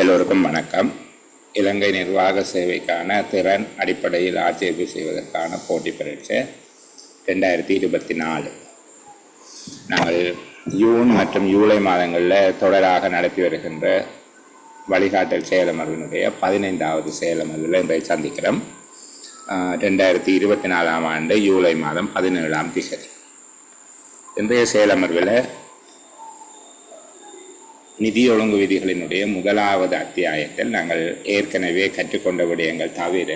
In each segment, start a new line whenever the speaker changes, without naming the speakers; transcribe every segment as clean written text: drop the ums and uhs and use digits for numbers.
எல்லோருக்கும் வணக்கம். இலங்கை நிர்வாக சேவைக்கான திறன் அடிப்படையில் ஆட்சேர்ப்பு செய்வதற்கான போட்டி பரீட்சை 2024 நாங்கள் ஜூன் மற்றும் ஜூலை மாதங்களில் தொடராக நடத்தி வருகின்ற வழிகாட்டல் செயலமர்வினுடைய 15வது செயலமர்வில் இன்றைய சந்திக்கிறோம். 2024 ஆண்டு ஜூலை மாதம் 17ஆம் தேதி இன்றைய செயலமர்வில் நிதி ஒழுங்கு விதிகளினுடைய முதலாவது அத்தியாயத்தில் நாங்கள் ஏற்கனவே கற்றுக்கொண்ட விடயங்கள் தவிர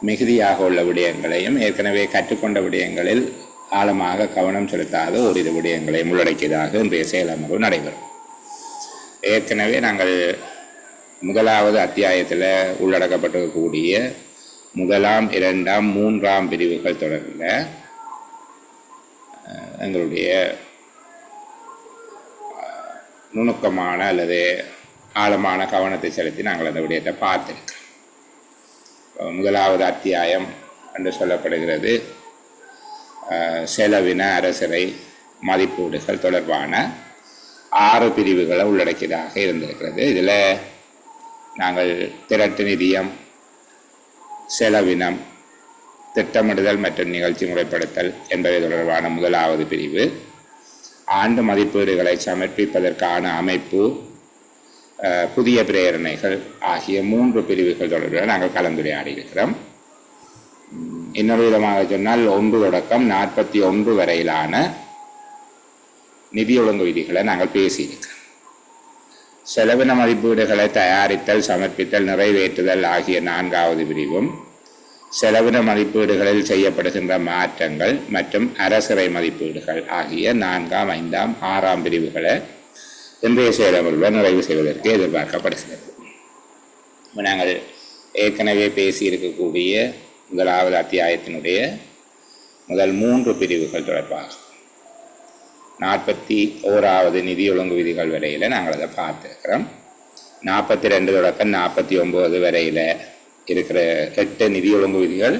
மிகுதியாக உள்ள விடயங்களையும் ஏற்கனவே கற்றுக்கொண்ட விடயங்களில் ஆழமாக கவனம் செலுத்தாத ஓரிரு விடயங்களையும் உள்ளடக்கியதாக இன்றைய செயலமர்வு நடைபெறும். ஏற்கனவே நாங்கள் முதலாவது அத்தியாயத்தில் உள்ளடக்கப்பட்டிருக்கக்கூடிய 1ஆம் 2ஆம் 3ஆம் பிரிவுகள் தொடர்பில் எங்களுடைய நுணுக்கமான அல்லது ஆழமான கவனத்தை செலுத்தி நாங்கள் அந்த விடயத்தை பார்த்திருக்கிறோம். முதலாவது அத்தியாயம் என்று சொல்லப்படுகிறது செலவின அரசரை மதிப்பீடுகள் தொடர்பான 6 பிரிவுகளை உள்ளடக்கியதாக இருந்திருக்கிறது. இதில் நாங்கள் திரட்டு நிதியம், செலவினம், திட்டமிடுதல் மற்றும் நிகழ்ச்சி முறைப்படுத்தல் என்பது தொடர்பான முதலாவது பிரிவு, ஆண்டு மதிப்பீடுகளை சமர்ப்பிப்பதற்கான அமைப்பு, புதிய பிரேரணைகள் ஆகிய 3 பிரிவுகள் தொடர்பில் நாங்கள் கலந்துரையாடி இருக்கிறோம். இன்னொரு விதமாக சொன்னால் 1 தொடக்கம் 41 வரையிலான நிதி ஒழுங்கு விதிகளை நாங்கள் பேசியிருக்கிறோம். செலவின மதிப்பீடுகளை தயாரித்தல், சமர்ப்பித்தல், நிறைவேற்றுதல் ஆகிய 4வது பிரிவும், செலவின மதிப்பீடுகளில் செய்யப்படுகின்ற மாற்றங்கள் மற்றும் அரசரை மதிப்பீடுகள் ஆகிய 4ஆம் 5ஆம் 6ஆம் பிரிவுகளை இன்றைய செயலமர்வில் நிறைவு செய்வதற்கு எதிர்பார்க்கப்படுகிறது. நாங்கள் ஏற்கனவே பேசியிருக்கக்கூடிய முதலாவது அத்தியாயத்தினுடைய முதல் 3 பிரிவுகள் தொடர்பாக 41வது நிதி ஒழுங்கு விதிகள் வரையில் நாங்கள் அதை பார்த்துருக்கிறோம். 42 தொடக்கம் 49 வரையில் இருக்கிற 8 நிதி ஒழுங்கு விதிகள்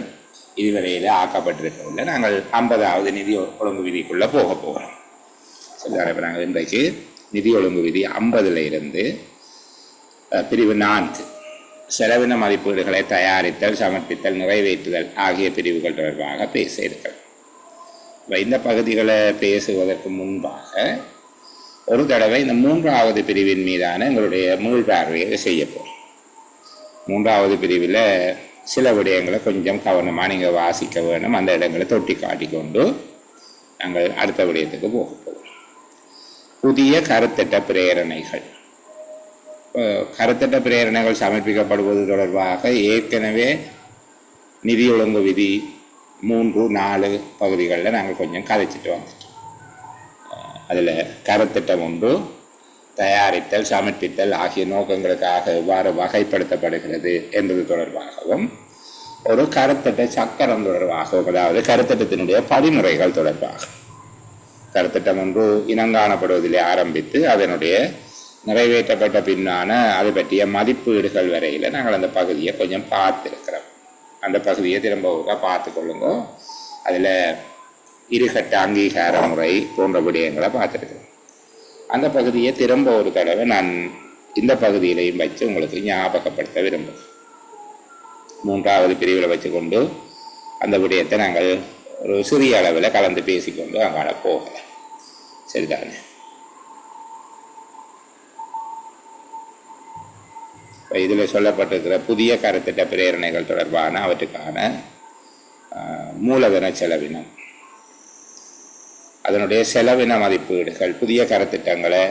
இதுவரையில் ஆக்கப்பட்டிருக்கிறதில்லை. நாங்கள் 50வது நிதி ஒழுங்கு விதிக்குள்ளே போகிறோம். சரிதானே? இப்போ நாங்கள் இன்றைக்கு நிதி ஒழுங்கு விதி 50ல் இருந்து பிரிவு 4 செலவின மதிப்பீடுகளை தயாரித்தல், சமர்ப்பித்தல், நிறைவேற்றுதல் ஆகிய பிரிவுகள் தொடர்பாக பேச இருக்கிறோம். இந்த பகுதிகளை பேசுவதற்கு முன்பாக ஒரு தடவை இந்த 3வது பிரிவின் மீதான எங்களுடைய மீள்பார்வையை செய்யப்போம். 3வது பிரிவில் சில விடயங்களை கொஞ்சம் கவனமாக நீங்கள் வாசிக்க வேணும். அந்த இடங்களை தொட்டி காட்டிக்கொண்டு நாங்கள் அடுத்த விடயத்துக்கு போக போகிறோம். புதிய கருத்திட்ட பிரேரணைகள். கருத்திட்ட பிரேரணைகள் சமர்ப்பிக்கப்படுவது தொடர்பாக ஏற்கனவே நிதி ஒழுங்கு விதி 3, 4 பகுதிகளில் நாங்கள் கொஞ்சம் கதைச்சிட்டு வந்துட்டோம். அதில் கருத்திட்டம் ஒன்று தயாரித்தல், சமர்ப்பித்தல் ஆகிய நோக்கங்களுக்காக எவ்வாறு வகைப்படுத்தப்படுகிறது என்பது தொடர்பாகவும், ஒரு கருத்திட்ட சக்கரம் தொடர்பாகவும், அதாவது கருத்திட்டத்தினுடைய படிமுறைகள் தொடர்பாக, கருத்திட்டம் ஒன்று இனங்காணப்படுவதிலே ஆரம்பித்து அதனுடைய நிறைவேற்றப்பட்ட பின்னான அது பற்றிய மதிப்பீடுகள் வரையில் நாங்கள் அந்த பகுதியை கொஞ்சம் பார்த்துருக்கிறோம். அந்த பகுதியை திரும்ப பார்த்து கொள்ளுங்க. அதில் இருகட்ட அங்கீகார முறை போன்ற விடயங்களை பார்த்துருக்கிறோம். அந்த பகுதியை திரும்ப ஒரு தடவை நான் இந்த பகுதியிலையும் வச்சு உங்களுக்கு ஞாபகப்படுத்த விரும்புகிறேன். 3வது பிரிவில் வச்சுக்கொண்டு அந்த விடயத்தை நாங்கள் ஒரு சிறிய அளவில் கலந்து பேசிக்கொண்டு அங்கால போகலாம். சரிதானே? இதில் சொல்லப்பட்டிருக்கிற புதிய கருத்திட்ட பிரேரணைகள் தொடர்பான அவற்றுக்கான மூலதன செலவினம், அதனுடைய செலவின மதிப்பீடுகள், புதிய கருத்திட்டங்களை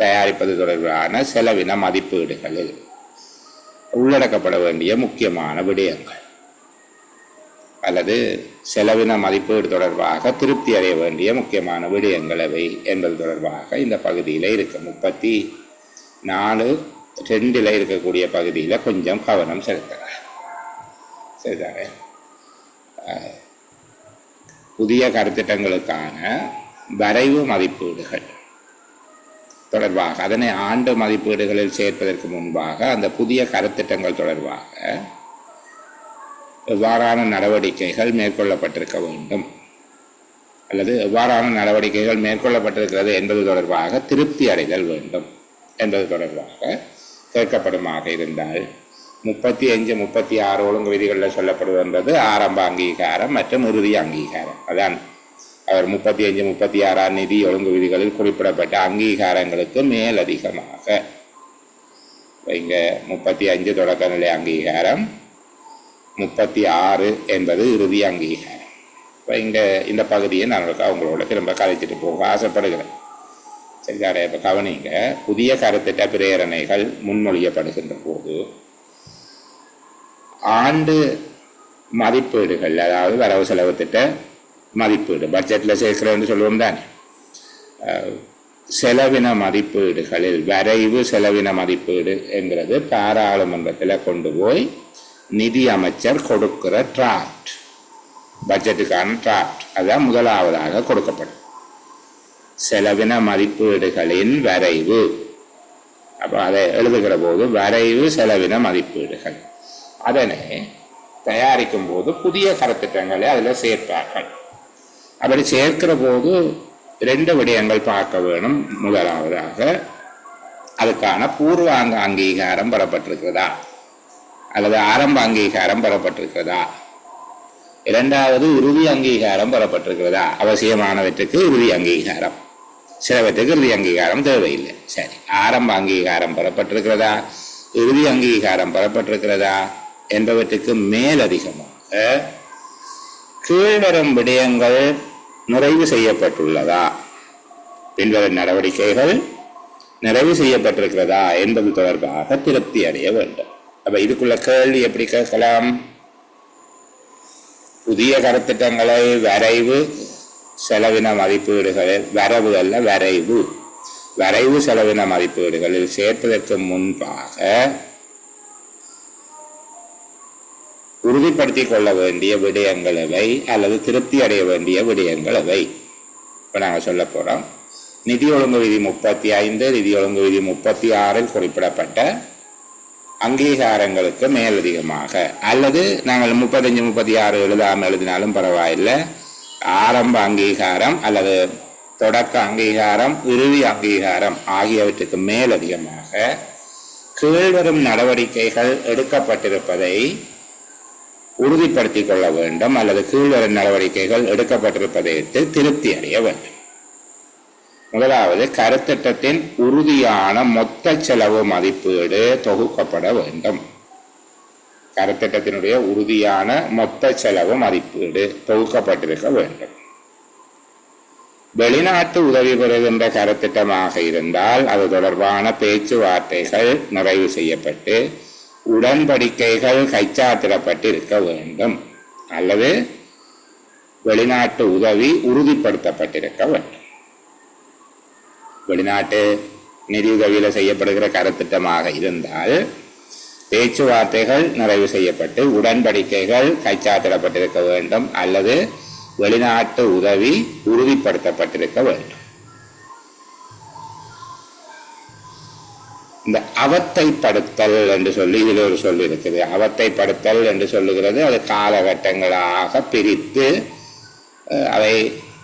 தயாரிப்பது தொடர்பான செலவின மதிப்பீடுகளில் உள்ளடக்கப்பட வேண்டிய முக்கியமான விடயங்கள் அல்லது செலவின மதிப்பீடு தொடர்பாக திருப்தி அடைய வேண்டிய முக்கியமான விடயங்கள் அவை என்பது தொடர்பாக இந்த பகுதியில் இருக்கு. 34(2) இருக்கக்கூடிய பகுதியில் கொஞ்சம் கவனம் செலுத்துங்க. சரிதானே? புதிய கருத்திட்டங்களுக்கான வரைவு மதிப்பீடுகள் தொடர்பாக, அதனை ஆண்டு மதிப்பீடுகளில் சேர்ப்பதற்கு முன்பாக அந்த புதிய கருத்திட்டங்கள் தொடர்பாக எவ்வாறான நடவடிக்கைகள் மேற்கொள்ளப்பட்டிருக்க வேண்டும் அல்லது எவ்வாறான நடவடிக்கைகள் மேற்கொள்ளப்பட்டிருக்கிறது என்பது தொடர்பாக திருப்தி அடைதல் வேண்டும் என்பது தொடர்பாக கேட்கப்படுமாக இருந்தால் 35, 36 ஒழுங்கு விதிகளில் சொல்லப்படுகின்றது ஆரம்ப அங்கீகாரம் மற்றும் இறுதி அங்கீகாரம். அதான் அவர் 35, 36 நிதி ஒழுங்கு விதிகளில் குறிப்பிடப்பட்ட அங்கீகாரங்களுக்கு மேலதிகமாக இங்கே 35 தொடக்கநிலை அங்கீகாரம், 36 என்பது இறுதி அங்கீகாரம். இப்போ இங்கே இந்த பகுதியை நான் அவங்களோட திரும்ப கதைச்சிட்டு போக ஆசைப்படுகிறேன். சரிதாரே? இப்போ கவனிங்க, புதிய கருத்திட்ட பிரேரணைகள் முன்மொழியப்படுகின்ற போது ஆண்டு மதிப்பீடுகள், அதாவது வரவு செலவு திட்ட மதிப்பீடு, பட்ஜெட்டில் சேர்க்கிறேன்னு சொல்லுவோம் தானே, செலவின மதிப்பீடுகளில் வரைவு செலவின மதிப்பீடு என்கிறது பாராளுமன்றத்தில் கொண்டு போய் நிதி அமைச்சர் கொடுக்கிற டிராஃப்ட், பட்ஜெட்டுக்கான டிராஃப்ட், அதான் முதலாவதாக கொடுக்கப்படும். செலவின மதிப்பீடுகளின் வரைவு, அப்போ அதை எழுதுகிற போது வரைவு செலவின மதிப்பீடுகள், அதனை தயாரிக்கும் போது புதிய கருத்திட்டங்களை அதில் சேர்ப்பார்கள். அப்படி சேர்க்கிற போது 2 விடயங்கள் பார்க்க வேணும். முதலாவதாக அதுக்கான பூர்வாங்க அங்கீகாரம் பெறப்பட்டிருக்கிறதா அல்லது ஆரம்ப அங்கீகாரம் பெறப்பட்டிருக்கிறதா, இரண்டாவது இறுதி அங்கீகாரம் பெறப்பட்டிருக்கிறதா. அவசியமானவற்றுக்கு இறுதி அங்கீகாரம், சிலவற்றுக்கு இறுதி அங்கீகாரம் தேவையில்லை. சரி, ஆரம்ப அங்கீகாரம் பெறப்பட்டிருக்கிறதா, இறுதி அங்கீகாரம் பெறப்பட்டிருக்கிறதா என்பவற்றுக்கு மேலதிகமாக கீழ்வரும் விடயங்கள் நிறைவு செய்யப்பட்டுள்ளதா, பின்வரும் நடவடிக்கைகள் நிறைவு செய்யப்பட்டிருக்கிறதா என்பது தொடர்பாக திருப்தி அடைய வேண்டும். அப்ப இதுக்குள்ள கேள்வி எப்படி கேட்கலாம்? புதிய கருத்திட்டங்களை வரைவு செலவின மதிப்பீடுகளில், வரவு அல்ல வரைவு, வரைவு செலவின மதிப்பீடுகளில் சேர்ப்பதற்கு முன்பாக உறுதிப்படுத்திக் கொள்ள வேண்டிய விடயங்கள் எவை அல்லது திருப்தி அடைய வேண்டிய விடயங்கள் எவை? இப்போ நாங்கள் சொல்ல போகிறோம், நிதி ஒழுங்கு விதி 35, நிதி ஒழுங்கு விதி 36 குறிப்பிடப்பட்ட அங்கீகாரங்களுக்கு மேலதிகமாக, அல்லது நாங்கள் 35, 36 எழுதாமல் எழுதினாலும் பரவாயில்லை, ஆரம்ப அங்கீகாரம் அல்லது தொடக்க அங்கீகாரம், இறுதி அங்கீகாரம் ஆகியவற்றுக்கு மேலதிகமாக கீழ்வரும் நடவடிக்கைகள் எடுக்கப்பட்டிருப்பதை உறுதிப்படுத்திக் கொள்ள வேண்டும் அல்லது கீழ்வரும் நடவடிக்கைகள் எடுக்கப்பட்டிருப்பதை திருப்தி அடைய வேண்டும். முதலாவது, கருத்திட்டத்தின் உறுதியான மொத்த செலவு மதிப்பீடு தொகுக்கப்பட வேண்டும். கருத்திட்டத்தினுடைய உறுதியான மொத்த செலவு மதிப்பீடு தொகுக்கப்பட்டிருக்க வேண்டும். வெளிநாட்டு உதவி பெறுகின்ற கருத்திட்டமாக இருந்தால் அது தொடர்பான பேச்சுவார்த்தைகள் நிறைவு செய்யப்பட்டு உடன்படிக்கைகள் கைச்சாத்திடப்பட்டு இருக்க வேண்டும், அல்லது வெளிநாட்டு உதவி உறுதிப்படுத்தப்பட்டிருக்க வேண்டும். வெளிநாட்டு நிதியுதவியில் செய்யப்படுகிற கருத்திட்டமாக இருந்தால் பேச்சுவார்த்தைகள் நிறைவு செய்யப்பட்டு உடன்படிக்கைகள் கைச்சாத்திடப்பட்டிருக்க வேண்டும், அல்லது வெளிநாட்டு உதவி உறுதிப்படுத்தப்பட்டிருக்க வேண்டும். இந்த அவத்தைப்படுத்தல் என்று சொல்லி இதில் ஒரு சொல்லி இருக்குது. அவத்தைப்படுத்தல் என்று சொல்லுகிறது, அது காலகட்டங்களாக பிரித்து அவை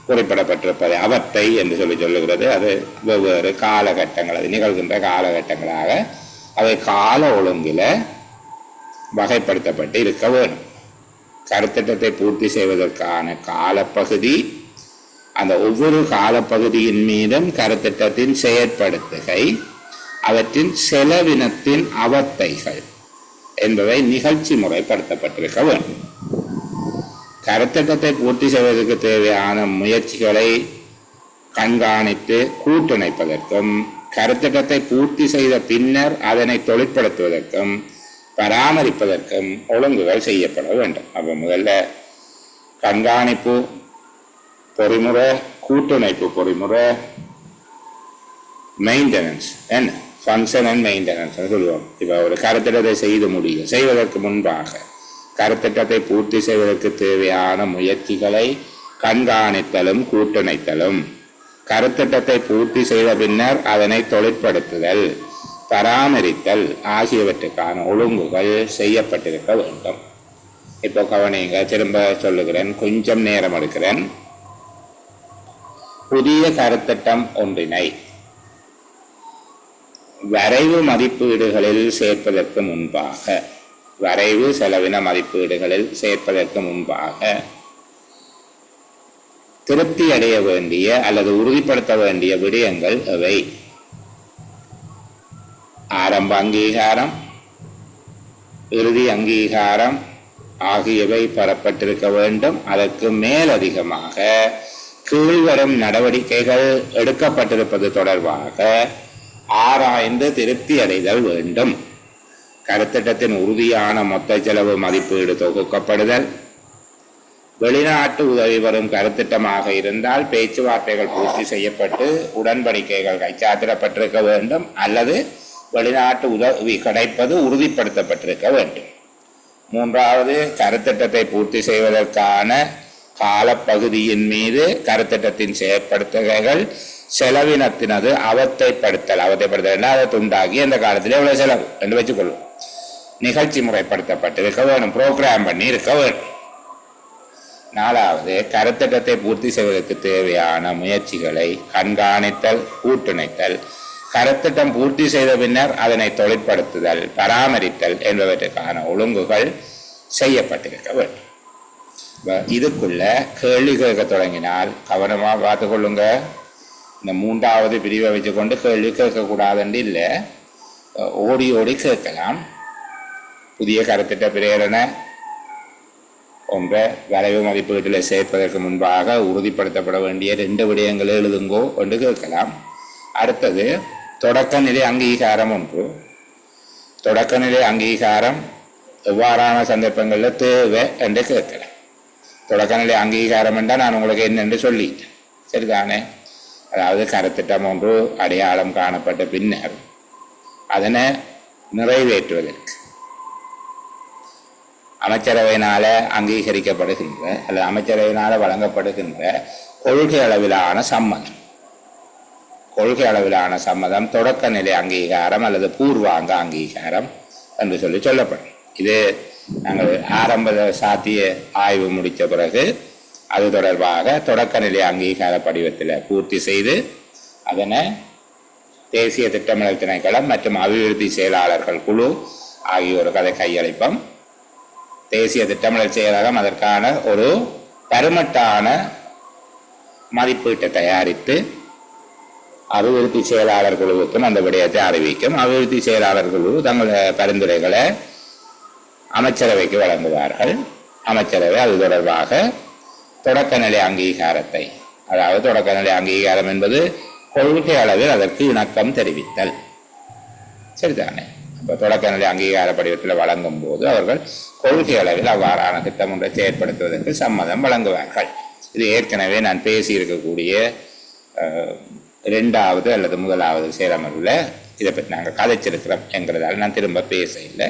குறிப்பிடப்பட்டிருப்பது அவத்தை என்று சொல்லுகிறது. அது வெவ்வேறு காலகட்டங்கள், அது நிகழ்கின்ற காலகட்டங்களாக அவை கால ஒழுங்கில் வகைப்படுத்தப்பட்டு இருக்க வேண்டும். கருத்திட்டத்தை பூர்த்தி செய்வதற்கான காலப்பகுதி, அந்த ஒவ்வொரு காலப்பகுதியின் மீதும் கருத்திட்டத்தின் செயற்படுத்துகை, அவற்றின் செலவினத்தின் அவத்தைகள் என்பவை நிகழ்ச்சி முறைப்படுத்தப்பட்டிருக்க வேண்டும். கருத்திட்டத்தை பூர்த்தி செய்வதற்கு தேவையான முயற்சிகளை கண்காணித்து கூட்டிணைப்பதற்கும், கருத்திட்டத்தை பூர்த்தி செய்த பின்னர் அதனை தொழிற்படுத்துவதற்கும் பராமரிப்பதற்கும் ஒழுங்குகள் செய்யப்பட வேண்டும். அப்போ முதல்ல கண்காணிப்பு பொறிமுறை, கூட்டிணைப்பு பொறிமுறை, மெயின்டெனன்ஸ், என்ன ஃபங்க்ஷன் அண்ட் மெயின்டெனன்ஸ் சொல்லுவோம். இப்போ ஒரு கருத்திட்டத்தை செய்வதற்கு முன்பாக கருத்திட்டத்தை பூர்த்தி செய்வதற்கு தேவையான முயற்சிகளை கண்காணித்தலும் கூட்டிணைத்தலும், கருத்திட்டத்தை பூர்த்தி செய்த பின்னர் அதனை தொழிற்படுத்துதல், பராமரித்தல் ஆகியவற்றுக்கான ஒழுங்குகள் செய்யப்பட்டிருக்க வேண்டும். இப்போ கவனிங்க, திரும்ப சொல்லுகிறேன், கொஞ்சம் நேரம் எடுக்கிறேன். புதிய கருத்திட்டம் ஒன்றினை வரைவு மதிப்பீடுகளில் சேர்ப்பதற்கு முன்பாக, வரைவு செலவின மதிப்பீடுகளில் சேர்ப்பதற்கு முன்பாக திருப்தி அடைய வேண்டிய அல்லது உறுதிப்படுத்த வேண்டிய விடயங்கள் எவை? ஆரம்ப அங்கீகாரம், இறுதி அங்கீகாரம் ஆகியவை பெறப்பட்டிருக்க வேண்டும். அதற்கு மேலதிகமாக கீழ்வரும் நடவடிக்கைகள் எடுக்கப்பட்டிருப்பது தொடர்பாக ஆராய்ந்து திருப்தி அடைதல் வேண்டும். கருத்திட்டத்தின் உறுதியான மொத்த செலவு மதிப்பீடு தொகுக்கப்படுதல், வெளிநாட்டு உதவி வரும் கருத்திட்டமாக இருந்தால் பேச்சுவார்த்தைகள் பூர்த்தி செய்யப்பட்டு உடன்படிக்கைகள் கைச்சாத்திடப்பட்டிருக்க வேண்டும் அல்லது வெளிநாட்டு உதவி கிடைப்பது உறுதிப்படுத்தப்பட்டிருக்க வேண்டும். மூன்றாவது, கருத்திட்டத்தை பூர்த்தி செய்வதற்கான காலப்பகுதியின் மீது கருத்திட்டத்தின் செயற்படுத்துகைகள் செலவினத்தினது அவத்தைப்படுத்தல் அவத்தை உண்டாகி அந்த காலத்தில் எவ்வளவு செலவு என்று வச்சுக்கொள்ளும் நிகழ்ச்சி முறைப்படுத்தப்பட்டிருக்க வேண்டும், புரோகிராம் பண்ணி இருக்க வேண்டும். நாலாவது, கருத்திட்டத்தை பூர்த்தி செய்வதற்கு தேவையான முயற்சிகளை கண்காணித்தல், கூட்டிணைத்தல், கருத்திட்டம் பூர்த்தி செய்த பின்னர் அதனை தொழிற்படுத்துதல், பராமரித்தல் என்பவற்றுக்கான ஒழுங்குகள் செய்யப்பட்டிருக்க வேண்டும். இதுக்குள்ள கேள்வி கேட்க தொடங்கினால் கவனமாக பார்த்து கொள்ளுங்க. இந்த மூன்றாவது பிரிவை வச்சுக்கொண்டு கேள்வி கேட்கக்கூடாதுன்னு இல்லை, ஓடி ஓடி கேட்கலாம். புதிய கருத்திட்ட பிரேரணை ஒன்றை வரைவு மதிப்பீட்டில் சேர்ப்பதற்கு முன்பாக உறுதிப்படுத்தப்பட வேண்டிய 2 விடயங்களை எழுதுங்கோ என்று கேட்கலாம். அடுத்தது, தொடக்க நிலை அங்கீகாரம் ஒன்று. தொடக்க நிலை அங்கீகாரம் எவ்வாறான சந்தர்ப்பங்களில் தேவை என்று கேட்கலாம். தொடக்க நிலை அங்கீகாரம் என்றால் நான் உங்களுக்கு என்னென்று சொல்லிட்டேன், சரிதானே? அதாவது கருத்திட்டம் ஒன்று அடையாளம் காணப்பட்ட பின்னர் அதனை நிறைவேற்றுவதற்கு அமைச்சரவையினால அங்கீகரிக்கப்படுகின்ற அல்லது அமைச்சரவையினால வழங்கப்படுகின்ற கொள்கை அளவிலான சம்மதம், கொள்கை அளவிலான சம்மதம் தொடக்க நிலை அங்கீகாரம் அல்லது பூர்வாங்க அங்கீகாரம் என்று சொல்லப்படும். இது நாங்கள் ஆரம்ப சாத்திய ஆய்வு முடித்த பிறகு அது தொடர்பாக தொடக்க நிலை அங்கீகார படிவத்தில் பூர்த்தி செய்து அதனை தேசிய திட்டமிடல் திணைக்களம் மற்றும் அபிவிருத்தி செயலாளர்கள் குழு ஆகியோருக்கு அதை கையளிப்போம். தேசிய திட்டமிடல் செயலகம் அதற்கான ஒரு பருமட்டான மதிப்பீட்டை தயாரித்து அபிவிருத்தி செயலாளர் குழுவுக்கும் அந்த விடயத்தை அறிவிக்கும். அபிவிருத்தி செயலாளர் குழு தங்கள் பரிந்துரைகளை அமைச்சரவைக்கு வழங்குவார்கள். அமைச்சரவை அது தொடர்பாக தொடக்க நிலை அங்கீகாரத்தை, அதாவது தொடக்க நிலை அங்கீகாரம் என்பது கொள்கை அளவில் அதற்கு இணக்கம் தெரிவித்தல், சரிதானே? இப்போ தொடக்க நிலை அங்கீகார படிவத்தில் வழங்கும் போது அவர்கள் கொள்கை அளவில் அவ்வாறான திட்டம் ஒன்றை செயற்படுத்துவதற்கு சம்மதம் வழங்குவார்கள். இது ஏற்கனவே நான் பேசியிருக்கக்கூடிய 2வது அல்லது 1வது சேரமர்வில் இதை பற்றி நாங்கள் கதைச்சிருக்கிறோம் என்கிறதால நான் திரும்ப பேச இல்லை,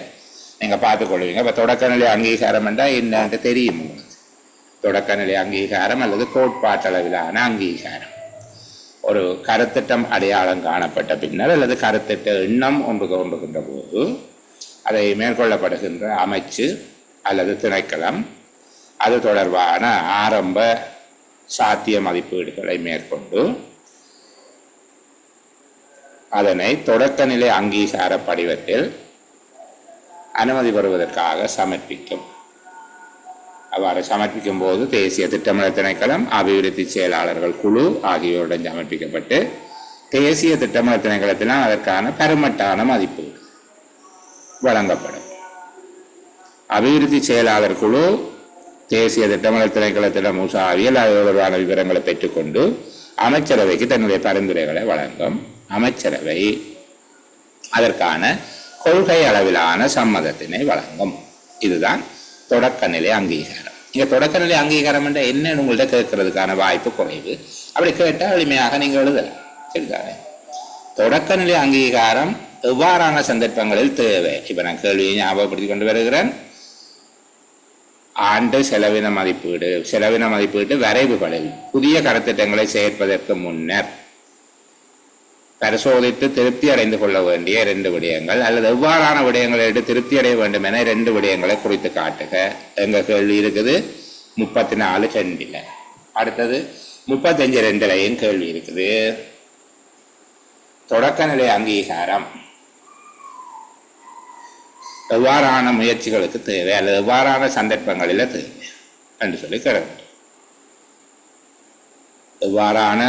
நீங்கள் பார்த்துக்கொள்வீங்க. இப்போ தொடக்க நிலை அங்கீகாரம் என்றால் என்னன்னு தெரியும் உங்களுக்கு. தொடக்க நிலை அங்கீகாரம் அல்லது கோட்பாட்டளவிலான அங்கீகாரம் ஒரு கருத்திட்டம் அடையாளம் காணப்பட்ட பின்னர் அல்லது கருத்திட்ட எண்ணம் ஒன்று கொண்டுகின்ற போது அதை மேற்கொள்ளப்படுகின்ற அமைச்சு அல்லது திணைக்களம் அது தொடர்பான ஆரம்ப சாத்திய மதிப்பீடுகளை மேற்கொண்டு அதனை தொடக்க நிலை அங்கீகார படிவத்தில் அனுமதி பெறுவதற்காக சமர்ப்பிக்கும். அவ்வாறு சமர்ப்பிக்கும் போது தேசிய திட்டமிடல் திணைக்களம், அபிவிருத்தி செயலாளர்கள் குழு ஆகியோருடன் சமர்ப்பிக்கப்பட்டு தேசிய திட்டமிடல் திணைக்களத்தினால் அதற்கான பருமட்டான மதிப்பீடு வழங்கப்படும். அபிவிருத்தி செயலாளர் குழு தேசிய திட்டமிடல் திணைக்களத்திடம் உசாவியல் அது தொடர்பான விவரங்களை பெற்றுக்கொண்டு அமைச்சரவைக்கு தன்னுடைய பரிந்துரைகளை வழங்கும். அமைச்சரவை அதற்கான கொள்கை அளவிலான சம்மதத்தினை வழங்கும். இதுதான் தொடக்க நிலை அங்கீகாரம். இங்கே தொடக்க நிலை அங்கீகாரம் என்ற என்னன்னு உங்கள்கிட்ட கேட்கறதுக்கான வாய்ப்பு குறைவு. அப்படி கேட்டால் எளிமையாக நீங்கள் எழுதலாம், சரிதானே? தொடக்க நிலை அங்கீகாரம் எவ்வாறான சந்தர்ப்பங்களில் தேவை? இப்போ நான் கேள்வியை ஞாபகப்படுத்தி கொண்டு வருகிறேன். ஆண்டு செலவின மதிப்பீட்டு வரைவுகளில் புதிய கருத்திட்டங்களை சேர்ப்பதற்கு முன்னர் பரிசோதித்து திருப்தி அடைந்து கொள்ள வேண்டிய 2 விடயங்கள் அல்லது எவ்வாறான விடயங்களை எடுத்து திருப்தி அடைய வேண்டும் என 2 விடயங்களை குறித்து காட்டுக. எங்க கேள்வி இருக்குது 34 அடுத்தது 35 கேள்வி இருக்குது. தொடக்கநிலை அங்கீகாரம் எவ்வாறான முயற்சிகளுக்கு தேவை அல்லது எவ்வாறான சந்தர்ப்பங்களில் தேவை என்று சொல்லி கேட்க எவ்வாறான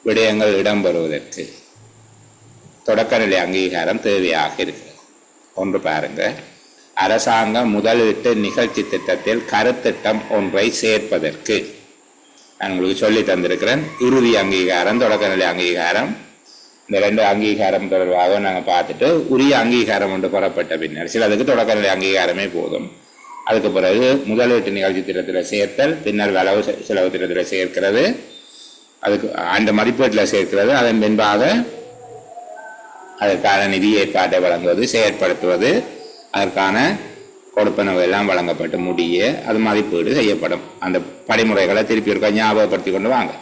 விடயங்கள் இடம்பெறுவதற்கு தொடக்கநிலை அங்கீகாரம் தேவையாக இருக்கிறது. ஒன்று பாருங்க, அரசாங்கம் முதலீட்டு நிகழ்ச்சி திட்டத்தில் கருத்திட்டம் ஒன்றை சேர்ப்பதற்கு நான் உங்களுக்கு சொல்லி தந்திருக்கிறேன். இறுதி அங்கீகாரம், தொடக்கநிலை அங்கீகாரம், இந்த ரெண்டு அங்கீகாரம் தொடர்பாக நாங்கள் பார்த்துட்டு உரிய அங்கீகாரம் ஒன்று பெறப்பட்ட பின்னர் சிலதுக்கு தொடக்கநிலை அங்கீகாரமே போதும். அதுக்கு பிறகு முதலீட்டு நிகழ்ச்சி திட்டத்தில் சேர்த்தல், பின்னர் வரவு செலவு திட்டத்தில் சேர்க்கிறது, அதுக்கு அந்த மதிப்பீட்டில் சேர்க்கிறது, அதன் பின்பாக அதற்கான நிதி ஏற்பாட்டை வழங்குவது, செயற்படுத்துவது, அதற்கான கொடுப்பனவு எல்லாம் வழங்கப்பட்டு முடிய அது மதிப்பீடு செய்யப்படும். அந்த படிமுறைகளை திருப்பி இருக்க ஞாபகப்படுத்தி கொண்டு வாங்க.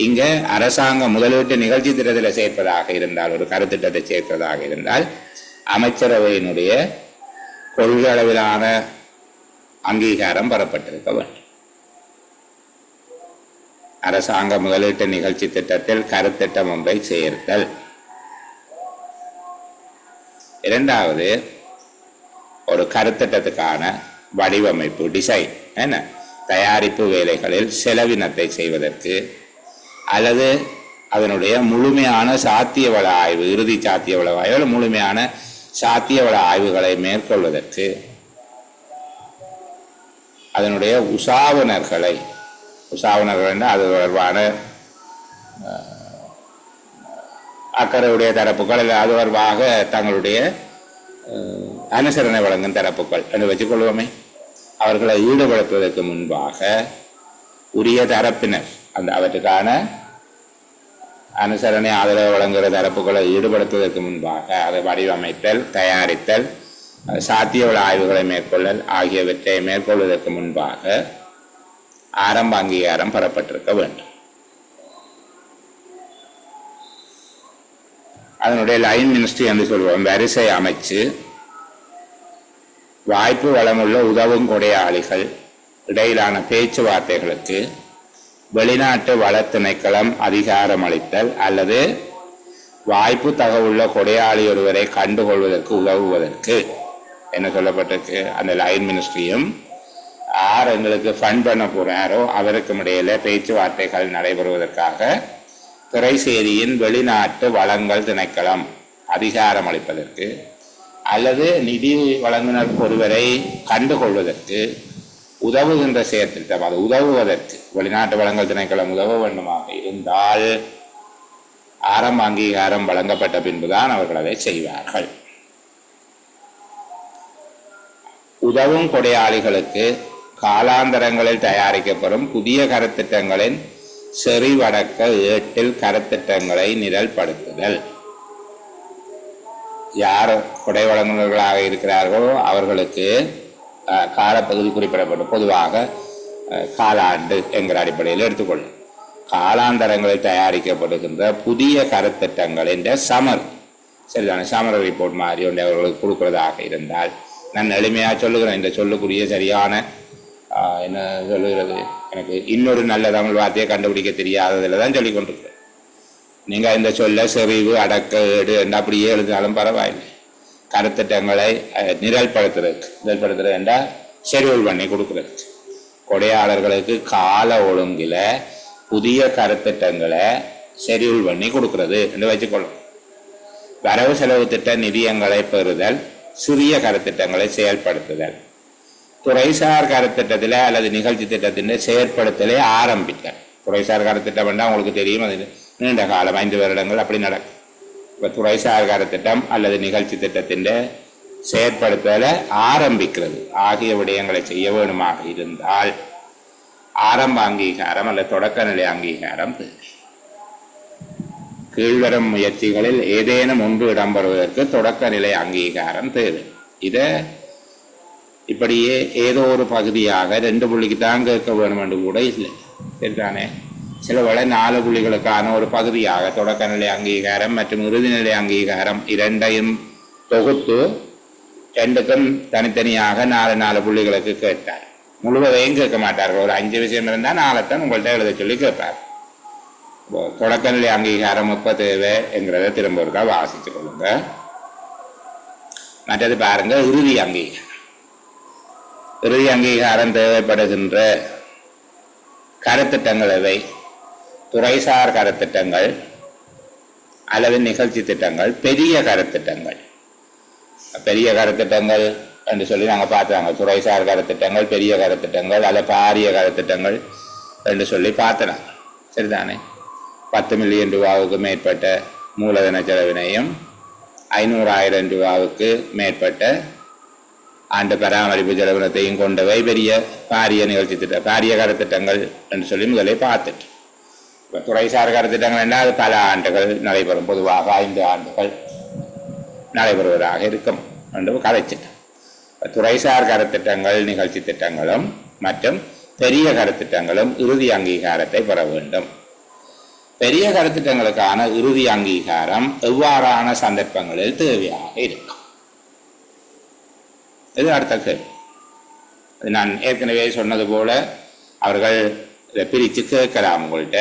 இங்கே அரசாங்கம் முதலீட்டு நிகழ்ச்சி திட்டத்தில் சேர்ப்பதாக இருந்தால், ஒரு கருத்திட்டத்தை சேர்ப்பதாக இருந்தால், அமைச்சரவையினுடைய கொள்கை அளவிலான அங்கீகாரம் பெறப்பட்டிருக்க வேண்டும். அரசாங்க முதலீட்டு நிகழ்ச்சி திட்டத்தில் கருத்திட்டம் ஒன்றை சேர்த்தல். இரண்டாவது, ஒரு கருத்திட்டத்துக்கான வடிவமைப்பு, டிசைன், என்ன தயாரிப்பு வேலைகளில் செலவினத்தை செய்வதற்கு அல்லது அதனுடைய முழுமையான சாத்தியவள ஆய்வு, இறுதி சாத்தியவள ஆய்வு, முழுமையான சாத்தியவள ஆய்வுகளை மேற்கொள்வதற்கு அதனுடைய உசாவனர்கள் அது தொடர்பான அக்கறையுடைய தரப்புகள் அல்லது அது தொடர்பாக தங்களுடைய அனுசரணை வழங்கும் தரப்புகள் என்று வச்சுக்கொள்வோமே, அவர்களை ஈடுபடுத்துவதற்கு முன்பாக உரிய தரப்பினர் அவற்றுக்கான அனுசரணை ஆதரவு வழங்குகிற தரப்புகளை ஈடுபடுத்துவதற்கு முன்பாக அதை வடிவமைத்தல், தயாரித்தல், சாத்தியவள ஆய்வுகளை மேற்கொள்ளல் ஆகியவற்றை மேற்கொள்வதற்கு முன்பாக ஆரம்ப அங்கீகாரம் பெறப்பட்டிருக்க வேண்டும். அதனுடைய லைன் மினிஸ்ட்ரி என்று சொல்வோம், வரிசை அமைச்சு வாய்ப்பு வளமுள்ள உதவும் கொடையாளிகள் இடையிலான பேச்சுவார்த்தைகளுக்கு வெளிநாட்டு வள திணைக்களம் அதிகாரம் அளித்தல் அல்லது வாய்ப்பு தகவுள்ள கொடையாளி ஒருவரை கண்டுகொள்வதற்கு உதவுவதற்கு என்ன சொல்லப்பட்டிருக்கு. அந்த லைன் மினிஸ்ட்ரியும் யார் எங்களுக்கு ஃபண்ட் பண்ண போறாரோ அவருக்கும் இடையில பேச்சுவார்த்தைகள் நடைபெறுவதற்காக திரைசேரியின் வெளிநாட்டு வளங்கள் திணைக்களம் அதிகாரம் அளிப்பதற்கு அல்லது நிதி வழங்குனர் ஒருவரை கண்டுகொள்வதற்கு உதவுகின்ற செயற்திட்டம், அது உதவுவதற்கு வெளிநாட்டு வளங்கள் திணைக்களம் உதவ வேண்டுமாக இருந்தால் ஆரம்ப அங்கீகாரம் வழங்கப்பட்ட பின்புதான் அவர்கள் அதை செய்வார்கள். உதவும் கொடையாளிகளுக்கு காலாந்தரங்களில் தயாரிக்கப்படும் புதிய கருத்திட்டங்களின் செறிவடக்க ஏட்டில் கருத்திட்டங்களை நிரல்படுத்துதல். யார் கொடை வழங்குநர்களாக இருக்கிறார்களோ அவர்களுக்கு காலப்பகுதி குறிப்பிடப்படும். பொதுவாக காலாண்டு என்கிற அடிப்படையில் எடுத்துக்கொள்ளும். காலாந்தரங்களில் தயாரிக்கப்படுகின்ற புதிய கருத்திட்டங்களின் சரிதான சமர் ரிப்போர்ட் மாதிரி ஒன்று அவர்களுக்கு கொடுக்கிறதாக இருந்தால், நான் எளிமையாக சொல்லுகிறேன், இந்த சொல்லுக்குரிய சரியான என்ன சொல்லுகிறது, எனக்கு இன்னொரு நல்ல தமிழ் வார்த்தையை கண்டுபிடிக்க தெரியாததில் தான் சொல்லிக் கொண்டிருக்கிறேன். நீங்கள் இந்த சொல்ல செறிவு அடக்க ஏடு என்று அப்படியே எழுதினாலும் பரவாயில்லை. கருத்திட்டங்களை நிரல்படுத்துறது என்றால் ஷெடியூல் பண்ணி கொடுக்குறது. கொடையாளர்களுக்கு கால ஒழுங்கில் புதிய கருத்திட்டங்களை ஷெடியூல் பண்ணி கொடுக்கிறது என்று வச்சுக்கொள்ளும். வரவு செலவு திட்ட நிதியங்களை பெறுதல், சிறிய கருத்திட்டங்களை செயல்படுத்துதல், துறைசார் கருத்திட்டத்தில் அல்லது நிகழ்ச்சி திட்டத்தின் செயற்படுத்தலை ஆரம்பித்தல். துறைசார் கருத்திட்டம் என்றால் உங்களுக்கு தெரியும், அது நீண்ட காலம் 5 வருடங்கள் அப்படி நடக்கும். இப்போ துறைசார் கருத்திட்டம் அல்லது நிகழ்ச்சி திட்டத்தின் செயற்படுத்தலை ஆரம்பிக்கிறது ஆகிய விடயங்களை செய்ய வேண்டுமாக இருந்தால் ஆரம்ப அங்கீகாரம் அல்லது தொடக்க நிலை அங்கீகாரம் தேவை. கீழ்வரும் முயற்சிகளில் ஏதேனும் ஒன்று இடம்பெறுவதற்கு தொடக்க நிலை அங்கீகாரம் தேவை. இதை இப்படியே ஏதோ ஒரு பகுதியாக 2 புள்ளிக்கு தான் கேட்க வேணும் என்று கூட இல்லை, சரிதானே? சில வேளை 4 புள்ளிகளுக்கான ஒரு பகுதியாக தொடக்க நிலை அங்கீகாரம் மற்றும் இறுதி நிலை அங்கீகாரம் இரண்டையும் தொகுத்து 2க்கும் தனித்தனியாக 4 புள்ளிகளுக்கு கேட்டார். முழுவதையும் கேட்க மாட்டார்கள். ஒரு 5 விஷயம் இருந்தால் 4 உங்கள்கிட்ட எழுத சொல்லி கேட்பார். தொடக்கநிலை அங்கீகாரம் எப்போ தேவை என்கிறத திரும்ப ஒருக்கா வாசித்து கொள்ளுங்க. மற்றது பாருங்க, இறுதி அங்கீகாரம். இறுதி அங்கீகாரம் தேவைப்படுகின்ற கருத்திட்டங்கள் எவை? துறைசார் கருத்திட்டங்கள் அல்லது நிகழ்ச்சி திட்டங்கள், பெரிய கருத்திட்டங்கள். பெரிய கருத்திட்டங்கள் என்று சொல்லி நாங்கள் பார்த்தாங்க. துறைசார் கருத்திட்டங்கள், பெரிய கருத்திட்டங்கள் அல்ல பாரிய கருத்திட்டங்கள் என்று சொல்லி பார்த்தனாங்க. சரிதானே? 10 மில்லியன் ரூபாவுக்கு மேற்பட்ட மூலதன செலவினையும் 500,000 ரூபாவுக்கு மேற்பட்ட ஆண்டு பராமரிப்பு செலவினத்தையும் கொண்டவை பெரிய பாரிய நிகழ்ச்சி திட்டம், பாரிய கருத்திட்டங்கள் என்று சொல்லி முதலே பார்த்துட்டு. இப்போ துறைசார் கருத்திட்டங்கள் என்றால் அது பல ஆண்டுகள் நடைபெறும், பொதுவாக 5 ஆண்டுகள் நடைபெறுவதாக இருக்கும் என்று கதைச்சிட்டு. துறைசார் கருத்திட்டங்கள், நிகழ்ச்சி திட்டங்களும் மற்றும் பெரிய கருத்திட்டங்களும் இறுதி அங்கீகாரத்தை பெற வேண்டும். பெரிய கருத்திட்டங்களுக்கான இறுதி அங்கீகாரம் எவ்வாறான சந்தர்ப்பங்களில் தேவையாக இருக்கும்? இது அடுத்த கேள்வி. நான் ஏற்கனவே சொன்னது போல அவர்கள் இதை பிரித்து கேட்கலாம் உங்கள்கிட்ட.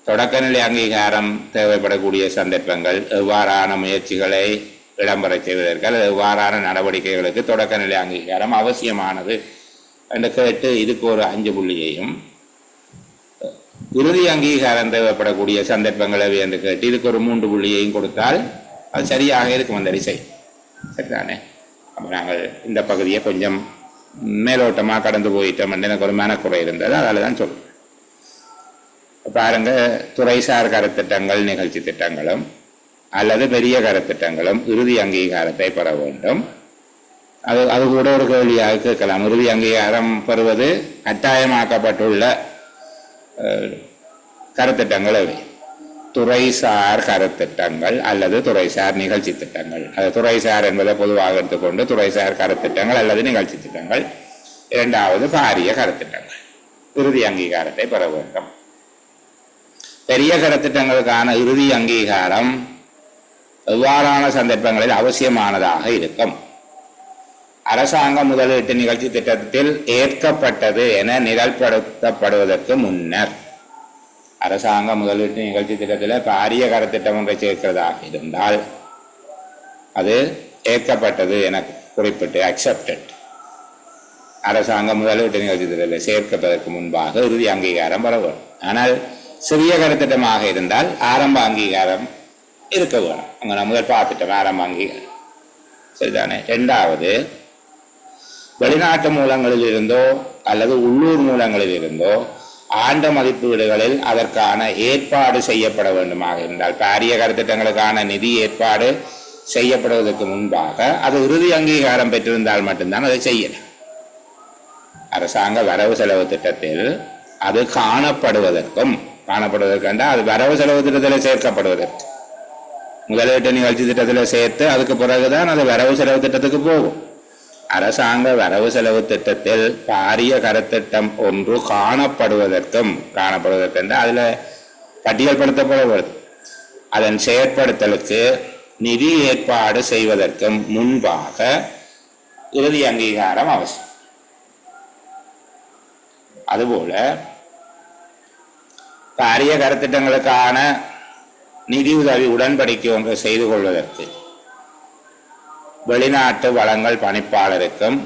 தொடக்கநிலை அங்கீகாரம் தேவைப்படக்கூடிய சந்தர்ப்பங்கள், எவ்வாறான முயற்சிகளை இடம்பெற செய்வதற்கு அல்லது எவ்வாறான நடவடிக்கைகளுக்கு தொடக்கநிலை அங்கீகாரம் அவசியமானது என்று கேட்டு இதுக்கு ஒரு 5 புள்ளியையும், இறுதி அங்கீகாரம் தேவைப்படக்கூடிய சந்தர்ப்பங்கள் எவை என்று கேட்டு இதுக்கு ஒரு 3 புள்ளியையும் கொடுத்தால் அது சரியாக இருக்கும் அந்த திசை. சரிதானே? அப்போ நாங்கள் இந்த பகுதியை கொஞ்சம் மேலோட்டமாக கடந்து போயிட்டோம் என்று எனக்கு ஒரு மனக்குறை இருந்தது, அதில் தான் சொல்லுவேன். பாருங்க, துறைசார் கருத்திட்டங்கள், நிகழ்ச்சி திட்டங்களும் அல்லது பெரிய கருத்திட்டங்களும் இறுதி அங்கீகாரத்தை பெற வேண்டும். அது கூட ஒரு கேள்வியாக கேட்கலாம். இறுதி அங்கீகாரம் பெறுவது கட்டாயமாக்கப்பட்டுள்ள கருத்திட்டங்கள் அவை துறைசார் கருத்திட்டங்கள் அல்லது துறைசார் நிகழ்ச்சி திட்டங்கள். அது துறைசார் என்பதை பொதுவாக எடுத்துக்கொண்டு துறைசார் கருத்திட்டங்கள் அல்லது நிகழ்ச்சி திட்டங்கள். இரண்டாவது பாரிய கருத்திட்டங்கள் இறுதி அங்கீகாரத்தை பெற வேண்டும். பெரிய கருத்திட்டங்களுக்கான இறுதி அங்கீகாரம் எவ்வாறான சந்தர்ப்பங்களில் அவசியமானதாக இருக்கும்? அரசாங்க முதலீட்டு நிகழ்ச்சி திட்டத்தில் ஏற்கப்பட்டது என நிரல்படுத்தப்படுவதற்கு முன்னர். அரசாங்க முதலீட்டு நிகழ்ச்சி திட்டத்தில் பாரிய கருத்திட்டம் ஒன்றை சேர்க்கிறதாக இருந்தால் அது ஏற்கப்பட்டது என குறிப்பிட்டு அக்செப்டட். அரசாங்க முதலீட்டு நிகழ்ச்சி திட்டத்தில் சேர்க்கப்பதற்கு முன்பாக இறுதி அங்கீகாரம் பெற வேண்டும். ஆனால் சிறிய கருத்திட்டமாக இருந்தால் ஆரம்ப அங்கீகாரம் இருக்க வேணும். அங்கே நான் முதல் பார்த்துட்டோம் ஆரம்ப அங்கீகாரம். சரிதானே? இரண்டாவது, வெளிநாட்டு மூலங்களில் இருந்தோ அல்லது உள்ளூர் மூலங்களில் இருந்தோ ஆண்ட மதிப்பீடுகளில் அதற்கான ஏற்பாடு செய்யப்பட வேண்டுமாக இருந்தால், பாரிய கருத்திட்டங்களுக்கான நிதி ஏற்பாடு செய்யப்படுவதற்கு முன்பாக அது இறுதி அங்கீகாரம் பெற்றிருந்தால் மட்டும்தான் அதை செய்யலாம். அரசாங்க வரவு செலவு திட்டத்தில் அது காணப்படுவதற்கும் அது வரவு செலவு திட்டத்தில் சேர்க்கப்படுவதற்கு, முதலீட்டு நிகழ்ச்சி திட்டத்தில் சேர்த்து அதுக்கு பிறகுதான் அது வரவு செலவு திட்டத்துக்கு போகும். அரசாங்க வரவு செலவு திட்டத்தில் பாரிய கருத்திட்டம் ஒன்று காணப்படுவதற்கும் அதில் பட்டியல்படுத்தப்படுவது, அதன் செயற்படுத்தலுக்கு நிதி ஏற்பாடு செய்வதற்கும் முன்பாக இறுதி அங்கீகாரம் அவசியம். அதுபோல பாரிய கருத்திட்டங்களுக்கான நிதியுதவி உடன்படிக்கை ஒன்று செய்து கொள்வதற்கு வெளிநாட்டு வளங்கள் பணிப்பாளருக்கும்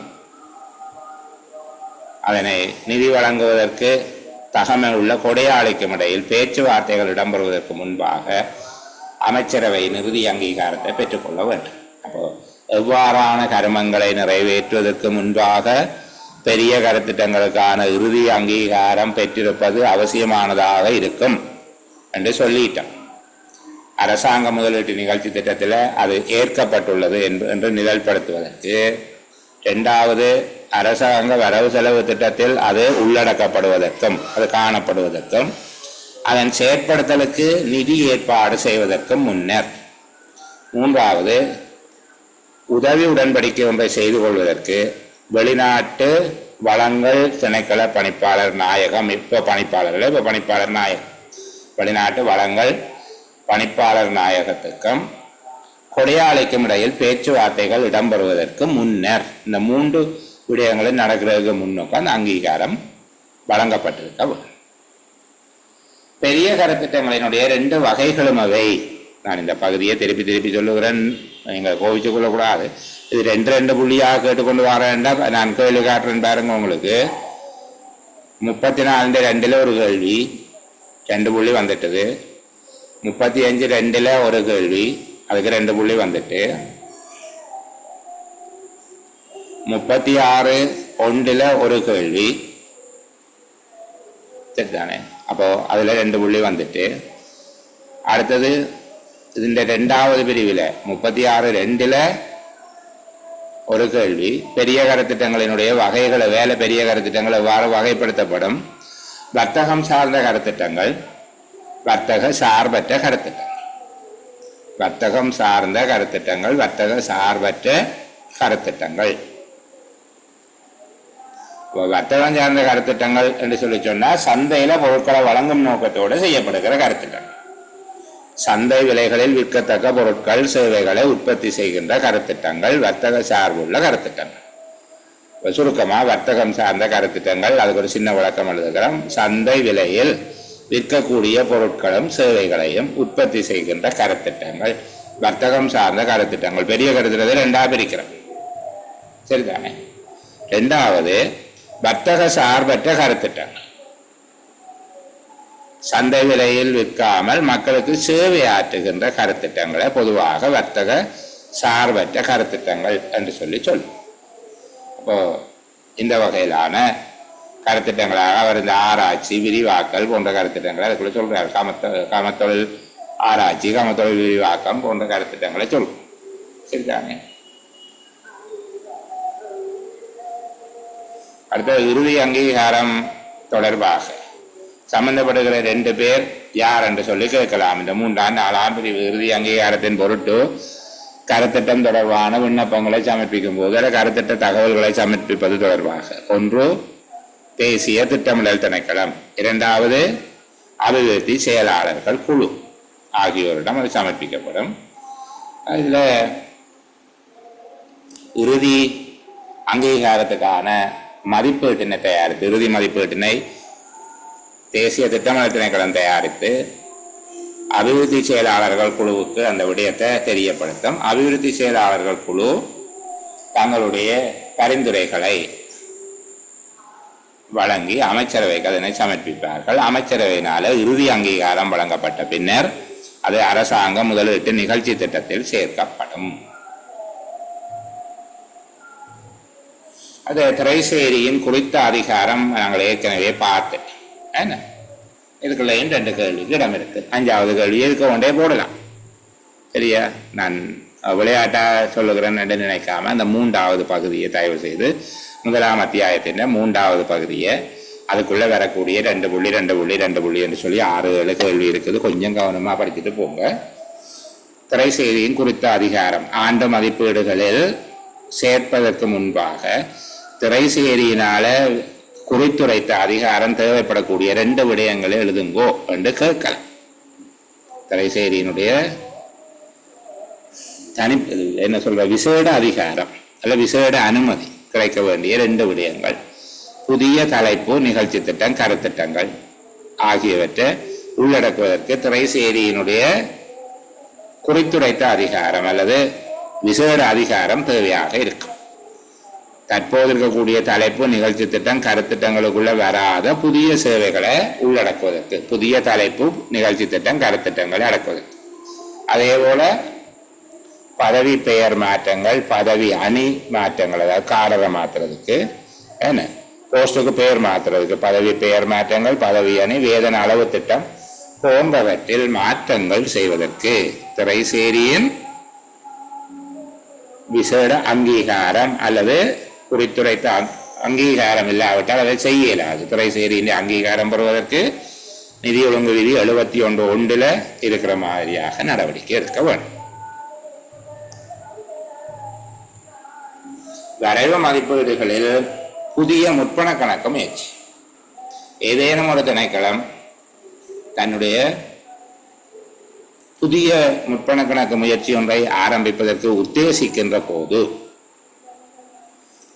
அதனை நிதி வழங்குவதற்கு தகமை உள்ள கொடையாளிக்கும் இடையில் பேச்சுவார்த்தைகள் இடம்பெறுவதற்கு முன்பாக அமைச்சரவையின் இறுதி அங்கீகாரத்தை பெற்றுக்கொள்ள வேண்டும். அப்போ எவ்வாறான கருமங்களை நிறைவேற்றுவதற்கு முன்பாக பெரிய கருத்திட்டங்களுக்கான இறுதி அங்கீகாரம் பெற்றிருப்பது அவசியமானதாக இருக்கும் என்று சொல்லிட்டோம். அரசாங்க முதலீட்டு நிகழ்ச்சி திட்டத்தில் அது ஏற்கப்பட்டுள்ளது என்று நிழல்படுத்துவதற்கு, இரண்டாவது அரசாங்க வரவு செலவு திட்டத்தில் அது உள்ளடக்கப்படுவதற்கும் அது காணப்படுவதற்கும், அதன் செயற்படுத்தலுக்கு நிதி ஏற்பாடு செய்வதற்கும் முன்னர், மூன்றாவது உதவி உடன்படிக்கை ஒன்றை செய்து கொள்வதற்கு வெளிநாட்டு வளங்கள் திணைக்கள பணிப்பாளர் நாயகம், இப்போ பணிப்பாளர் நாயகம், வெளிநாட்டு வளங்கள் பணிப்பாளர் நாயகத்துக்கும் கொடையாளிக்கும் இடையில் பேச்சுவார்த்தைகள் இடம்பெறுவதற்கு முன்னர், இந்த 3 விடயங்களில் நடக்கிறதுக்கு முன்னோக்க அந்த அங்கீகாரம் வழங்கப்பட்டிருக்க வேண்டும். பெரிய கருத்திட்டங்களினுடைய 2 வகைகளும் அவை. நான் இந்த பகுதியை திருப்பி சொல்லுகிறேன், நீங்கள் கோவிச்சு கொள்ளக்கூடாது. இது 2 புள்ளியாக கேட்டுக்கொண்டு வரேன்டா. நான் கேள்வி காட்டுறேன் பாருங்க. உங்களுக்கு 34 ஒரு கேள்வி, 2 புள்ளி வந்துட்டது. 35 ஒரு கேள்வி, அதுக்கு 2 புள்ளி வந்துட்டு. 36 ஒரு கேள்வி, சரிதானே? அப்போ அதுல 2 புள்ளி வந்துட்டு. அடுத்தது இந்த 2வது பிரிவில் 36 ஒரு கேள்வி, பெரிய கருத்திட்டங்களினுடைய வகைகளை, வேலை பெரிய கருத்திட்டங்கள் எவ்வாறு வகைப்படுத்தப்படும், வர்த்தகம் சார்ந்த கருத்திட்டங்கள், வர்த்தக சார்பற்ற கருத்திட்டங்கள், வர்த்தகம் சார்ந்த கருத்திட்டங்கள், வர்த்தக சார்பற்ற கருத்திட்டங்கள். வர்த்தகம் சார்ந்த கருத்திட்டங்கள் என்று சொல்லி சொன்னால் சந்தையில பொருட்களை வழங்கும் நோக்கத்தோடு செய்யப்படுகிற கருத்திட்டங்கள். சந்தை விலைகளில் விற்கத்தக்க பொருட்கள் சேவைகளை உற்பத்தி செய்கின்ற கருத்திட்டங்கள் வர்த்தக சார்புள்ள கருத்திட்டங்கள். சுருக்கமா வர்த்தகம் சார்ந்த கருத்திட்டங்கள், அதுக்கு ஒரு சின்ன விளக்கம் எழுதுகிறோம். சந்தை விலையில் விற்கக்கூடிய பொருட்களும் சேவைகளையும் உற்பத்தி செய்கின்ற கருத்திட்டங்கள் வர்த்தகம் சார்ந்த கருத்திட்டங்கள். பெரிய கருத்திட்டத்தை 2ஆக பிரிக்கிறோம், சரிதானே? 2வது வர்த்தக சார்பற்ற கருத்திட்டங்கள். சந்தை விலையில் விற்காமல் மக்களுக்கு சேவை ஆற்றுகின்ற கருத்திட்டங்களை பொதுவாக வர்த்தக சார்பற்ற கருத்திட்டங்கள் என்று சொல்லும். அப்போ இந்த வகையிலான கருத்திட்டங்களாக அவர் இந்த ஆராய்ச்சி, விரிவாக்கல் போன்ற கருத்திட்டங்களை அதுக்குள்ள சொல்றார். காமத்தொழில் ஆராய்ச்சி, காமத்தொழில் விரிவாக்கம் போன்ற கருத்திட்டங்களை சொல்லும், சரிதானே? அடுத்த இறுதி அங்கீகாரம் தொடர்பாக சம்பந்தப்படுகிற 2 பேர் யார் என்று சொல்லி கேட்கலாம். இந்த 3ஆம் 4ஆம் பிரிவு இறுதி அங்கீகாரத்தின் பொருட்டு கருத்திட்டம் தொடர்பான விண்ணப்பங்களை சமர்ப்பிக்கும் போது கருத்திட்ட தகவல்களை சமர்ப்பிப்பது தொடர்பாக 1 தேசிய திட்டமிடல் திணைக்களம், 2வது அபிவிருத்தி செயலாளர்கள் குழு ஆகியோரிடம் அது சமர்ப்பிக்கப்படும். அதில் இறுதி அங்கீகாரத்துக்கான மதிப்பீட்டினை தயாரித்து, இறுதி மதிப்பீட்டினை தேசிய திட்டமிடல் திணைக்களம் தயாரித்து அபிவிருத்தி செயலாளர்கள் குழுவுக்கு அந்த விடயத்தை தெரியப்படுத்தும். அபிவிருத்தி செயலாளர்கள் குழு தங்களுடைய பரிந்துரைகளை வழங்கி அமைச்சரவைக்கு அதனை சமர்ப்பிப்பார்கள். அமைச்சரவையினால இறுதி அங்கீகாரம் வழங்கப்பட்ட பின்னர் அது அரசாங்க முதலீட்டு நிகழ்ச்சி திட்டத்தில் சேர்க்கப்படும். அது திரைசேரியின் குறித்த அதிகாரம் நாங்கள் ஏற்கனவே பார்த்தேன். என்ன இதுக்குள்ளேயும் 2 கேள்விக்கு இடம் இருக்கு. 5வது கேள்வி இருக்க கொண்டே போடலாம், சரியா? நான் விளையாட்டா சொல்லுகிறேன் என்று நினைக்காம அந்த 3வது பகுதியை தயவு செய்து, 1ஆம் அத்தியாயத்தின் 3வது பகுதியை, அதுக்குள்ள வரக்கூடிய 2 புள்ளி 2 புள்ளி 2 புள்ளி என்று சொல்லி 6-7 கேள்வி இருக்குது. கொஞ்சம் கவனமா படிச்சுட்டு போங்க. திரைசேரியின் குறித்த அதிகாரம் ஆண்டு மதிப்பீடுகளில் சேர்ப்பதற்கு முன்பாக திரைசேரியினால குறித்துரைத்த அதிகாரம் தேவைப்படக்கூடிய 2 விடயங்களை எழுதுங்கோ என்று கேட்கலாம். திரைசேரியினுடைய என்ன சொல்ற விசேட அதிகாரம் அல்ல விசேட அனுமதி கிடைக்க வேண்டிய 2 விடயங்கள், புதிய தலைப்பு, நிகழ்ச்சி திட்டம், கருத்திட்டங்கள் ஆகியவற்றை உள்ளடக்குவதற்கு திரைசேரியினுடைய குறித்துரைத்த அதிகாரம் அல்லது விசேட அதிகாரம் தேவையாக இருக்கும். தற்போது இருக்கக்கூடிய தலைப்பு, நிகழ்ச்சி திட்டம், கருத்திட்டங்களுக்குள்ள வராத புதிய சேவைகளை உள்ளடக்குவதற்கு, புதிய தலைப்பு, நிகழ்ச்சி திட்டம், கருத்திட்டங்களை அடக்குவதற்கு. அதே போல பதவி பெயர் மாற்றங்கள், பதவி அணி மாற்றங்கள், அதாவது காடரை மாற்றுறதுக்கு, என்ன போஸ்டுக்கு பெயர் மாற்றுறதுக்கு பதவி பெயர் மாற்றங்கள், பதவி அணி, வேதன அளவு திட்டம் போன்றவற்றில் மாற்றங்கள் செய்வதற்கு திரைசேரியின் விசேட அங்கீகாரம் அல்லது குறித்துரைத்த அங்கீகாரம் இல்லாவிட்டால் அதை செய்ய இயலாது. திரைசேரியின் அங்கீகாரம் பெறுவதற்கு நிதி ஒழுங்கு விதி 71(1) இருக்கிற மாதிரியாக நடவடிக்கை எடுக்க வேண்டும். வரைவு மதிப்பீடுகளில் புதிய முற்பண கணக்கு முயற்சி. ஏதேனும் ஒரு திணைக்களம் தன்னுடைய புதிய முற்பண கணக்கு முயற்சி ஒன்றை ஆரம்பிப்பதற்கு உத்தேசிக்கின்ற போது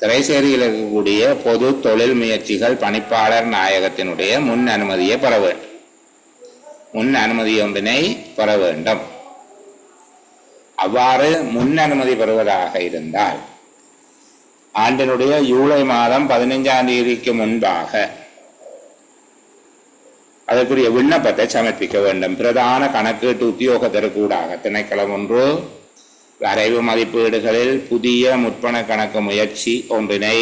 திரைசேரியில் இருக்கக்கூடிய பொது தொழில் முயற்சிகள் பணிப்பாளர் நாயகத்தினுடைய முன் அனுமதியை பெற வேண்டும். முன் அனுமதி ஒன்றினை பெற வேண்டும். அவ்வாறு முன் அனுமதி பெறுவதாக இருந்தால் ஆண்டினுடைய ஜூலை மாதம் 15ஆம் தேதிக்கு முன்பாக அதற்குரிய விண்ணப்பத்தை சமர்ப்பிக்க வேண்டும். பிரதான கணக்கீட்டு உத்தியோகத்தருக்கூடாக திணைக்களம் ஒன்று வரைவு மதிப்பீடுகளில் புதிய முற்பண கணக்கு முயற்சி ஒன்றினை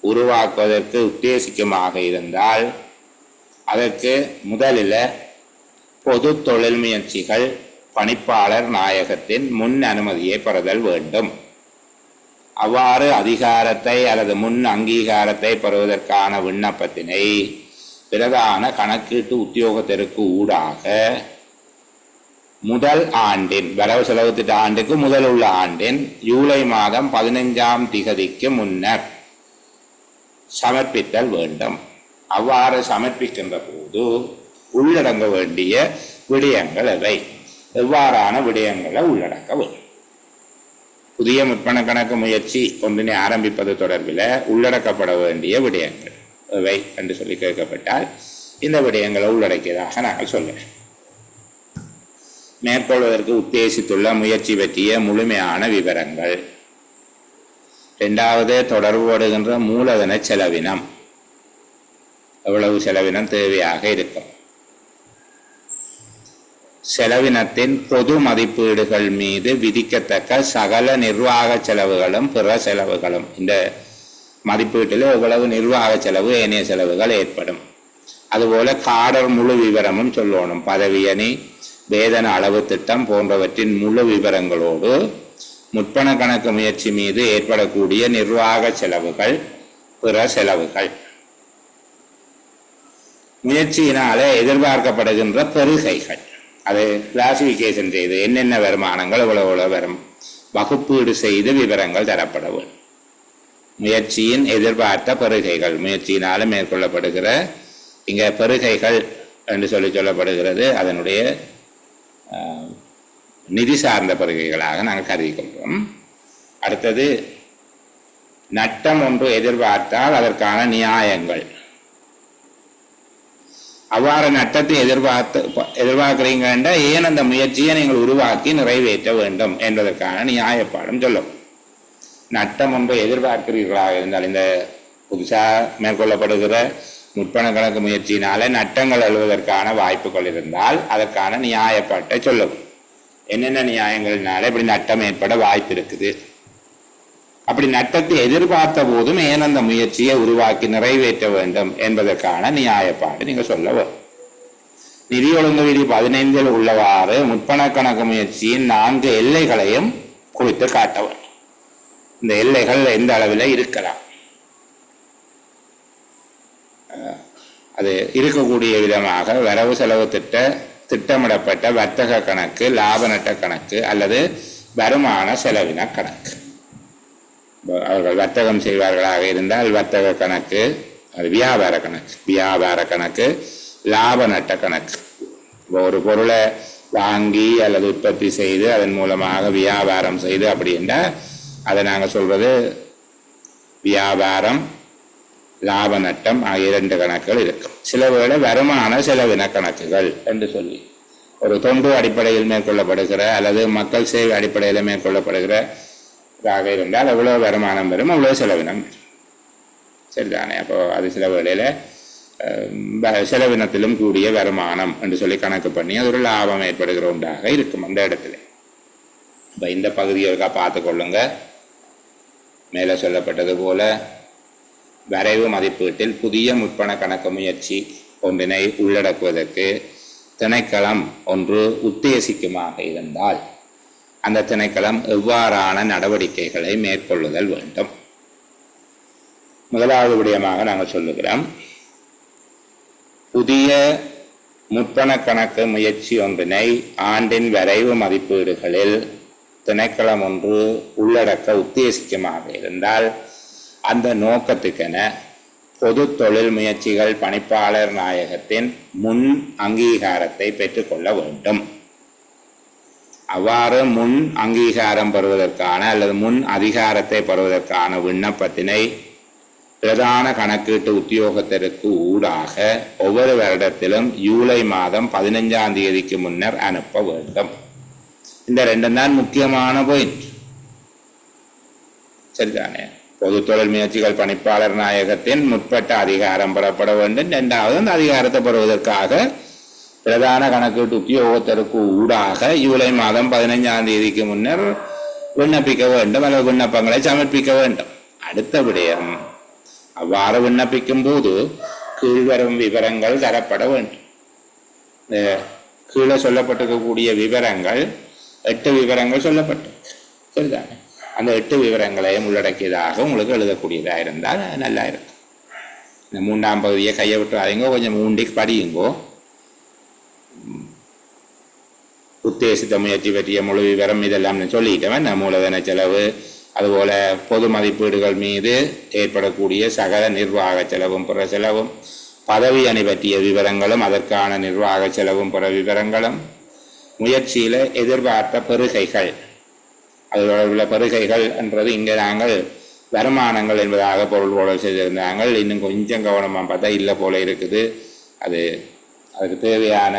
உருவாக்குவதற்கு உத்தேசிக்குமாக இருந்தால் அதற்கு முதலில் பொது தொழில் முயற்சிகள் பணிப்பாளர் நாயகத்தின் முன் அனுமதியை பெறுதல் வேண்டும். அவ்வாறு அதிகாரத்தை அல்லது முன் அங்கீகாரத்தை பெறுவதற்கான விண்ணப்பத்தினை பிரதான கணக்கீட்டு உத்தியோகத்திற்கு ஊடாக முதல் ஆண்டின் வரவு செலவு திட்ட ஆண்டுக்கு முதல் உள்ள ஆண்டின் ஜூலை மாதம் 15ஆம் திகதிக்கு முன்னர் சமர்ப்பித்தல் வேண்டும். அவ்வாறு சமர்ப்பிக்கின்ற போது உள்ளடங்க வேண்டிய விடயங்கள் எவை, எவ்வாறான விடயங்களை உள்ளடக்க வேண்டும். புதிய முற்பண கணக்கு முயற்சி ஒன்றினை ஆரம்பிப்பது தொடர்பில் உள்ளடக்கப்பட வேண்டிய விடயங்கள் எவை என்று சொல்லி கேட்கப்பட்டால் இந்த விடயங்களை உள்ளடக்கியதாக நாங்கள் சொல்கிறேன். மேற்கொள்வதற்கு உத்தேசித்துள்ள முயற்சி பற்றிய முழுமையான விவரங்கள். இரண்டாவது, தொடர்புபடுகின்ற மூலதன செலவினம், எவ்வளவு செலவினம் தேவையாக இருக்கும். செலவினத்தின் பொது மதிப்பீடுகள் மீது விதிக்கத்தக்க சகல நிர்வாக செலவுகளும் பிற செலவுகளும், இந்த மதிப்பீட்டில் எவ்வளவு நிர்வாக செலவு ஏனைய செலவுகள் ஏற்படும். அதுபோல காடர் முழு விவரமும் சொல்லணும். பதவியணி, வேதன அளவு திட்டம் போன்றவற்றின் முழு விவரங்களோடு முற்பண கணக்கு முயற்சி மீது ஏற்படக்கூடிய நிர்வாக செலவுகள் பிற செலவுகள், முயற்சியினாலே எதிர்பார்க்கப்படுகின்ற பெருகைகள், அது கிளாசிபிகேஷன் செய்து என்னென்ன வருமானங்கள் எவ்வளவு வரும் வகுப்பீடு செய்து விவரங்கள் தரப்பட வேண்டும். முயற்சியின் எதிர்பார்த்த பெருகைகள், முயற்சியினால மேற்கொள்ளப்படுகிற இங்கே பெருகைகள் என்று சொல்லப்படுகிறது. அதனுடைய நிதி சார்ந்த பெருகைகளாக நாங்கள் கருதி கொள்வோம். அடுத்தது, நட்டம் ஒன்று எதிர்பார்த்தால் அதற்கான நியாயங்கள். அவ்வாறு நட்டத்தை எதிர்பார்க்கிறீங்கன்னா ஏன் அந்த முயற்சியை நீங்கள் உருவாக்கி நிறைவேற்ற வேண்டும் என்பதற்கான நியாயப்பாடும் சொல்லும். நட்டம் ஒன்று எதிர்பார்க்கிறீர்களாக இருந்தால், இந்த புதுசாக மேற்கொள்ளப்படுகிற முற்பண கணக்கு முயற்சியினால நட்டங்கள் எழுவதற்கான வாய்ப்புகள் இருந்தால் அதற்கான நியாயப்பாட்டை சொல்லும். என்னென்ன நியாயங்கள்னால இப்படி நட்டம் ஏற்பட வாய்ப்பு இருக்குது, அப்படி நட்டத்தை எதிர்பார்த்த போதும் ஏன் அந்த முயற்சியை உருவாக்கி நிறைவேற்ற வேண்டும் என்பதற்கான நியாயப்பாடு நீங்க சொல்ல வரும். நிதி ஒழுங்கு விதி 15 உள்ளவாறு முற்பண கணக்கு முயற்சியின் 4 எல்லைகளையும் குறித்து காட்ட வேண்டும். இந்த எல்லைகள் எந்த அளவில் இருக்கலாம், அது இருக்கக்கூடிய விதமாக வரவு செலவு திட்டமிடப்பட்ட வர்த்தக கணக்கு, லாப நட்ட கணக்கு அல்லது வருமான செலவின கணக்கு. அவர்கள் வர்த்தகம் செய்வார்களாக இருந்தால் வர்த்தக கணக்கு, அது வியாபார கணக்கு, லாப நட்ட கணக்கு. ஒரு பொருளை வாங்கி அல்லது உற்பத்தி செய்து அதன் மூலமாக வியாபாரம் செய்து அப்படின்னா அதை நாங்கள் சொல்வது வியாபாரம், லாப நட்டம் ஆகிய 2 கணக்குகள் இருக்கும். சில வேளை வருமான செலவின கணக்குகள் என்று சொல்லி ஒரு தொண்டு அடிப்படையில் மேற்கொள்ளப்படுகிற அல்லது மக்கள் சேவை அடிப்படையில் மேற்கொள்ளப்படுகிற இருந்தால் எவ்வளவு வருமானம் வரும் அவ்வளவு செலவினம் வரும். சரிதானே? அப்போ அது சில வேளையில செலவினத்திலும் கூடிய வருமானம் என்று சொல்லி கணக்கு பண்ணி அது ஒரு லாபம் ஏற்படுகிற ஒன்றாக இருக்கும் அந்த இடத்துல. இப்போ இந்த பகுதியை பார்த்து கொள்ளுங்க. மேலே சொல்லப்பட்டது போல வரைவு மதிப்பீட்டில் புதிய முற்பண கணக்கு முயற்சி ஒன்றினை உள்ளடக்குவதற்கு திணைக்களம் ஒன்று உத்தேசிக்குமாக இருந்தால் அந்த திணைக்களம் எவ்வாறான நடவடிக்கைகளை மேற்கொள்ளுதல் வேண்டும். முதலாவது விடயமாக நாங்கள் சொல்லுகிறோம், புதிய முற்பண கணக்கு முயற்சி ஒன்றினை ஆண்டின் வரைவு மதிப்பீடுகளில் திணைக்களம் ஒன்று உள்ளடக்க உத்தேசிக்குமாக இருந்தால் அந்த நோக்கத்துக்கென பொது தொழில் முயற்சிகள் பணிப்பாளர் நாயகத்தின் முன் அங்கீகாரத்தை பெற்றுக்கொள்ள வேண்டும். அவ்வாறு முன் அங்கீகாரம் பெறுவதற்கான அல்லது முன் அதிகாரத்தை பெறுவதற்கான விண்ணப்பத்தினை பிரதான கணக்கீட்டு உத்தியோகத்தருக்கு ஊடாக ஒவ்வொரு வருடத்திலும் ஜூலை மாதம் 15ஆம் தேதிக்கு முன்னர் அனுப்ப வேண்டும். இந்த ரெண்டும் தான் முக்கியமான பாயிண்ட். சரிதானே? பொது தொழில் முயற்சிகள் பணிப்பாளர் நாயகத்தின் முற்பட்ட அதிகாரம் பெறப்பட வேண்டும். இரண்டாவது, அந்த அதிகாரத்தை பெறுவதற்காக பிரதான கணக்கீட்டு உத்தியோகத்தருக்கு ஊடாக ஜூலை மாதம் 15ஆம் தேதிக்கு முன்னர் விண்ணப்பிக்க வேண்டும் அல்லது விண்ணப்பங்களை சமர்ப்பிக்க வேண்டும். அடுத்த விடயம், அவ்வாறு விண்ணப்பிக்கும் போது கீழ்வரும் விவரங்கள் தரப்பட வேண்டும். கீழே சொல்லப்பட்டிருக்கக்கூடிய விவரங்கள் 8 விவரங்கள் சொல்லப்பட்டிருக்கு. சரிதானே? அந்த 8 விவரங்களையும் உள்ளடக்கியதாக உங்களுக்கு எழுதக்கூடியதாக இருந்தால் நல்லா இருக்கும். இந்த 3ஆம் பகுதியை கையை விட்டுறாதீங்க, கொஞ்சம் மூண்டி படியுங்கோ. உத்தேசித்த முயற்சி பற்றிய முழு விவரம் இதெல்லாம் சொல்லிட்டேன். மூலதன செலவு, அதுபோல பொது மதிப்பீடுகள் மீது ஏற்படக்கூடிய சகல நிர்வாக செலவும் பிற செலவும், பதவி அணி பற்றிய விவரங்களும் அதற்கான நிர்வாக செலவும் பிற விவரங்களும், முயற்சியில் எதிர்பார்த்த பெறுகைகள், அதோட உள்ள பெறுகைகள் என்றது இங்கே நாங்கள் வருமானங்கள் என்பதாக பொருள் போடல் செய்திருந்தாங்க. இன்னும் கொஞ்சம் கவனமாக பார்த்தா இல்லை போல இருக்குது. அதுக்கு தேவையான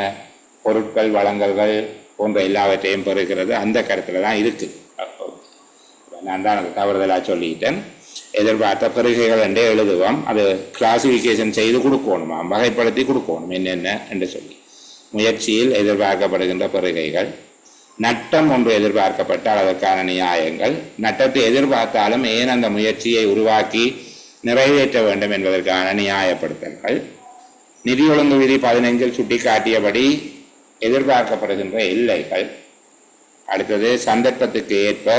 பொருட்கள் வழங்கல்கள் போன்ற எல்லாவற்றையும் பெறுகிறது. அந்த கருத்தில் தான் இருக்குது. நான் தான் அது தவறுதலாக சொல்லிட்டேன். எதிர்பார்த்த பெறுகைகள் என்றே எழுதுவோம். அது கிளாசிஃபிகேஷன் செய்து கொடுக்கணுமா, வகைப்படுத்தி கொடுக்கணும் என்னென்ன என்று சொல்லி. முயற்சியில் எதிர்பார்க்கப்படுகின்ற பெறுகைகள், நட்டம் ஒன்று எதிர்பார்க்கப்பட்டால் அதற்கான நியாயங்கள், நட்டத்தை எதிர்பார்த்தாலும் ஏன் அந்த முயற்சியை உருவாக்கி நிறைவேற்ற வேண்டும் என்பதற்கான நியாயப்படுத்தல்கள், நிதி ஒழுங்கு விதி 15 சுட்டிக்காட்டியபடி எதிர்பார்க்கப்படுகின்ற எல்லைகள், அடுத்தது சந்தர்ப்பத்துக்கு ஏற்ப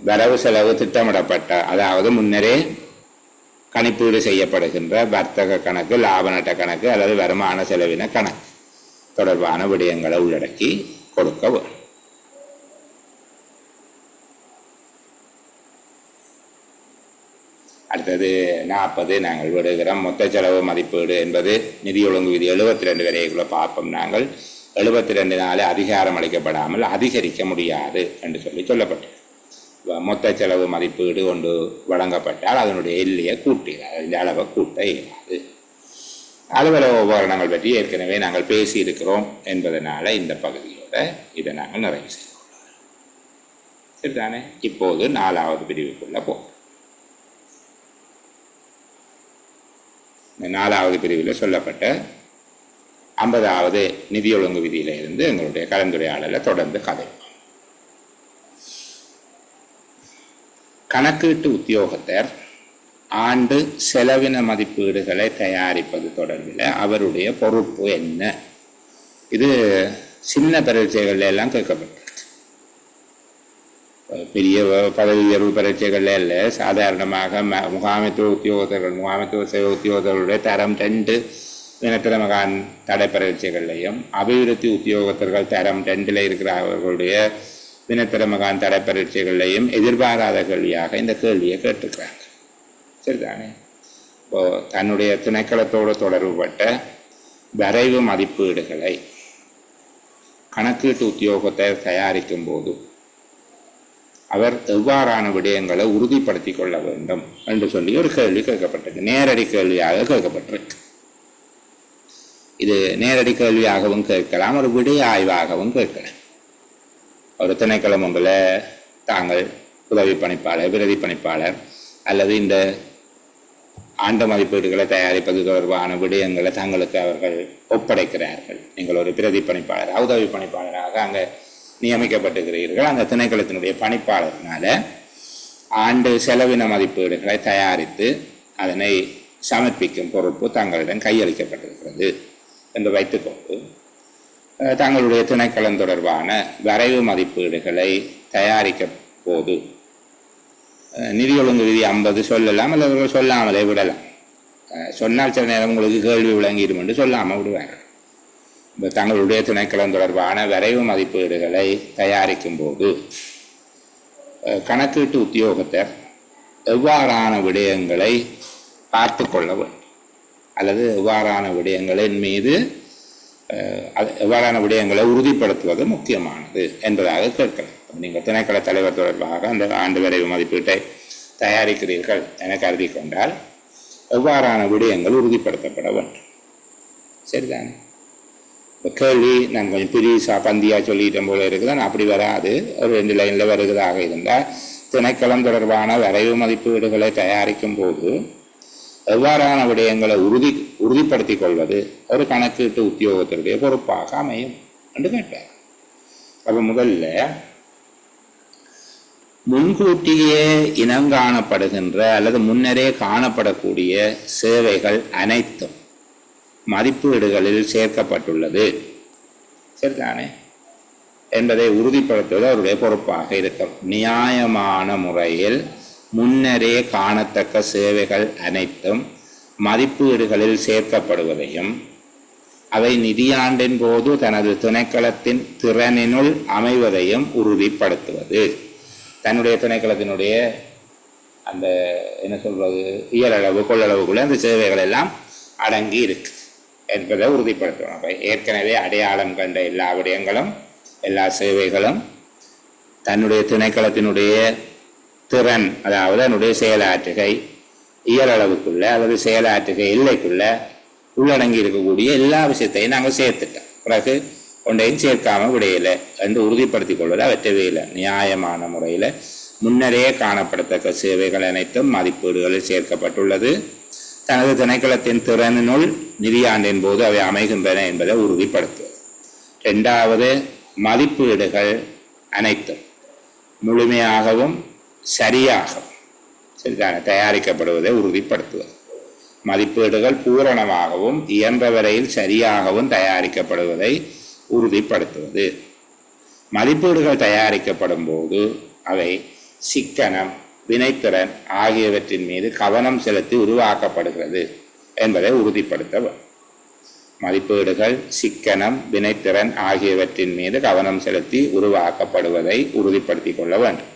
வரவு செலவு திட்டமிடப்பட்ட, அதாவது முன்னரே கணிப்பீடு செய்யப்படுகின்ற வர்த்தக கணக்கு, லாப நட்ட கணக்கு அல்லது வருமான செலவின கணக்கு தொடர்பான விடயங்களை உள்ளடக்கி கொடுக்க வேண்டும். அடுத்தது 40 நாங்கள் விடுகிறோம். மொத்த செலவு மதிப்பீடு என்பது நிதி ஒழுங்கு விதி 72 வரைக்குள்ள பார்ப்போம். நாங்கள் 72 அதிகாரம் அளிக்கப்படாமல் அதிகரிக்க முடியாது என்று சொல்லப்பட்டது. மொத்த செலவு மதிப்பீடு ஒன்று வழங்கப்பட்டால் அதனுடைய எல்லையை கூட்டினார், இந்த அளவை கூட்ட இயலாது. அலுவலக உபகரணங்கள் பற்றி ஏற்கனவே நாங்கள் பேசியிருக்கிறோம் என்பதனால இந்த பகுதியோட இதை நாங்கள் நிறைவு செய்வோம். சரிதானே? இப்போது 4வது பிரிவுக்குள்ள போகும். இந்த 4வது பிரிவில் சொல்லப்பட்ட 50வது நிதி ஒழுங்கு விதியிலிருந்து எங்களுடைய கலந்துரையாடலை தொடர்ந்து கதைப்போம். கணக்கீட்டு உத்தியோகத்தர் ஆண்டு செலவின மதிப்பீடுகளை தயாரிப்பது தொடர்பில் அவருடைய பொறுப்பு என்ன? இது சின்ன பரீட்சைகள்ல எல்லாம் கேட்கப்பட்டிருக்கு. பெரிய பதவி உயர்வு பரீட்சைகள்ல இல்லை, சாதாரணமாக முகாமைத்துவ உத்தியோகத்தர்களுடைய தரம் 2 இனத்திறமகான் தடை பரீட்சைகள்லையும், அபிவிருத்தி உத்தியோகத்தர்கள் தரம் 2 இருக்கிற அவர்களுடைய தினத்திறமகான் தடை பரீட்சைகளையும் எதிர்பாராத கேள்வியாக இந்த கேள்வியை கேட்டுக்கிறாங்க. சரிதானே? இப்போ தன்னுடைய திணைக்களத்தோடு தொடர்புபட்ட வரைவு மதிப்பீடுகளை கணக்கீட்டு உத்தியோகத்தை தயாரிக்கும் போது அவர் எவ்வாறான விடயங்களை உறுதிப்படுத்தி கொள்ள வேண்டும் என்று சொல்லி ஒரு கேள்வி கேட்கப்பட்டிருக்கு. நேரடி கேள்வியாக கேட்கப்பட்டிருக்கு. இது நேரடி கேள்வியாகவும் கேட்கலாம், ஒரு விடய ஆய்வாகவும் கேட்கலாம். ஒரு திணைக்களம் ஒன்றில் தாங்கள் உதவி பணிப்பாளர், பிரதி பணிப்பாளர் அல்லது இந்த ஆண்டு மதிப்பீடுகளை தயாரிப்பது தொடர்பான விடயங்களை தங்களுக்கு அவர்கள் ஒப்படைக்கிறார்கள். நீங்கள் ஒரு பிரதி பணிப்பாளர், உதவி பணிப்பாளராக அங்கே நியமிக்கப்பட்டிருக்கிறீர்கள். அந்த திணைக்களத்தினுடைய பணிப்பாளர்னால ஆண்டு செலவின மதிப்பீடுகளை தயாரித்து அதனை சமர்ப்பிக்கும் பொறுப்பு தங்களிடம் கையளிக்கப்பட்டிருக்கிறது என்று வைத்துக்கொண்டு தங்களுடைய திணைக்களம் தொடர்பான வரைவு மதிப்பீடுகளை தயாரிக்க போது நிதி ஒழுங்கு விதி 50 சொல்லலாம் அல்லது சொல்லாமலே விடலாம். சொன்னால் சில நேரம் உங்களுக்கு கேள்வி விளங்கிடும் என்று சொல்லாமல் விடுவாங்க. இப்போ தங்களுடைய திணைக்களம் தொடர்பான வரைவு மதிப்பீடுகளை தயாரிக்கும் போது கணக்கீட்டு உத்தியோகத்தர் எவ்வாறான விடயங்களை பார்த்து கொள்ள வேண்டும் அல்லது எவ்வாறான விடயங்களின் மீது எவ்வாறான விடயங்களை உறுதிப்படுத்துவது முக்கியமானது என்பதாக கேட்கலாம். நீங்கள் திணைக்கள தலைவர் தொடர்பாக அந்த ஆண்டு வரைவு மதிப்பீட்டை தயாரிக்கிறீர்கள் என கருதி கொண்டால் எவ்வாறான விடயங்கள் உறுதிப்படுத்தப்பட வேண்டும். சரிதானே? இப்போ கேள்வி நான் கொஞ்சம் பிரிசா பந்தியாக சொல்லிட்டேன் போல இருக்குதான், அப்படி வராது. ஒரு 2 லைனில் வருகிறதாக இருந்தால் திணைக்களம் தொடர்பான வரைவு மதிப்பீடுகளை தயாரிக்கும் போது எவ்வாறான விடயங்களை உறுதிப்படுத்திக் கொள்வது ஒரு கணக்கீட்டு உத்தியோகத்தினுடைய பொறுப்பாக அமையும் என்று கேட்டார். அப்போ முதல்ல முன்கூட்டியே இனங்காணப்படுகின்ற அல்லது முன்னரே காணப்படக்கூடிய சேவைகள் அனைத்தும் மதிப்பீடுகளில் சேர்க்கப்பட்டுள்ளது சரிதானே என்பதை உறுதிப்படுத்துவது அவருடைய பொறுப்பாக இருக்கும். நியாயமான முறையில் முன்னரே காணத்தக்க சேவைகள் அனைத்தும் மதிப்பீடுகளில் சேர்க்கப்படுவதையும் அவை நிதியாண்டின் போது தனது திணைக்களத்தின் திறனினுள் அமைவதையும் உறுதிப்படுத்துவது. தன்னுடைய திணைக்களத்தினுடைய அந்த என்ன சொல்வது இயலளவு கொள்ளளவுக்குள்ள அந்த சேவைகள் எல்லாம் அடங்கி இருக்கு என்பதை உறுதிப்படுத்துவோம். அப்போ ஏற்கனவே அடையாளம் கண்ட எல்லா விடயங்களும் எல்லா சேவைகளும் தன்னுடைய திணைக்களத்தினுடைய திறன், அதாவது அதனுடைய செயலாற்றுகை இயலளவுக்குள்ள அல்லது செயலாற்றுகை எல்லைக்குள்ள உள்ளடங்கி இருக்கக்கூடிய எல்லா விஷயத்தையும் நாங்கள் சேர்த்துட்டோம். பிறகு ஒன்றையும் சேர்க்காம விடையில என்று உறுதிப்படுத்திக் கொள்வது அவற்றவே இல்லை. நியாயமான முறையில் முன்னரே காணப்படத்தக்க சேவைகள் அனைத்தும் மதிப்பீடுகளில் சேர்க்கப்பட்டுள்ளது. தனது திணைக்களத்தின் திறனினுள் நிதியாண்டின் போது அவை அமைகின்றன என்பதை உறுதிப்படுத்துவது. 2வது, மதிப்பீடுகள் அனைத்தும் முழுமையாகவும் சரியாகவும் தயாரிக்கப்படுவதை உறுதிப்படுத்துவது. மதிப்பீடுகள் பூரணமாகவும் இயன்றவரையில் சரியாகவும் தயாரிக்கப்படுவதை உறுதிப்படுத்துவது. மதிப்பீடுகள் தயாரிக்கப்படும் போது அவை சிக்கனம், வினைத்திறன் ஆகியவற்றின் மீது கவனம் செலுத்தி உருவாக்கப்படுகிறது என்பதை உறுதிப்படுத்த. மதிப்பீடுகள் சிக்கனம், வினைத்திறன் ஆகியவற்றின் மீது கவனம் செலுத்தி உருவாக்கப்படுவதை உறுதிப்படுத்திக் கொள்ள வேண்டும்.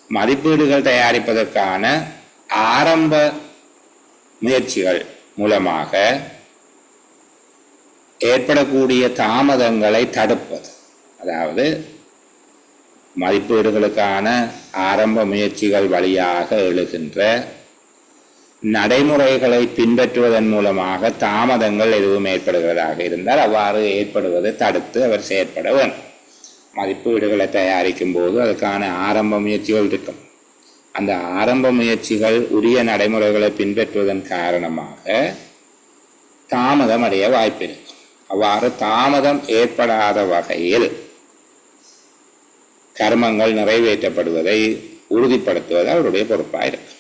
மதிப்பீடுகள் தயாரிப்பதற்கான ஆரம்ப முயற்சிகள் மூலமாக ஏற்படக்கூடிய தாமதங்களை தடுப்பது. அதாவது மதிப்பீடுகளுக்கான ஆரம்ப முயற்சிகள் வழியாக எழுகின்ற நடைமுறைகளை பின்பற்றுவதன் மூலமாக தாமதங்கள் எதுவும் ஏற்படுகிறதாக இருந்தால் அவ்வாறு ஏற்படுவதை தடுத்து அவர் செயற்பட வேண்டும். மதிப்பீடுகளை தயாரிக்கும் போது அதுக்கான ஆரம்ப முயற்சிகள் இருக்கும். அந்த ஆரம்ப முயற்சிகள் உரிய நடைமுறைகளை பின்பற்றுவதன் காரணமாக தாமதம் அடைய வாய்ப்பிருக்கும். அவ்வாறு தாமதம் ஏற்படாத வகையில் கர்மங்கள் நிறைவேற்றப்படுவதை உறுதிப்படுத்துவது அவருடைய பொறுப்பாக இருக்கும்.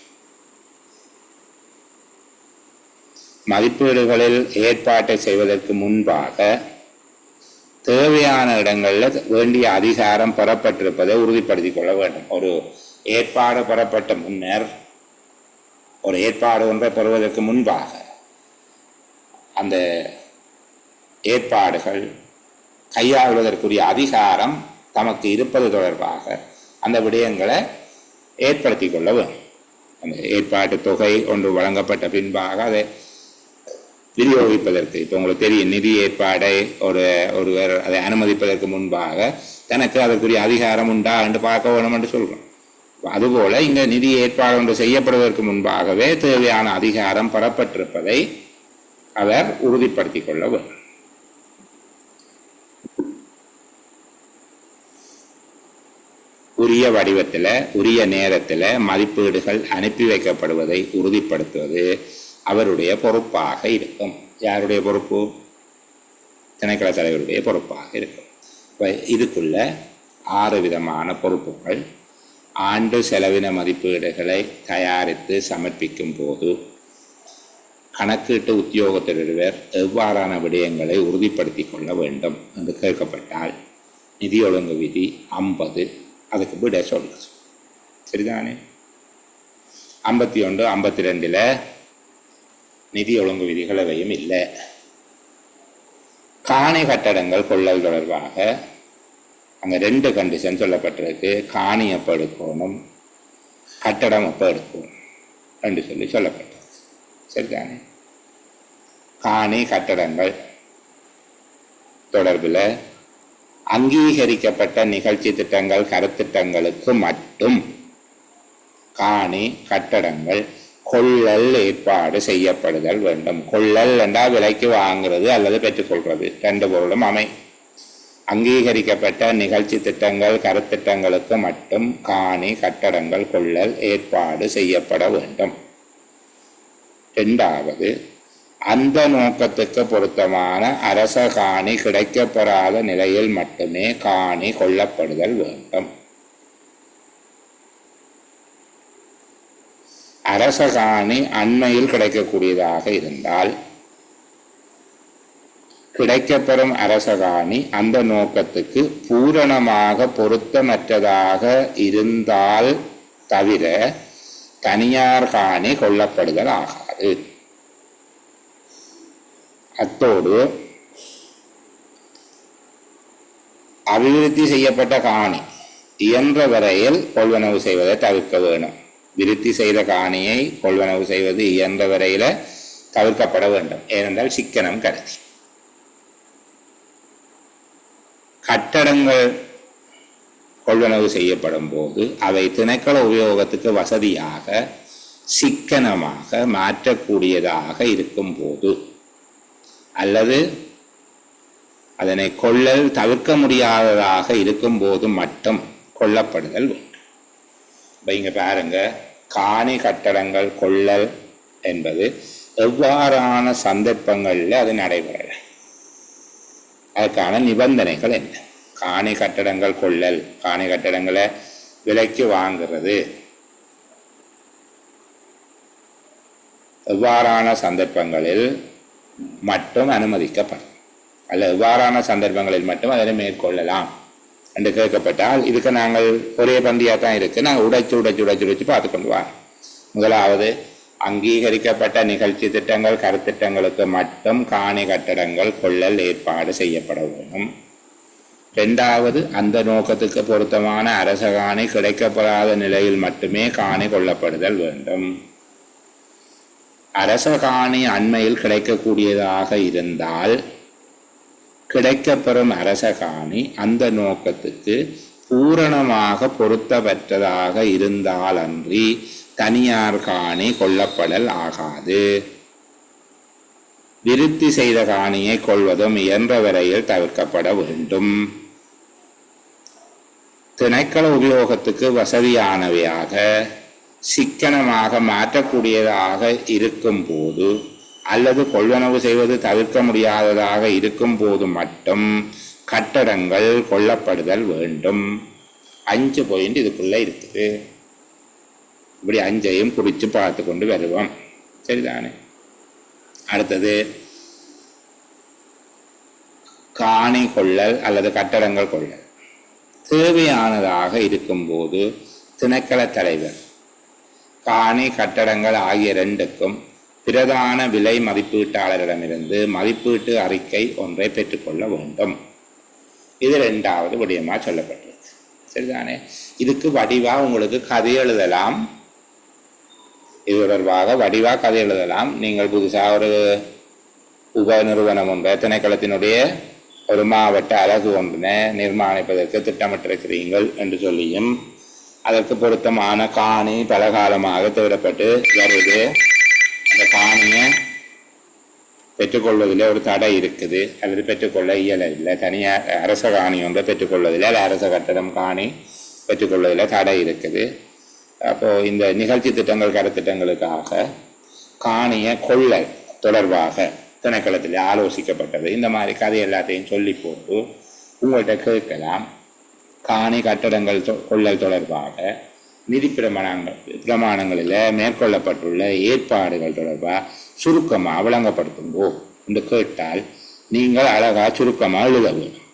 மதிப்பீடுகளில் ஏற்பாட்டை செய்வதற்கு முன்பாக தேவையான இடங்களில் வேண்டிய அதிகாரம் பெறப்பட்டிருப்பதை உறுதிப்படுத்திக் கொள்ள வேண்டும். ஒரு ஏற்பாடு பெறப்பட்ட முன்னர், ஒரு ஏற்பாடு ஒன்றை பெறுவதற்கு முன்பாக அந்த ஏற்பாடுகள் கையாளுவதற்குரிய அதிகாரம் தமக்கு இருப்பது தொடர்பாக அந்த விடயங்களை ஏற்படுத்தி கொள்ள வேண்டும். அந்த ஏற்பாட்டு தொகை ஒன்று வழங்கப்பட்ட பின்பாக அதை விநியோகிப்பதற்கு, இப்போ உங்களுக்கு தெரியும், நிதி ஏற்பாடை ஒருவர் அதை அனுமதிப்பதற்கு முன்பாக தனக்கு அதற்குரிய அதிகாரம் உண்டா என்று பார்க்க வேணும் என்று சொல்கிறோம். அதுபோல இந்த நிதி ஏற்பாடு ஒன்று செய்யப்படுவதற்கு முன்பாகவே தேவையான அதிகாரம் பெறப்பட்டிருப்பதை அவர் உறுதிப்படுத்திக் கொள்ள வேண்டும். உரிய வடிவத்தில் உரிய நேரத்தில் மதிப்பீடுகள் அனுப்பி வைக்கப்படுவதை உறுதிப்படுத்துவது அவருடைய பொறுப்பாக இருக்கும். யாருடைய பொறுப்பு? திணைக்கள தலைவருடைய பொறுப்பாக இருக்கும். இப்போ இதுக்குள்ள 6 விதமான பொறுப்புகள். ஆண்டு செலவின மதிப்பீடுகளை தயாரித்து சமர்ப்பிக்கும் போது கணக்கீட்டு உத்தியோகத்தொடர்வர் எவ்வாறான விடயங்களை உறுதிப்படுத்தி கொள்ள வேண்டும் என்று கேட்கப்பட்டால் நிதி ஒழுங்கு விதி 50 அதுக்கு விட சொல்லுது. சரிதானே? 51, 52 நிதி ஒழுங்கு விதிகள் எவையும் இல்லை. காணி கட்டடங்கள் கொள்ளல் தொடர்பாக அங்கே 2 கண்டிஷன் சொல்லப்பட்டிருக்கு. காணி எப்போ எடுக்கணும், கட்டடம் எப்போ எடுக்கணும் என்று சொல்லப்பட்டிருக்கு. சரிதானே? காணி கட்டடங்கள் தொடர்பில் அங்கீகரிக்கப்பட்ட நிகழ்ச்சி திட்டங்கள் கருத்திட்டங்களுக்கு மட்டும் காணி கட்டடங்கள் கொள்ளல் ஏற்பாடு செய்யப்படுதல் வேண்டும். கொள்ளல் என்றால் விலைக்கு வாங்குறது அல்லது பெற்றுக்கொள்வது, ரெண்டு பொருளும் அமை. அங்கீகரிக்கப்பட்ட நிகழ்ச்சி திட்டங்கள் கருத்திட்டங்களுக்கு மட்டும் காணி கட்டடங்கள் கொள்ளல் ஏற்பாடு செய்யப்பட வேண்டும். இரண்டாவது, அந்த நோக்கத்துக்கு பொருத்தமான அரச காணி கிடைக்கப்பெறாத நிலையில் மட்டுமே காணி கொள்ளப்படுதல் வேண்டும். அரச காணி அண்மையில் கிடைக்கக்கூடியதாக இருந்தால், கிடைக்கப்பெறும் அரச காணி அந்த நோக்கத்துக்கு பூரணமாக பொருத்தமற்றதாக இருந்தால் தவிர தனியார் காணி கொள்ளப்படுதல் ஆகாது. அத்தோடு அபிவிருத்தி செய்யப்பட்ட காணி இயன்ற வரையில் கொள்வனவு செய்வதை தவிர்க்க வேணும். விருத்தி செய்த காணியை கொள்வனவு செய்வது இயன்ற வரையில தவிர்க்கப்பட வேண்டும். ஏனென்றால் சிக்கனம் கருதி. கட்டடங்கள் கொள்வனவு செய்யப்படும் போது அவை திணைக்கள உபயோகத்துக்கு வசதியாக சிக்கனமாக மாற்றக்கூடியதாக இருக்கும் போது அல்லது அதனை கொள்ளல் தவிர்க்க முடியாததாக இருக்கும் போது மட்டும் கொள்ளப்படுதல் வேண்டும். இங்க பாருங்க, காணி கட்டடங்கள் கொள்ளல் என்பது எவ்வாறான சந்தர்ப்பங்களில் அது நடைபெறல, அதற்கான நிபந்தனைகள் என்ன? காணி கட்டடங்கள் கொள்ளல், காணி கட்டடங்களை விலைக்கு வாங்குறது எவ்வாறான சந்தர்ப்பங்களில் மட்டும் அனுமதிக்கப்படும், அல்ல எவ்வாறான சந்தர்ப்பங்களில் மட்டும் அதனை மேற்கொள்ளலாம் என்று கேட்கப்பட்டால், இதுக்கு நாங்கள் ஒரே பந்தியாக தான் இருக்கு, நாங்கள் உடைச்சு பார்த்து கொண்டு வரோம். முதலாவது, அங்கீகரிக்கப்பட்ட நிகழ்ச்சி திட்டங்கள் கருத்திட்டங்களுக்கு மட்டும் காணி கட்டடங்கள் கொள்ளல் ஏற்பாடு செய்யப்பட வேண்டும். இரண்டாவது, அந்த நோக்கத்துக்கு பொருத்தமான அரச காணி கிடைக்கப்படாத நிலையில் மட்டுமே காணி கொள்ளப்படுதல் வேண்டும். அரச காணி அண்மையில் கிடைக்கக்கூடியதாக இருந்தால் கிடைக்கப்பெறும் அரச காணி அந்த நோக்கத்துக்கு பூரணமாக பொருத்தப்பட்டதாக இருந்தால் அன்றி தனியார் காணி கொள்ளப்படல் ஆகாது. விருத்தி செய்த காணியை கொள்வதும் இயன்ற வரையில் தவிர்க்கப்பட வேண்டும். திணைக்கள உபயோகத்துக்கு வசதியானவையாக சிக்கனமாக மாற்றக்கூடியதாக இருக்கும் போது அல்லது கொள்வனவு செய்வது தவிர்க்க முடியாததாக இருக்கும் போது மட்டும் கட்டடங்கள் கொள்ளப்படுதல் வேண்டும். 5 பாயிண்ட் இதுக்குள்ள இருக்குது. இப்படி 5ஐயும் குறித்து பார்த்து கொண்டு வருவோம். சரிதானே? அடுத்தது, காணி கொள்ளல் அல்லது கட்டடங்கள் கொள்ளல் தேவையானதாக இருக்கும்போது திணைக்கள தலைவர் காணி கட்டடங்கள் ஆகிய ரெண்டுக்கும் பிரதான விலை மதிப்பீட்டாளரிடமிருந்து மதிப்பீட்டு அறிக்கை ஒன்றை பெற்றுக்கொள்ள வேண்டும். இது 2வது விடயமாக சொல்லப்பட்டிருக்கு. சரிதானே? இதுக்கு வடிவா உங்களுக்கு கதை எழுதலாம், இது தொடர்பாக வடிவா கதை எழுதலாம். நீங்கள் புதுசாக ஒரு உப நிறுவனம் ஒன்றை திணைக்களத்தினுடைய ஒரு மாவட்ட அலகு ஒன்றினை நிர்மாணிப்பதற்கு திட்டமிட்டிருக்கிறீர்கள் என்று சொல்லியும் அதற்கு பொருத்தமான காணி பல காலமாக தேடப்பட்டு வருது, அந்த காணியை பெற்றுக்கொள்வதில் ஒரு தடை இருக்குது அல்லது பெற்றுக்கொள்ள இயலவில்லை, தனியார் அரச காணி ஒன்றை பெற்றுக்கொள்வதில் அல்ல அரச கட்டடம் காணி பெற்றுக்கொள்வதில் தடை இருக்குது. அப்போது இந்த நிகழ்ச்சி திட்டங்கள் கருத்திட்டங்களுக்காக காணியை கொள்ளல் தொடர்பாக திணைக்களத்தில் ஆலோசிக்கப்பட்டது. இந்த மாதிரி கதை எல்லாத்தையும் சொல்லி போட்டு உங்கள்கிட்ட கேட்கலாம். காணி கட்டடங்கள் கொள்ளல் தொடர்பாக நிதி பிரமாணங்களில் மேற்கொள்ளப்பட்டுள்ள ஏற்பாடுகள் தொடர்பாக சுருக்கமாக விளங்கப்படுத்துங்கோ என்று கேட்டால் நீங்கள் அழகாக சுருக்கமாக எழுத வேண்டும்.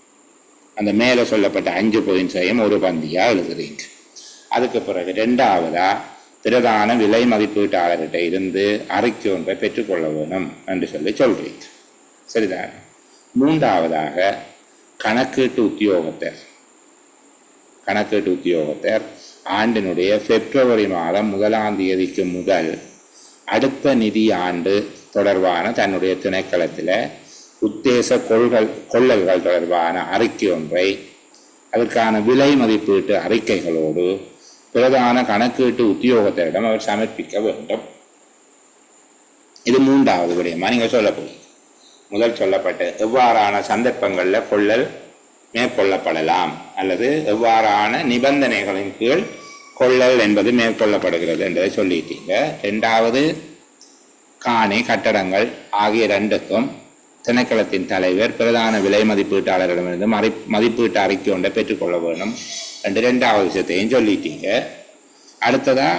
அந்த மேலே சொல்லப்பட்ட 5 பாயிண்ட்ஸையும் ஒரு பந்தியாக எழுதுறீங்க. அதுக்கு பிறகு 2வதா பிரதான விலை மதிப்பீட்டாளர்கிட்ட இருந்து அறிக்கை ஒன்றை பெற்றுக்கொள்ள வேணும் என்று சொல்றீங்க. சரிதான்? 3வதாக கணக்கீட்டு உத்தியோகத்தர் ஆண்டினுடைய பிப்ரவரி மாதம் 1ஆம் தேதிக்கு முதல் அடுத்த நிதி ஆண்டு தொடர்பான தன்னுடைய திணைக்களத்தில் உத்தேச கொள்ளல்கள் தொடர்பான அறிக்கை ஒன்றை அதற்கான விலை மதிப்பீட்டு அறிக்கைகளோடு பிரதான கணக்கீட்டு உத்தியோகத்தரிடம் அவர் சமர்ப்பிக்க வேண்டும். இது மூன்றாவது விடயமா நீங்கள் சொல்லக்கூடிய முதல் சொல்லப்பட்ட எவ்வாறான சந்தர்ப்பங்களில் கொள்ளல் மேற்கொள்ளப்படலாம் அல்லது எவ்வாறான நிபந்தனைகளின் கீழ் கொள்ளல் என்பது மேற்கொள்ளப்படுகிறது என்பதை சொல்லிட்டீங்க. இரண்டாவது, காணி கட்டடங்கள் ஆகிய ரெண்டுக்கும் திணைக்களத்தின் தலைவர் பிரதான விலை மதிப்பீட்டாளரிடமிருந்து மதிப்பீட்டு அறிக்கை ஒன்றை பெற்றுக்கொள்ள வேண்டும் என்று இரண்டாவது விஷயத்தையும் சொல்லிட்டீங்க. அடுத்ததா,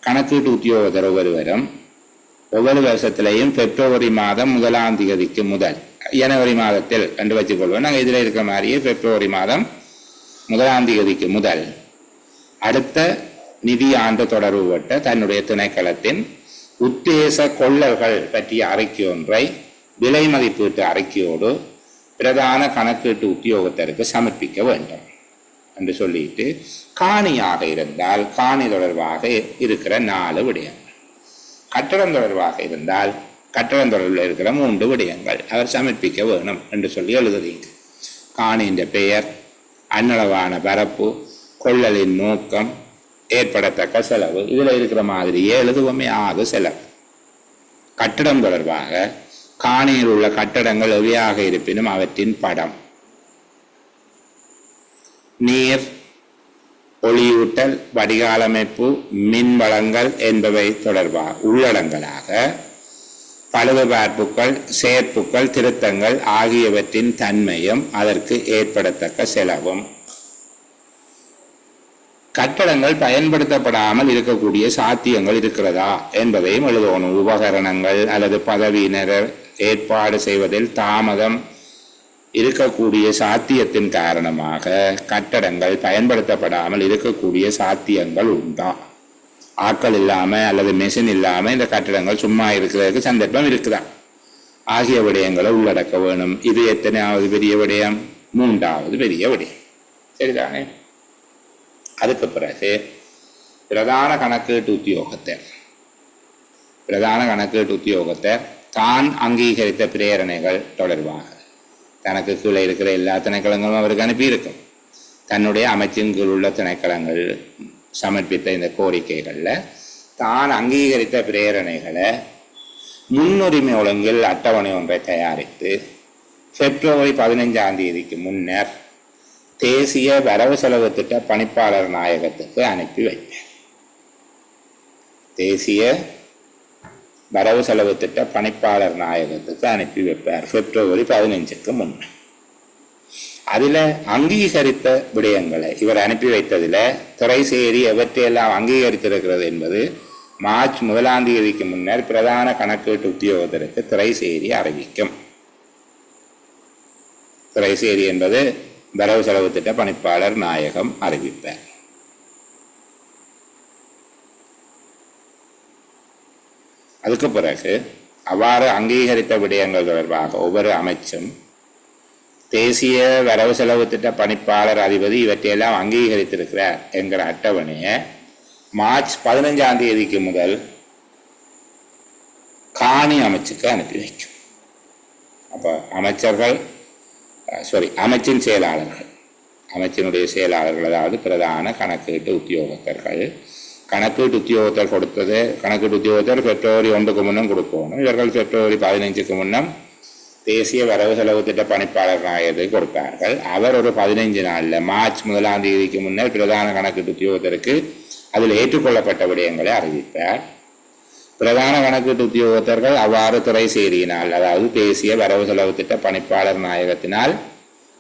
கணக்கீட்டு உத்தியோகத்தர் ஒவ்வொரு வருஷத்திலையும் பிப்ரவரி மாதம் 1ஆம் தேதிக்கு முதல் ஜனவரி மாதத்தில் என்று வச்சுக்கொள்வோம். நாங்கள் இதில் இருக்கிற மாதிரியே பிப்ரவரி மாதம் 1ஆம் தேதிக்கு முதல் அடுத்த நிதி ஆண்டு தொடர்புபட்ட தன்னுடைய திணைக்களத்தின் உத்தேச கொள்ளல்கள் பற்றிய அறிக்கை ஒன்றை விலை மதிப்பீட்டு அறிக்கையோடு பிரதான கணக்கீட்டு உத்தியோகத்தருக்கு சமர்ப்பிக்க வேண்டும் என்று சொல்லிட்டு, காணியாக இருந்தால் காணி தொடர்பாக இருக்கிற 4 விடயங்கள், கட்டடம் தொடர்பாக இருந்தால் கட்டடம் தொடர்பில் இருக்கிற 3 விடயங்கள் அவர் சமர்ப்பிக்க வேணும் என்று சொல்லி எழுதுறீங்க. காணியின் பெயர், அன்னளவான பரப்பு, கொள்ளலின் நோக்கம், ஏற்படத்தக்க செலவு, இதில் இருக்கிற மாதிரியே எழுதுவோமே ஆகு செலவு. கட்டடம் தொடர்பாக காணியில் உள்ள கட்டடங்கள் எவையாக இருப்பினும் அவற்றின் படம், நீர், ஒளியூட்டல், வடிகாலமைப்பு, மின் வளங்கள் என்பவை தொடர்பாக உள்ளடங்களாக பழுதுபார்ப்புகள், சேர்ப்புகள், திருத்தங்கள் ஆகியவற்றின் தன்மையும் அதற்கு ஏற்படத்தக்க செலவும். கட்டடங்கள் பயன்படுத்தப்படாமல் இருக்கக்கூடிய சாத்தியங்கள் இருக்கிறதா என்பதையும் எழுதணும். உபகரணங்கள் அல்லது பதவியினர் ஏற்பாடு செய்வதில் தாமதம் இருக்கக்கூடிய சாத்தியத்தின் காரணமாக கட்டடங்கள் பயன்படுத்தப்படாமல் இருக்கக்கூடிய சாத்தியங்கள் உண்டா? ஆட்கள் இல்லாமல் அல்லது மெஷின் இல்லாமல் இந்த கட்டடங்கள் சும்மா இருக்கிறதுக்கு சந்தர்ப்பம் இருக்குதா ஆகிய விடயங்களை உள்ளடக்க வேணும். இது எத்தனையாவது பெரிய விடயம்? 3வது பெரிய விடயம். சரிதானே? அதுக்கு பிறகு பிரதான கணக்கீட்டு உத்தியோகத்தர் தான் அங்கீகரித்த பிரேரணைகள் தொடர்பாக தனக்கு கீழே இருக்கிற எல்லா திணைக்களங்களும் அவருக்கு அனுப்பியிருக்கும். தன்னுடைய அமைச்சின் கீழ் உள்ள திணைக்களங்கள் சமர்ப்பித்த இந்த கோரிக்கைகளில் தான் அங்கீகரித்த பிரேரணைகளை முன்னுரிமை ஒழுங்கில் அட்டவணை ஒன்றை தயாரித்து பிப்ரவரி 15ஆம் தேதிக்கு முன்னர் தேசிய வரவு செலவு திட்ட பணிப்பாளர் நாயகத்துக்கு அனுப்பி வைப்பார். தேசிய வரவு செலவு திட்ட பணிப்பாளர் நாயகத்துக்கு அனுப்பி வைப்பார் பிப்ரவரி 15க்கு முன்னர். அதில் அங்கீகரித்த விடயங்களை இவர் அனுப்பி வைத்ததில் திரைசேரி எவற்றையெல்லாம் அங்கீகரித்திருக்கிறது என்பது மார்ச் 1ஆம் தேதிக்கு முன்னர் பிரதான கணக்கீட்டு உத்தியோகத்திற்கு திரைசேரி அறிவிக்கும். திரைசேரி என்பது வரவு செலவு திட்ட பணிப்பாளர் நாயகம் அறிவிப்பார். அதுக்கு பிறகு அவ்வாறு அங்கீகரித்த விடயங்கள் தொடர்பாக ஒவ்வொரு அமைச்சும் தேசிய வரவு செலவு திட்ட பணிப்பாளர் அதிபதி இவற்றையெல்லாம் அங்கீகரித்திருக்கிறார் என்கிற அட்டவணையை மார்ச் 15ஆம் தேதிக்கு முதல் காணி அமைச்சுக்கு அனுப்பி வைக்கும். அப்போ அமைச்சின் செயலாளர்கள், அமைச்சினுடைய செயலாளர்கள், அதாவது பிரதான கணக்கீட்டு உத்தியோகத்தர்கள், கணக்கீட்டு உத்தியோகத்தர் கொடுத்தது, கணக்கீட்டு உத்தியோகத்தர் பிப்ரவரி 1க்கு முன்னும் கொடுக்கணும். இவர்கள் பிப்ரவரி 15க்கு முன்னம் தேசிய வரவு செலவு திட்ட பணிப்பாளர் நாயகத்தை கொடுப்பார்கள். அவர் ஒரு 15 நாளில் மார்ச் 1ஆம் தேதிக்கு முன்னர் பிரதான கணக்கீட்டு உத்தியோகத்தருக்கு அதில் ஏற்றுக்கொள்ளப்பட்ட விடயங்களை அறிவிப்பார். பிரதான கணக்கீட்டு உத்தியோகத்தர்கள் அவ்வாறு திரைசேரியினால், அதாவது தேசிய வரவு செலவு திட்ட பணிப்பாளர் நாயகத்தினால்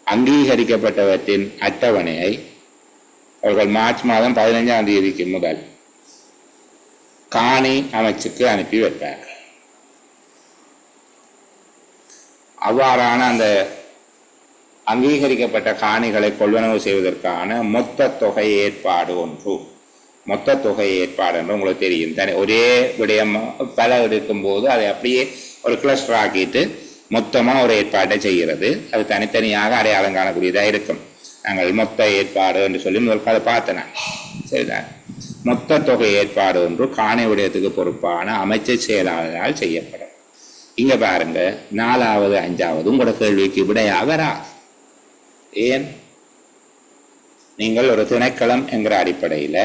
அங்கீகரிக்கப்பட்டவற்றின் அட்டவணையை அவர்கள் மார்ச் மாதம் 15ஆம் தேதிக்கு முதல் காணி அமைச்சுக்கு அனுப்பி வைப்பார்கள். அவ்வாறான அந்த அங்கீகரிக்கப்பட்ட காணிகளை கொள்வனவு செய்வதற்கான மொத்த தொகை ஏற்பாடு என்று உங்களுக்கு தெரியும். ஒரே விடயம் பல இருக்கும்போது அதை அப்படியே ஒரு கிளஸ்டர் ஆக்கிட்டு மொத்தமாக ஒரு ஏற்பாட்டை செய்கிறது. அது தனித்தனியாக அடையாளம் காணக்கூடியதாக இருக்கும். நாங்கள் மொத்த ஏற்பாடு என்று சொல்லி முதல் அதை பார்த்தேன். சரிதான். மொத்த தொகை ஏற்பாடு ஒன்று காணி விடயத்துக்கு பொறுப்பான அமைச்சர் செயலாளரால் செய்யப்படும். இங்க பாருங்க, 4வது 5வது உங்களோட கேள்விக்கு விடையா வராது. ஏன்? நீங்கள் ஒரு திணைக்களம் என்கிற அடிப்படையில்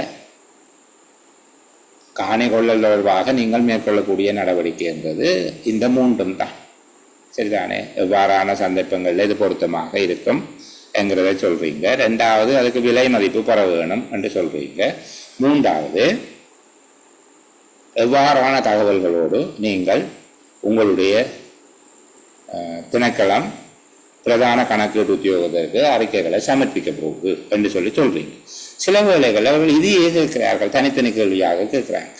காணி கொள்ளல் தொடர்பாக நீங்கள் மேற்கொள்ளக்கூடிய நடவடிக்கை என்பது இந்த 3ம் தான். சரிதானே? எவ்வாறான சந்தர்ப்பங்களில் இது பொருத்தமாக இருக்கும் என்கிறத சொல்றீங்க. 2வது, அதுக்கு விலை மதிப்பு பெற வேணும் என்று சொல்றீங்க. 3வது, எவ்வாறான தகவல்களோடு நீங்கள் உங்களுடைய திணைக்களம் பிரதான கணக்கீட்டு உத்தியோகத்திற்கு அறிக்கைகளை சமர்ப்பிக்க போகுது என்று சொல்றீங்க. சில வேளைகள் அவர்கள் இதையே கேட்கிறார்கள், தனித்தனி கேள்வியாக கேட்கிறாங்க.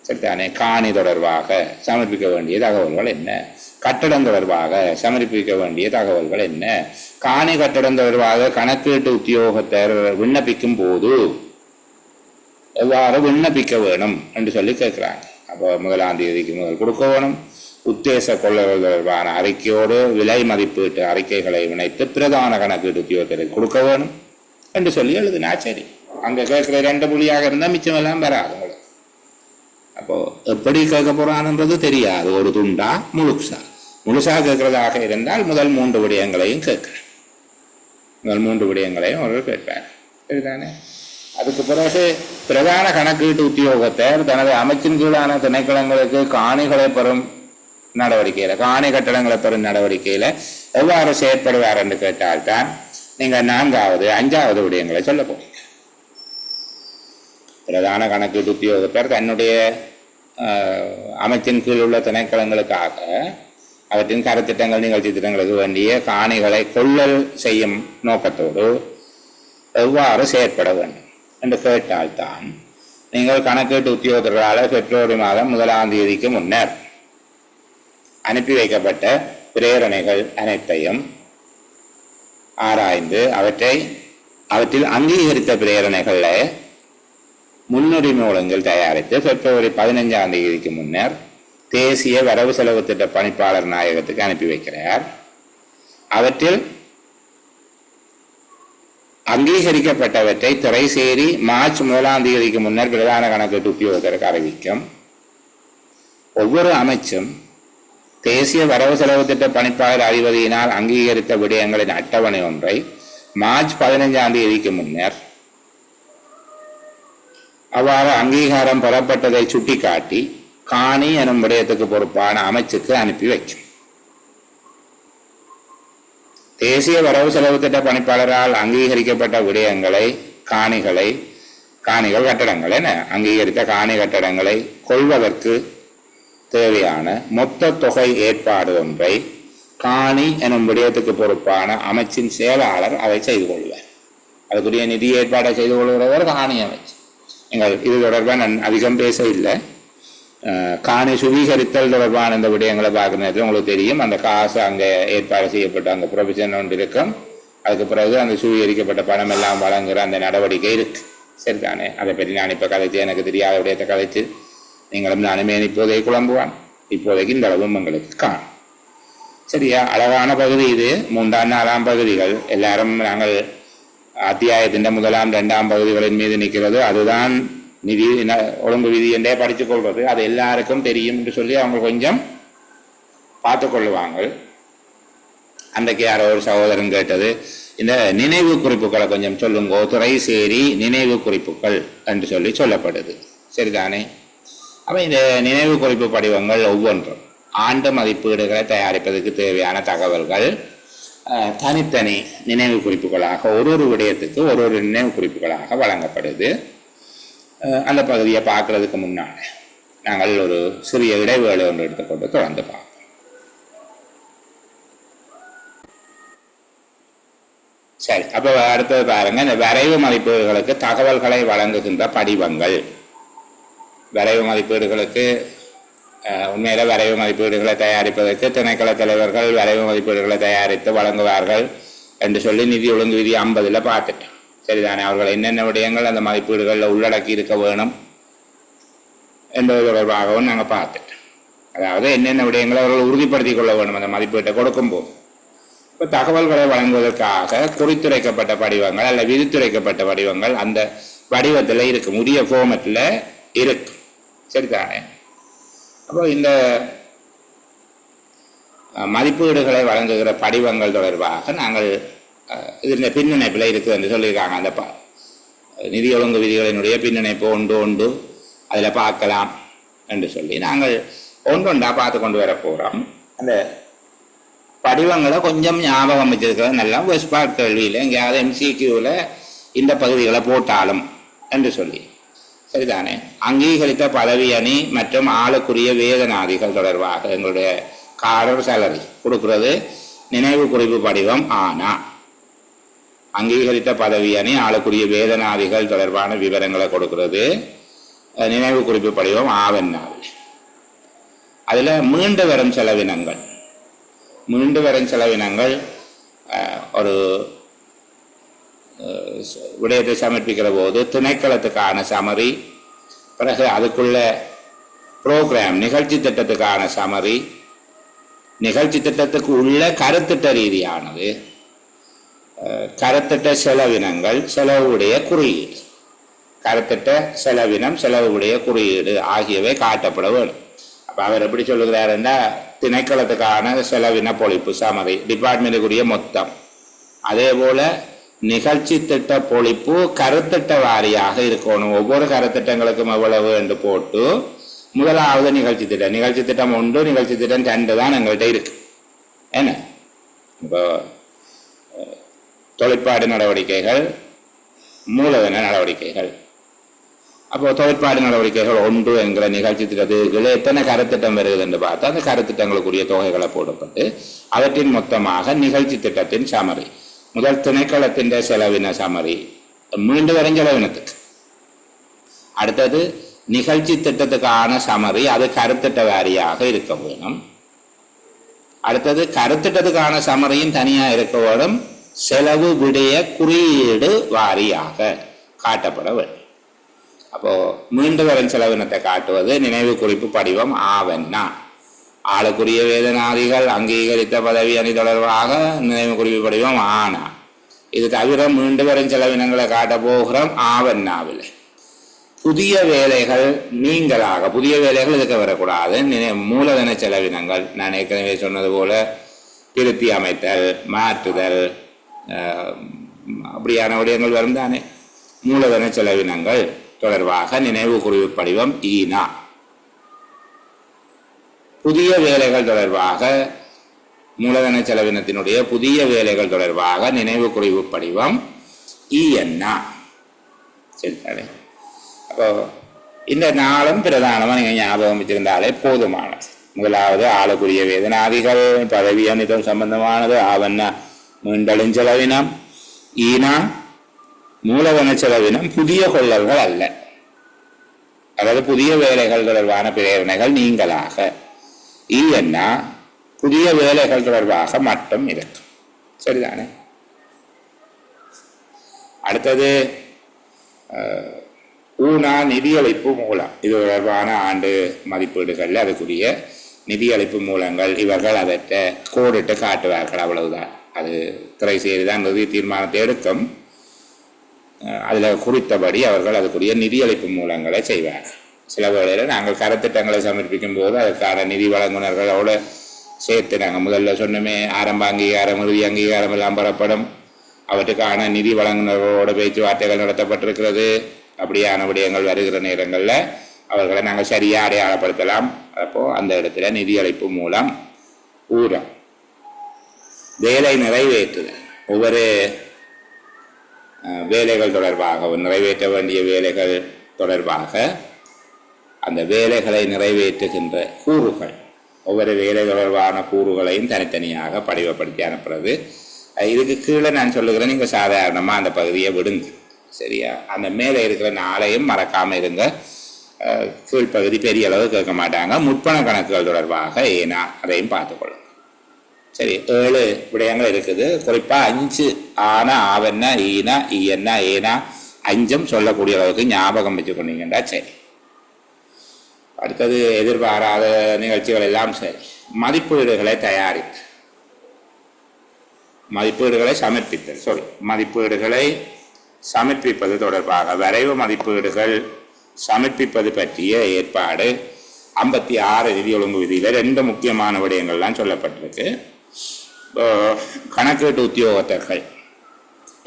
சரிதானே? காணி தொடர்பாக சமர்ப்பிக்க வேண்டிய தகவல்கள் என்ன, கட்டடம் தொடர்பாக சமர்ப்பிக்க வேண்டிய தகவல்கள் என்ன, காணி கட்டடம் தொடர்பாக கணக்கீட்டு உத்தியோகத்தர் விண்ணப்பிக்கும் போது எவ்வாறு விண்ணப்பிக்க வேணும் என்று கேட்கிறாங்க. அப்போ 1ஆம் தேதிக்கு முதல் கொடுக்க வேணும். உத்தேச கொள்ளல் தொடர்பான அறிக்கையோடு விலை மதிப்பீட்டு அறிக்கைகளை இணைத்து பிரதான கணக்கீட்டு உத்தியோகத்திற்கு கொடுக்க வேணும் என்று எழுதுனா சரி. அங்கே கேட்கிற 2 புள்ளியாக இருந்தால் மிச்சமெல்லாம் வராது உங்களுக்கு. அப்போ எப்படி கேட்க போறான்ன்றது தெரியாது. ஒரு துண்டா முழுசா கேட்கறதாக இருந்தால் முதல் 3 விடயங்களையும் கேட்கிறேன். முதல் 3 விடயங்களையும் அவர்கள் கேட்பார். சரிதானே? அதுக்கு பிறகு பிரதான கணக்கீட்டு உத்தியோகத்தர் தனது அமைச்சின் கீழான திணைக்களங்களுக்கு காணிகளை பெறும் நடவடிக்கையில, காணி கட்டடங்களை பெறும் நடவடிக்கையில எவ்வாறு செயற்படுவார் என்று கேட்டால்தான் நீங்க 4வது 5வது விடயங்களை சொல்ல போறீங்க. பிரதான கணக்கீட்டு உத்தியோகத்தர் தன்னுடைய அமைச்சின் கீழ் உள்ள திணைக்களங்களுக்காக அவற்றின் கருத்திட்டங்கள் நிகழ்ச்சி திட்டங்களுக்கு வேண்டிய காணிகளை கொள்ளல் செய்யும் நோக்கத்தோடு எவ்வாறு செயற்பட வேண்டும் என்று கேட்டால்தான் நீங்கள் கணக்கீட்டு உத்தியோகத்தர்களால் பிப்ரவரி மாதம் 1ஆம் தேதிக்கு முன்னர் அனுப்பி வைக்கப்பட்ட பிரேரணைகள் அனைத்தையும் ஆராய்ந்து அவற்றில் அங்கீகரித்த பிரேரணைகளை முன்னுரிமை ஒழுங்கில் தயாரித்து பிப்ரவரி 15ஆம் தேதிக்கு முன்னர் தேசிய வரவு செலவு திட்ட பணிப்பாளர் நாயகத்துக்கு அனுப்பி வைக்கிறார். அவற்றில் அங்கீகரிக்கப்பட்டவற்றை திரைசேரி மார்ச் 1ஆம் தேதிக்கு முன்னர் பிரதான கணக்கீட்டு உத்தியோகத்தருக்கு அறிவிக்கும். ஒவ்வொரு அமைச்சும் தேசிய வரவு செலவு திட்ட பணிப்பாளர் அதிபதியினால் அங்கீகரித்த விடயங்களின் அட்டவணை ஒன்றை மார்ச் 15ஆம் தேதிக்கு முன்னர் அவ்வாறு அங்கீகாரம் பெறப்பட்டதை சுட்டிக்காட்டி காணி எனும் விடயத்துக்கு பொறுப்பான அமைச்சுக்கு அனுப்பி வைக்கும். தேசிய வரவு செலவு திட்ட பணிப்பாளரால் அங்கீகரிக்கப்பட்ட விடயங்களை காணிகள் கட்டடங்கள் என அங்கீகரித்த காணி கட்டடங்களை கொள்வதற்கு தேவையான மொத்த தொகை ஏற்பாடு ஒன்றை காணி எனும் விடயத்துக்கு பொறுப்பான அமைச்சின் செயலாளர் அதை செய்து கொள்வார். அதுக்குரிய நிதி ஏற்பாடை செய்து கொள்கிறவர் காணி அமைச்சு. நீங்கள் இது தொடர்பாக நான் அதிகம் பேச இல்லை. காணி சுவீகரித்தல் தொடர்பான இந்த விடயங்களை பார்க்குற நேரத்தில் உங்களுக்கு தெரியும். அந்த காசு அங்கே ஏற்பாடு செய்யப்பட்ட அங்கே ப்ரொவிஷன் ஒன்று இருக்கும். அதுக்கு பிறகு அந்த சுவீகரிக்கப்பட்ட பணம் எல்லாம் வழங்குகிற அந்த நடவடிக்கை இருக்கு. சரிதானே? அதை பற்றி நான் இப்போ கதைச்சு எனக்கு தெரியாத விடயத்தை கதைச்சு நீங்களும் நானுமே இப்போதைக்கு குழம்புவான். இப்போதைக்கு இந்த அளவும் உங்களுக்கு காணும். சரியா? அழகான பகுதி இது. 3ஆம் 4ஆம் பகுதிகள் எல்லாரும் நாங்கள் அத்தியாயத்தின் 1ஆம் 2ஆம் பகுதிகளின் மீது நிற்கிறது. அதுதான் நிதி ஒழுங்கு விதி என்றே படித்துக் கொள்வது. அது எல்லாருக்கும் தெரியும் என்று அவங்க கொஞ்சம் பார்த்து கொள்ளுவாங்க. அன்றைக்கு யாரோ ஒரு சகோதரன் கேட்டது, இந்த நினைவு குறிப்புகளை கொஞ்சம் சொல்லுங்க, திரைசேரி நினைவு குறிப்புகள் என்று சொல்லப்படுது. சரிதானே? அப்ப இந்த நினைவு குறிப்பு படிவங்கள் ஒவ்வொன்றும் ஆண்டு மதிப்பீடுகளை தயாரிப்பதற்கு தேவையான தகவல்கள் தனித்தனி நினைவு குறிப்புகளாக ஒரு விடயத்துக்கு ஒரு நினைவு குறிப்புகளாக வழங்கப்படுது. அந்த பகுதியை பார்க்கறதுக்கு முன்னாடி நாங்கள் ஒரு சிறிய இடைவேளை ஒன்று எடுத்துக்கொண்டு தொடர்ந்து பார்ப்போம். சரி, அப்போ அடுத்தது பாருங்க, இந்த வரைவு மதிப்பீடுகளுக்கு தகவல்களை வழங்குகின்ற படிவங்கள். வரைவு மதிப்பீடுகளுக்கு உண்மையில வரைவு மதிப்பீடுகளை தயாரிப்பதற்கு திணைக்கள தலைவர்கள் வரைவு மதிப்பீடுகளை தயாரித்து வழங்குவார்கள் என்று நிதி ஒழுங்கு விதி 50 பார்த்துட்டோம். சரிதானே? அவர்கள் என்னென்ன விடயங்கள் அந்த மதிப்பீடுகளில் உள்ளடக்கி இருக்க வேணும் என்பது தொடர்பாகவும் நாங்கள் பார்த்துட்டோம். அதாவது என்னென்ன விடயங்களை அவர்கள் உறுதிப்படுத்திக் கொள்ள வேணும் அந்த மதிப்பீட்டை கொடுக்கும்போது. இப்போ தகவல்களை வழங்குவதற்காக குறித்துரைக்கப்பட்ட படிவங்கள் அல்ல விதித்துரைக்கப்பட்ட படிவங்கள் அந்த வடிவத்தில் இருக்கும், உரிய ஃபார்மேட்டில் இருக்கும். சரிதானே? அப்போ இந்த மதிப்பீடுகளை வழங்குகிற படிவங்கள் தொடர்பாக நாங்கள் இதில் பின்னிணைப்பில் இருக்குது என்று சொல்லியிருக்காங்க. அந்த நிதி ஒழுங்கு விதிகளினுடைய பின்னிணைப்பு ஒன்று அதில் பார்க்கலாம் என்று சொல்லி நாங்கள் ஒன்றொண்டா பார்த்து கொண்டு வர போகிறோம். அந்த படிவங்களை கொஞ்சம் ஞாபகம் வச்சிருக்கிறது நல்லா வெஸ்பாட் கேள்வியில் எங்கேயாவது MCQவில் இந்த பகுதிகளை போட்டாலும் என்று சொல்லி சரிதானே. அங்கீகரித்த பதவி அணி மற்றும் ஆளுக்குரிய வேதனாதிகள் தொடர்பாக எங்களுடைய காரர் சேலரி கொடுக்கிறது நினைவு குறிப்பு படிவம். ஆனால் அங்கீகரித்த பதவி அணி ஆளுக்குரிய வேதனாதிகள் தொடர்பான விவரங்களை கொடுக்கிறது நினைவு குறிப்பு படிவம் ஆவென்னாவில். அதில் மீண்டு வரும் செலவினங்கள் ஒரு விடயத்தை சமர்ப்பிக்கிற போது திணைக்களத்துக்கான சமரி, பிறகு அதுக்குள்ள ப்ரோக்ராம் நிகழ்ச்சி திட்டத்துக்கான சமரி, நிகழ்ச்சி திட்டத்துக்கு உள்ள கருத்திட்ட ரீதியானது, கருத்திட்ட செலவினங்கள், செலவுடைய குறியீடு, கருத்திட்ட செலவினம், செலவுடைய குறியீடு ஆகியவை காட்டப்பட வேண்டும். அப்போ அவர் எப்படி சொல்லுகிறாருன்னா திணைக்களத்துக்கான செலவின பொழிப்பு சமரி டிபார்ட்மெண்ட்டுக்குரிய மொத்தம், அதே போல நிகழ்ச்சி திட்ட பொழிப்பு கருத்திட்ட வாரியாக இருக்கணும். ஒவ்வொரு கருத்திட்டங்களுக்கும் எவ்வளவு என்று போட்டு முதலாவது நிகழ்ச்சி திட்டம் 1, நிகழ்ச்சி திட்டம் 2 தான் எங்கள்கிட்ட இருக்கு. என்ன இப்போ தொழிற்பாடு நடவடிக்கைகள், மூலதன நடவடிக்கைகள். அப்போ தொழிற்பாடு நடவடிக்கைகள் 1 என்கிற நிகழ்ச்சி திட்டத்துக்குள்ள எத்தனை கருத்திட்டம் வருகிறது என்று பார்த்தா அந்த கருத்திட்டங்களுக்குரிய தொகைகளை போடப்பட்டு அவற்றின் மொத்தமாக நிகழ்ச்சி திட்டத்தின் சமரி, முதல் திணைக்களத்தின் செலவின சமரி, மீண்டு வரும் செலவினத்துக்கு, அடுத்தது நிகழ்ச்சி திட்டத்துக்கான சமரி, அது கருத்திட்ட வாரியாக இருக்க வேணும். அடுத்தது கருத்திட்டத்துக்கான சமரியும் தனியாக இருக்க வேணும், செலவு விடைய குறியீடு வாரியாக காட்டப்பட வேண்டும். அப்போ மீண்டு வரும் செலவினத்தை காட்டுவது நினைவு குறிப்பு படிவம் ஆவென்னா, ஆளுக்குரிய வேதனாதிகள் அங்கீகரித்த பதவி அணி தொடர்பாக நினைவு குறிப்பு படிவம் ஆனா. இது தவிர மீண்டு வரும் செலவினங்களை காட்ட போகிறோம் ஆவென்னாவில். புதிய வேலைகள் நீங்களாக, புதிய வேலைகள் இதுக்கு வரக்கூடாது. மூலதன செலவினங்கள் நான் ஏற்கனவே சொன்னது போல திருத்தி அமைத்தல், மாற்றுதல், அப்படியான விடயங்கள் வரும் தானே. மூலதன செலவினங்கள் தொடர்பாக நினைவு குறிப்பு படிவம் ஈனா. புதிய வேலைகள் தொடர்பாக மூலதன செலவினத்தினுடைய புதிய வேலைகள் தொடர்பாக நினைவு குறிப்பு படிவம் ஈஎன்னா. சரி, அப்போ இந்த நாளும் பிரதானமாக நீங்கள் ஞாபகம் வச்சிருந்தாலே போதுமானது. முதலாவது ஆளுக்குரிய வேதனாதிகள், பதவி அணிதல் சம்பந்தமானது, ஆவண்ணா மீண்டலும் செலவினம், ஈனா மூலதன செலவினம், புதிய கொள்ளல்கள் அல்ல, அதாவது புதிய வேலைகள் தொடர்பான பிரேரணைகள் நீங்களாக. ஈஎன்னா புதிய வேலைகள் தொடர்பாக மட்டும் இருக்கும். சரிதானே. அடுத்தது ஊனா நிதியளிப்பு மூலம், இது தொடர்பான ஆண்டு மதிப்பீடுகள், அதுக்குரிய நிதியளிப்பு மூலங்கள் இவர்கள் அதற்ற கோடிட்டு காட்டுவார்கள், அவ்வளவுதான். அது துறை செய்துதான் நிதி தீர்மானத்தை எடுக்கும். அதில் குறித்தபடி அவர்கள் அதுக்குரிய நிதியளிப்பு மூலங்களை செய்வார்கள். சில வேளையில் நாங்கள் கருத்திட்டங்களை சமர்ப்பிக்கும் போது அதற்கான நிதி வழங்குனர்களோடு சேர்த்து நாங்கள் முதல்ல சொன்னமே ஆரம்ப அங்கீகாரம், இறுதி அங்கீகாரம் எல்லாம் பெறப்படும். அவற்றுக்கான நிதி வழங்குனர்களோட பேச்சுவார்த்தைகள் நடத்தப்பட்டிருக்கிறது. அப்படியான விடயங்கள் வருகிற நேரங்களில் அவர்களை நாங்கள் சரியாக அடையாளப்படுத்தலாம். அப்போது அந்த இடத்துல நிதியளிப்பு மூலம் ஊரம் வேலை நிறைவேற்றுதல், ஒவ்வொரு வேலைகள் தொடர்பாக நிறைவேற்ற வேண்டிய வேலைகள் தொடர்பாக அந்த வேலைகளை நிறைவேற்றுகின்ற கூறுகள், ஒவ்வொரு வேலை தொடர்பான கூறுகளையும் தனித்தனியாக படிவப்படுத்தி அனுப்புறது. இதுக்கு கீழே நான் சொல்லுகிறேன், நீங்கள் சாதாரணமாக அந்த பகுதியை விடுங்க. சரியா. அந்த மேலே இருக்கிற நாளையும் மறக்காமல் இருங்க. கீழ்ப்பகுதி பெரிய அளவு கேட்க மாட்டாங்க. முற்பண கணக்குகள் தொடர்பாக ஏனா அதையும் பார்த்துக்கொள்ளுங்க. சரி, 7 விடயங்கள் இருக்குது. குறிப்பாக 5 ஆனா, ஆவன்னா, ஈனா, ஈயன்னா, ஏனா 5 சொல்லக்கூடிய அளவுக்கு ஞாபகம் வச்சுக்கொண்டீங்கண்டா சரி. அடுத்தது எதிர்பாராத நிகழ்ச்சிகள் எல்லாம் சரி. மதிப்பீடுகளை தயாரித்து மதிப்பீடுகளை சமர்ப்பிப்பது தொடர்பாக வரைவு மதிப்பீடுகள் சமர்ப்பிப்பது பற்றிய ஏற்பாடு 56 நிதி ஒழுங்கு விதியில் 2 முக்கியமான விடயங்கள்லாம் சொல்லப்பட்டிருக்கு. கணக்கீட்டு உத்தியோகத்தர்கள்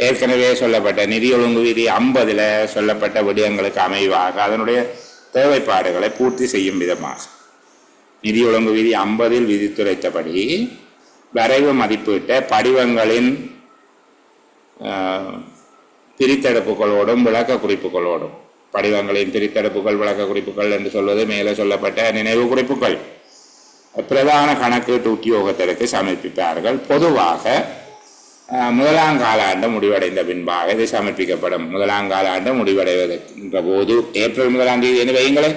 ஏற்கனவே சொல்லப்பட்ட நிதி ஒழுங்கு விதி 50 சொல்லப்பட்ட விடயங்களுக்கு அமைவாக அதனுடைய தேவைப்பாடுகளை பூர்த்தி செய்யும் விதமாக நிதி ஒழுங்கு விதி 50 விதித்துரைத்தபடி வரைவு மதிப்பீட்ட படிவங்களின் பிரித்தெடுப்புகளோடும் விளக்க குறிப்புகளோடும், படிவங்களின் பிரித்தெடுப்புகள் விளக்க குறிப்புகள் என்று சொல்வது மேலே சொல்லப்பட்ட நினைவு குறிப்புகள் பிரதான கணக்கீட்டு உத்தியோகத்திற்கு சமர்ப்பிப்பார்கள். பொதுவாக முதலாம் காலாண்டு முடிவடைந்த பின்பாக இது சமர்ப்பிக்கப்படும். முதலாம் காலாண்டு முடிவடைவதற்கின்ற போது ஏப்ரல் 1ஆம் தேதி என்று வையுங்களே,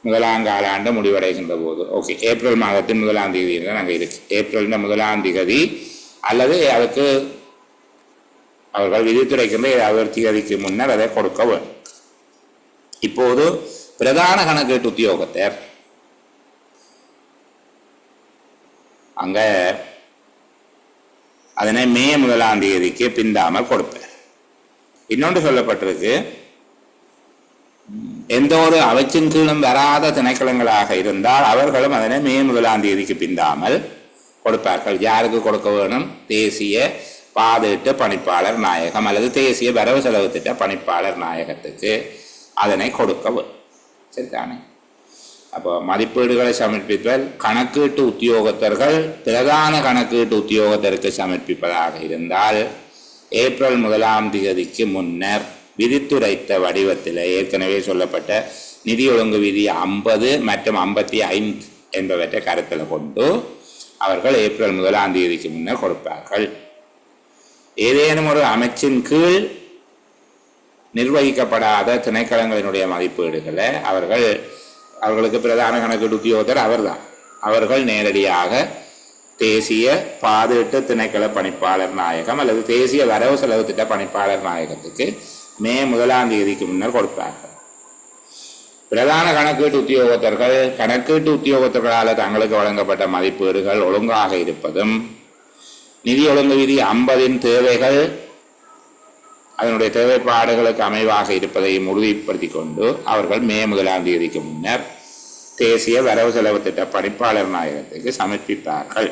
முதலாம் காலாண்டு முடிவடைகின்ற போது ஓகே, ஏப்ரல் மாதத்தின் 1ஆம் தேதி நாங்கள் இருக்கு. ஏப்ரல் 1ஆம் தேதி அல்லது அதுக்கு அவர்கள் விதித்துரைக்கின்ற ஏதாவது தேதிக்கு முன்னர் அதை கொடுக்க வேண்டும். இப்போது பிரதான கணக்கீட்டு உத்தியோகத்தர் அங்க அதனை மே 1ஆம் தேதிக்கு பிந்தாமல் கொடுப்பார். இன்னொன்று சொல்லப்பட்டிருக்கு, எந்த ஒரு அமைச்சின் கீழும் வராத திணைக்களங்களாக இருந்தால் அவர்களும் அதனை மே 1ஆம் தேதிக்கு பிந்தாமல் கொடுப்பார்கள். யாருக்கு கொடுக்க வேணும்? தேசிய பாதீட்டு பணிப்பாளர் நாயகம் அல்லது தேசிய வரவு செலவு திட்ட பணிப்பாளர் நாயகத்துக்கு அதனை கொடுக்க வேணும். சரிதானே? அப்போ மதிப்பீடுகளை சமர்ப்பிப்பல் கணக்கீட்டு உத்தியோகத்தர்கள் பிரதான கணக்கீட்டு உத்தியோகத்தருக்கு சமர்ப்பிப்பதாக இருந்தால் ஏப்ரல் 1ஆம் தேதிக்கு முன்னர் விதித்துரைத்த வடிவத்தில் ஏற்கனவே சொல்லப்பட்ட நிதி ஒழுங்கு விதி 50 மற்றும் 55 என்பவற்றை கருத்தில் கொண்டு அவர்கள் ஏப்ரல் 1ஆம் தேதிக்கு முன்னர் கொடுப்பார்கள். ஏதேனும் ஒரு அமைச்சின் கீழ் நிர்வகிக்கப்படாத திணைக்களங்களினுடைய மதிப்பீடுகளை அவர்களுக்கு பிரதான கணக்கீட்டு உத்தியோகத்தர் அவர்தான். அவர்கள் நேரடியாக தேசிய பாதீட்டு திணைக்கள பணிப்பாளர் நாயகம் அல்லது தேசிய வரவு செலவு திட்ட பணிப்பாளர் நாயகத்துக்கு மே 1ஆம் தேதிக்கு முன்னர் கொடுப்பார்கள். பிரதான கணக்கீட்டு உத்தியோகத்தர்கள் கணக்கீட்டு உத்தியோகத்தர்களால் தங்களுக்கு வழங்கப்பட்ட மதிப்பீடுகள் ஒழுங்காக இருப்பதும் நிதி ஒழுங்கு விதி 50 தேவைகள் அதனுடைய தேவைப்பாடுகளுக்கு அமைவாக இருப்பதையும் உறுதிப்படுத்தி கொண்டு அவர்கள் மே 1ஆம் தேதிக்கு முன்னர் தேசிய வரவு செலவு திட்ட பணிப்பாளர் நாயகத்துக்கு சமர்ப்பிப்பார்கள்.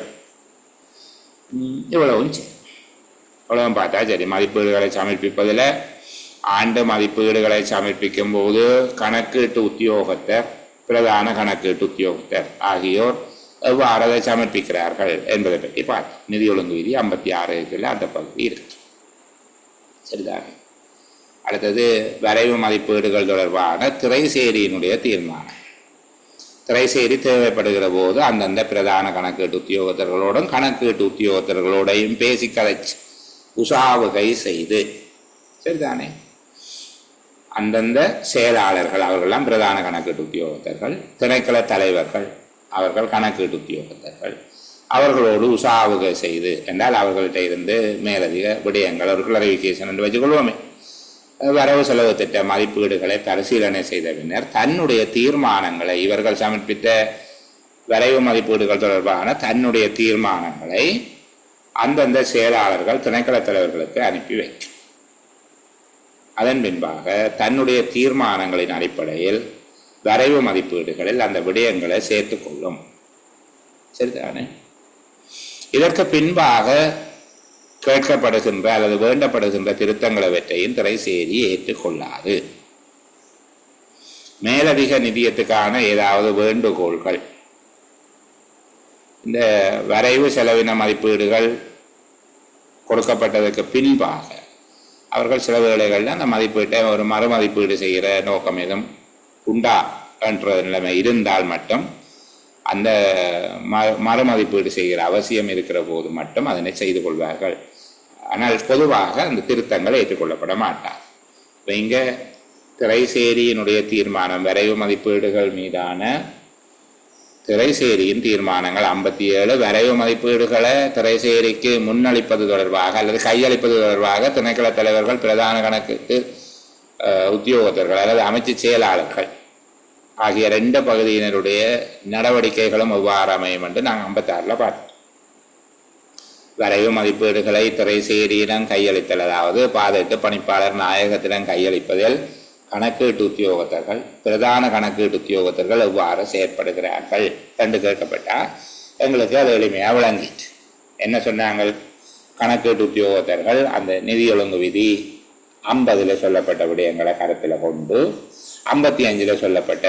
இவ்வளவும் சரி, இவ்வளவும் பார்த்தா சரி. மதிப்பீடுகளை சமர்ப்பிப்பதில் ஆண்டு மதிப்பீடுகளை சமர்ப்பிக்கும் போது கணக்கீட்டு உத்தியோகத்தர் பிரதான கணக்கீட்டு உத்தியோகத்தர் ஆகியோர் எவ்வாறு அதை சமர்ப்பிக்கிறார்கள் என்பதை பற்றி பார்த்தோம். நிதி ஒழுங்கு விதி 56 அந்த பகுதி இருக்கு. சரிதானே? அடுத்தது வரைவு மதிப்பீடுகள் தொடர்பான திரைசேரியினுடைய தீர்மானம். திரைசேரி தேவைப்படுகிற போது அந்தந்த பிரதான கணக்கீட்டு உத்தியோகத்தர்களோடும் கணக்கீட்டு உத்தியோகத்தர்களோடையும் பேசி கதைச்சு உசாவுகை செய்து, சரிதானே, அந்தந்த செயலாளர்கள் அவர்களெல்லாம் பிரதான கணக்கீட்டு உத்தியோகத்தர்கள், திணைக்கள தலைவர்கள் அவர்கள் கணக்கீட்டு உத்தியோகத்தர்கள், அவர்களோடு உசாவுகை செய்து என்றால் அவர்கள்ட்ட இருந்து மேலதிக விடயங்கள் ஒரு கிளரிஃபிகேஷன் என்று வச்சுக்கொள்வோமே, வரவு செலவு திட்ட மதிப்பீடுகளை பரிசீலனை செய்த பின்னர் தன்னுடைய தீர்மானங்களை இவர்கள் சமர்ப்பித்த வரைவு மதிப்பீடுகள் தொடர்பான தன்னுடைய தீர்மானங்களை அந்தந்த செயலாளர்கள் திணைக்கள தலைவர்களுக்கு அனுப்பி வைக்கும். அதன் பின்பாக தன்னுடைய தீர்மானங்களின் அடிப்படையில் வரைவு மதிப்பீடுகளில் அந்த விடயங்களை சேர்த்துக்கொள்ளும். சரிதானே? இதற்கு பின்பாக கேட்கப்படுகின்ற அல்லது வேண்டப்படுகின்ற திருத்தங்களை வெற்றையும் திரைசேரி ஏற்றுக்கொள்ளாது. மேலதிக நிதியத்துக்கான ஏதாவது வேண்டுகோள்கள், இந்த வரைவு செலவின மதிப்பீடுகள் கொடுக்கப்பட்டதற்கு பின்பாக அவர்கள் சில வேளைகளில் அந்த மதிப்பீட்டை ஒரு மறுமதிப்பீடு செய்கிற நோக்கம் எதுவும் உண்டா என்ற நிலைமை இருந்தால் மட்டும் அந்த மறுமதிப்பீடு செய்கிற அவசியம் இருக்கிற போது மட்டும் அதனை செய்து கொள்வார்கள். ஆனால் பொதுவாக அந்த திருத்தங்கள் ஏற்றுக்கொள்ளப்பட மாட்டார். இப்போ இங்கே திரைசேரியினுடைய தீர்மானம் வரைவு மதிப்பீடுகள் மீதான திரைசேரியின் தீர்மானங்கள் 57 வரைவு மதிப்பீடுகளை திரைசேரிக்கு முன்னளிப்பது தொடர்பாக அல்லது கையளிப்பது தொடர்பாக திணைக்கள தலைவர்கள் பிரதான கணக்கு உத்தியோகத்தர்கள் அல்லது அமைச்சு செயலாளர்கள் ஆகிய 2 பகுதியினருடைய நடவடிக்கைகளும் எவ்வாறு அமையும் என்று நாங்கள் 56 பார்த்தோம். வரைவு மதிப்பீடுகளை திரைசேரியிடம் கையளித்தல், அதாவது பாதீட்டு பணிப்பாளர் நாயகத்திடம் கையளிப்பதில் கணக்கீட்டு உத்தியோகத்தர்கள் பிரதான கணக்கீட்டு உத்தியோகத்தர்கள் எவ்வாறு செயற்படுகிறார்கள் என்று கேட்கப்பட்டால் எங்களுக்கு அது எளிமையாக விளங்கிட்டு என்ன சொன்னாங்க. கணக்கீட்டு உத்தியோகத்தர்கள் அந்த நிதி ஒழுங்கு விதி 50 சொல்லப்பட்ட விடயங்களை கருத்தில் கொண்டு 55 சொல்லப்பட்ட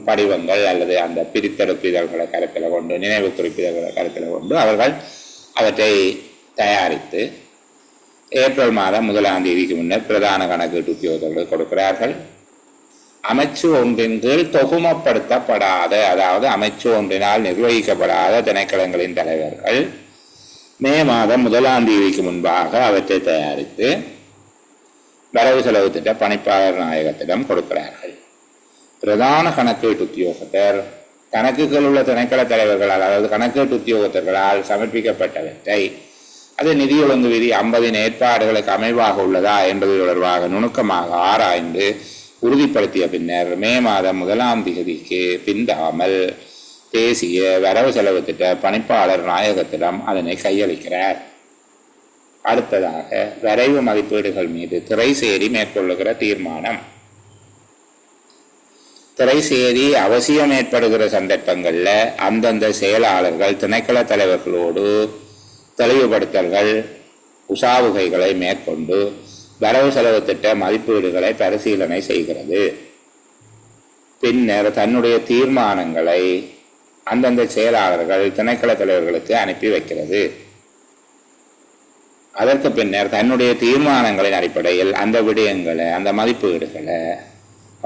படிவங்கள் அல்லது அந்த பிரித்தெடுப்பிதழ்களை கருத்தில் கொண்டு நினைவு குறிப்பிதழ்களை கருத்தில் கொண்டு அவர்கள் அவற்றை தயாரித்து ஏப்ரல் மாதம் 1ஆம் தேதிக்கு முன்னர் பிரதான கணக்கீட்டு உத்தியோகத்தர்கள் கொடுக்கிறார்கள். அமைச்சு ஒன்றின் கீழ் தொகுமப்படுத்தப்படாத அதாவது அமைச்சு ஒன்றினால் நிர்வகிக்கப்படாத திணைக்களங்களின் தலைவர்கள் மே மாதம் 1ஆம் தேதிக்கு முன்பாக அவற்றை தயாரித்து வரவு செலவு திட்ட பணிப்பாளர் நாயகத்திடம் கொடுக்கிறார்கள். பிரதான கணக்கீட்டு உத்தியோகத்தர் கணக்குகள் உள்ள திணைக்கள தலைவர்களால் அதாவது கணக்கீட்டு உத்தியோகத்தர்களால் சமர்ப்பிக்கப்பட்டவற்றை அது நிதி ஒழுங்கு விதி 50 ஏற்பாடுகளுக்கு அமைவாக உள்ளதா என்பது தொடர்பாக நுணுக்கமாக ஆராய்ந்து உறுதிப்படுத்திய பின்னர் மே மாதம் 1ஆம் தேதிக்கு பிந்தாமல் தேசிய வரவு செலவு திட்ட பணிப்பாளர் நாயகத்திடம் அதனை கையளிக்கிறார். அடுத்ததாக வரைவு மதிப்பீடுகள் மீது திரைசேரி மேற்கொள்ளுகிற தீர்மானம். திரைசேரி அவசியம் ஏற்படுகிற சந்தர்ப்பங்களில் அந்தந்த செயலாளர்கள் திணைக்கள தலைவர்களோடு தெளிவுபடுத்தல்கள் உசாவுகைகளை மேற்கொண்டு வரவு செலவு திட்ட மதிப்பீடுகளை பரிசீலனை செய்கிறது. பின்னர் தன்னுடைய தீர்மானங்களை அந்தந்த செயலாளர்கள் திணைக்கள தலைவர்களுக்கு அனுப்பி வைக்கிறது. அதற்கு பின்னர் தன்னுடைய தீர்மானங்களின் அடிப்படையில் அந்த விடயங்களை அந்த மதிப்பீடுகளை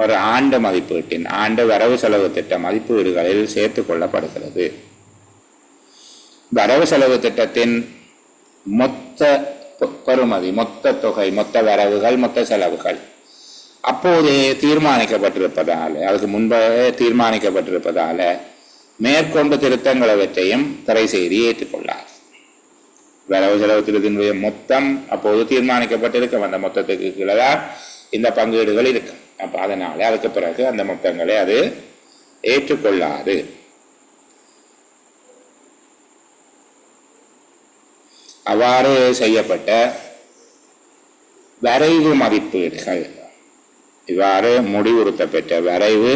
ஒரு ஆண்டு மதிப்பீட்டின் ஆண்டு வரவு செலவு திட்ட மதிப்பீடுகளில் சேர்த்து கொள்ளப்படுகிறது. வரவு செலவு திட்டத்தின் மொத்த பெறுமதி மொத்த தொகை மொத்த வரவுகள் மொத்த செலவுகள் அப்போதே தீர்மானிக்கப்பட்டிருப்பதால் அதுக்கு முன்பாக தீர்மானிக்கப்பட்டிருப்பதால மேற்கொண்டு திருத்தங்களவற்றையும் திரைசேரி ஏற்றுக்கொள்ளார். வரவு செலவு திட்டத்தினுடைய மொத்தம் அப்போது தீர்மானிக்கப்பட்டிருக்கும். அந்த மொத்தத்துக்கு கீழே இந்த பங்கீடுகள் இருக்கும். அப்போ அதனால அதுக்கு பிறகு அந்த மொத்தங்களை அது ஏற்றுக்கொள்ளாது. அவ்வாறு செய்யப்பட்ட வரைவு மதிப்பீடுகள் இவ்வாறு முடிவுறுத்த பெற்ற வரைவு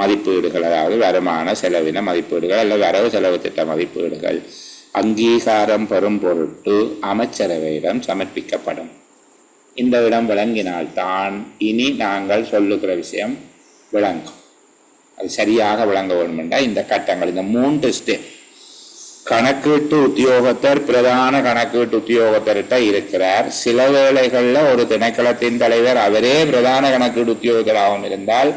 மதிப்பீடுகள் அதாவது வருமான செலவின மதிப்பீடுகள் அல்லது வரவு செலவு திட்ட மதிப்பீடுகள் அங்கீகாரம் பெறும் பொருட்டு அமைச்சரவையிடம் சமர்ப்பிக்கப்படும். இந்த இடம் விளங்கினால்தான் இனி நாங்கள் சொல்லுகிற விஷயம் விளங்கும். அது சரியாக விளங்க வேண்டும் என்றால் இந்த கட்டங்கள் இந்த 3 ஸ்டெப் கணக்கீட்டு உத்தியோகத்தர் பிரதான கணக்கீட்டு உத்தியோகத்தர்கிட்ட இருக்கிறார். சில வேளைகளில் ஒரு திணைக்களத்தின் தலைவர் அவரே பிரதான கணக்கீட்டு உத்தியோகத்தராகவும் இருந்தால்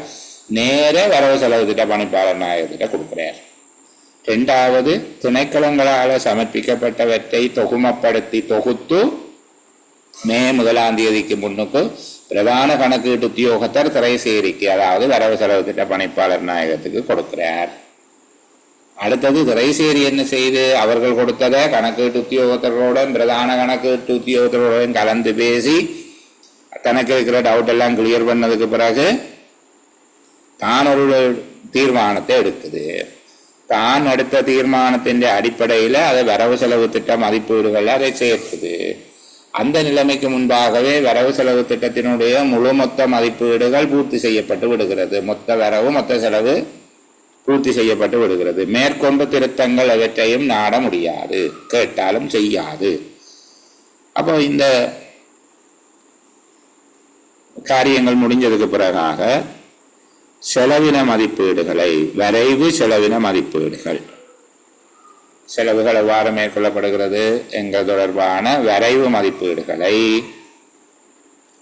நேர வரவு செலவு திட்ட பணிப்பாளர் நாயகத்திட்ட கொடுக்கிறார். 2வது திணைக்களங்களால் சமர்ப்பிக்கப்பட்டவற்றை தொகுமப்படுத்தி தொகுத்து மே 1ஆம் தேதிக்கு முன்னுக்கு பிரதான கணக்கீட்டு உத்தியோகத்தர் திரைசேரிக்கு அதாவது வரவு செலவு திட்ட பணிப்பாளர் நாயகத்துக்கு கொடுக்கிறார். அடுத்தது திரைசேரி என்ன செய்து அவர்கள் கொடுத்ததை கணக்கீட்டு உத்தியோகத்தர்களுடன் பிரதான கணக்கீட்டு உத்தியோகத்தர்களுடன் கலந்து பேசி தனக்கு இருக்கிற டவுட் எல்லாம் கிளியர் பண்ணதுக்கு பிறகு தான் ஒரு தீர்மானத்தை எடுக்குது. தான் எடுத்த தீர்மானத்தின் அடிப்படையில் அதை வரவு செலவு திட்ட மதிப்பீடுகள் அதை சேர்க்குது. அந்த நிலைமைக்கு முன்பாகவே வரவு செலவு திட்டத்தினுடைய முழு மொத்த மதிப்பீடுகள் பூர்த்தி செய்யப்பட்டு விடுகிறது. மொத்த வரவு மொத்த செலவு பூர்த்தி செய்யப்பட்டு விடுகிறது. மேற்கொண்டு திருத்தங்கள் அவற்றையும் நாட முடியாது, கேட்டாலும் செய்யாது. அப்போ இந்த காரியங்கள் முடிஞ்சதுக்கு பிறகாக செலவின மதிப்பீடுகளை வரைவு செலவின மதிப்பீடுகள் செலவுகள் எவ்வாறு மேற்கொள்ளப்படுகிறது எங்கள் தொடர்பான வரைவு மதிப்பீடுகளை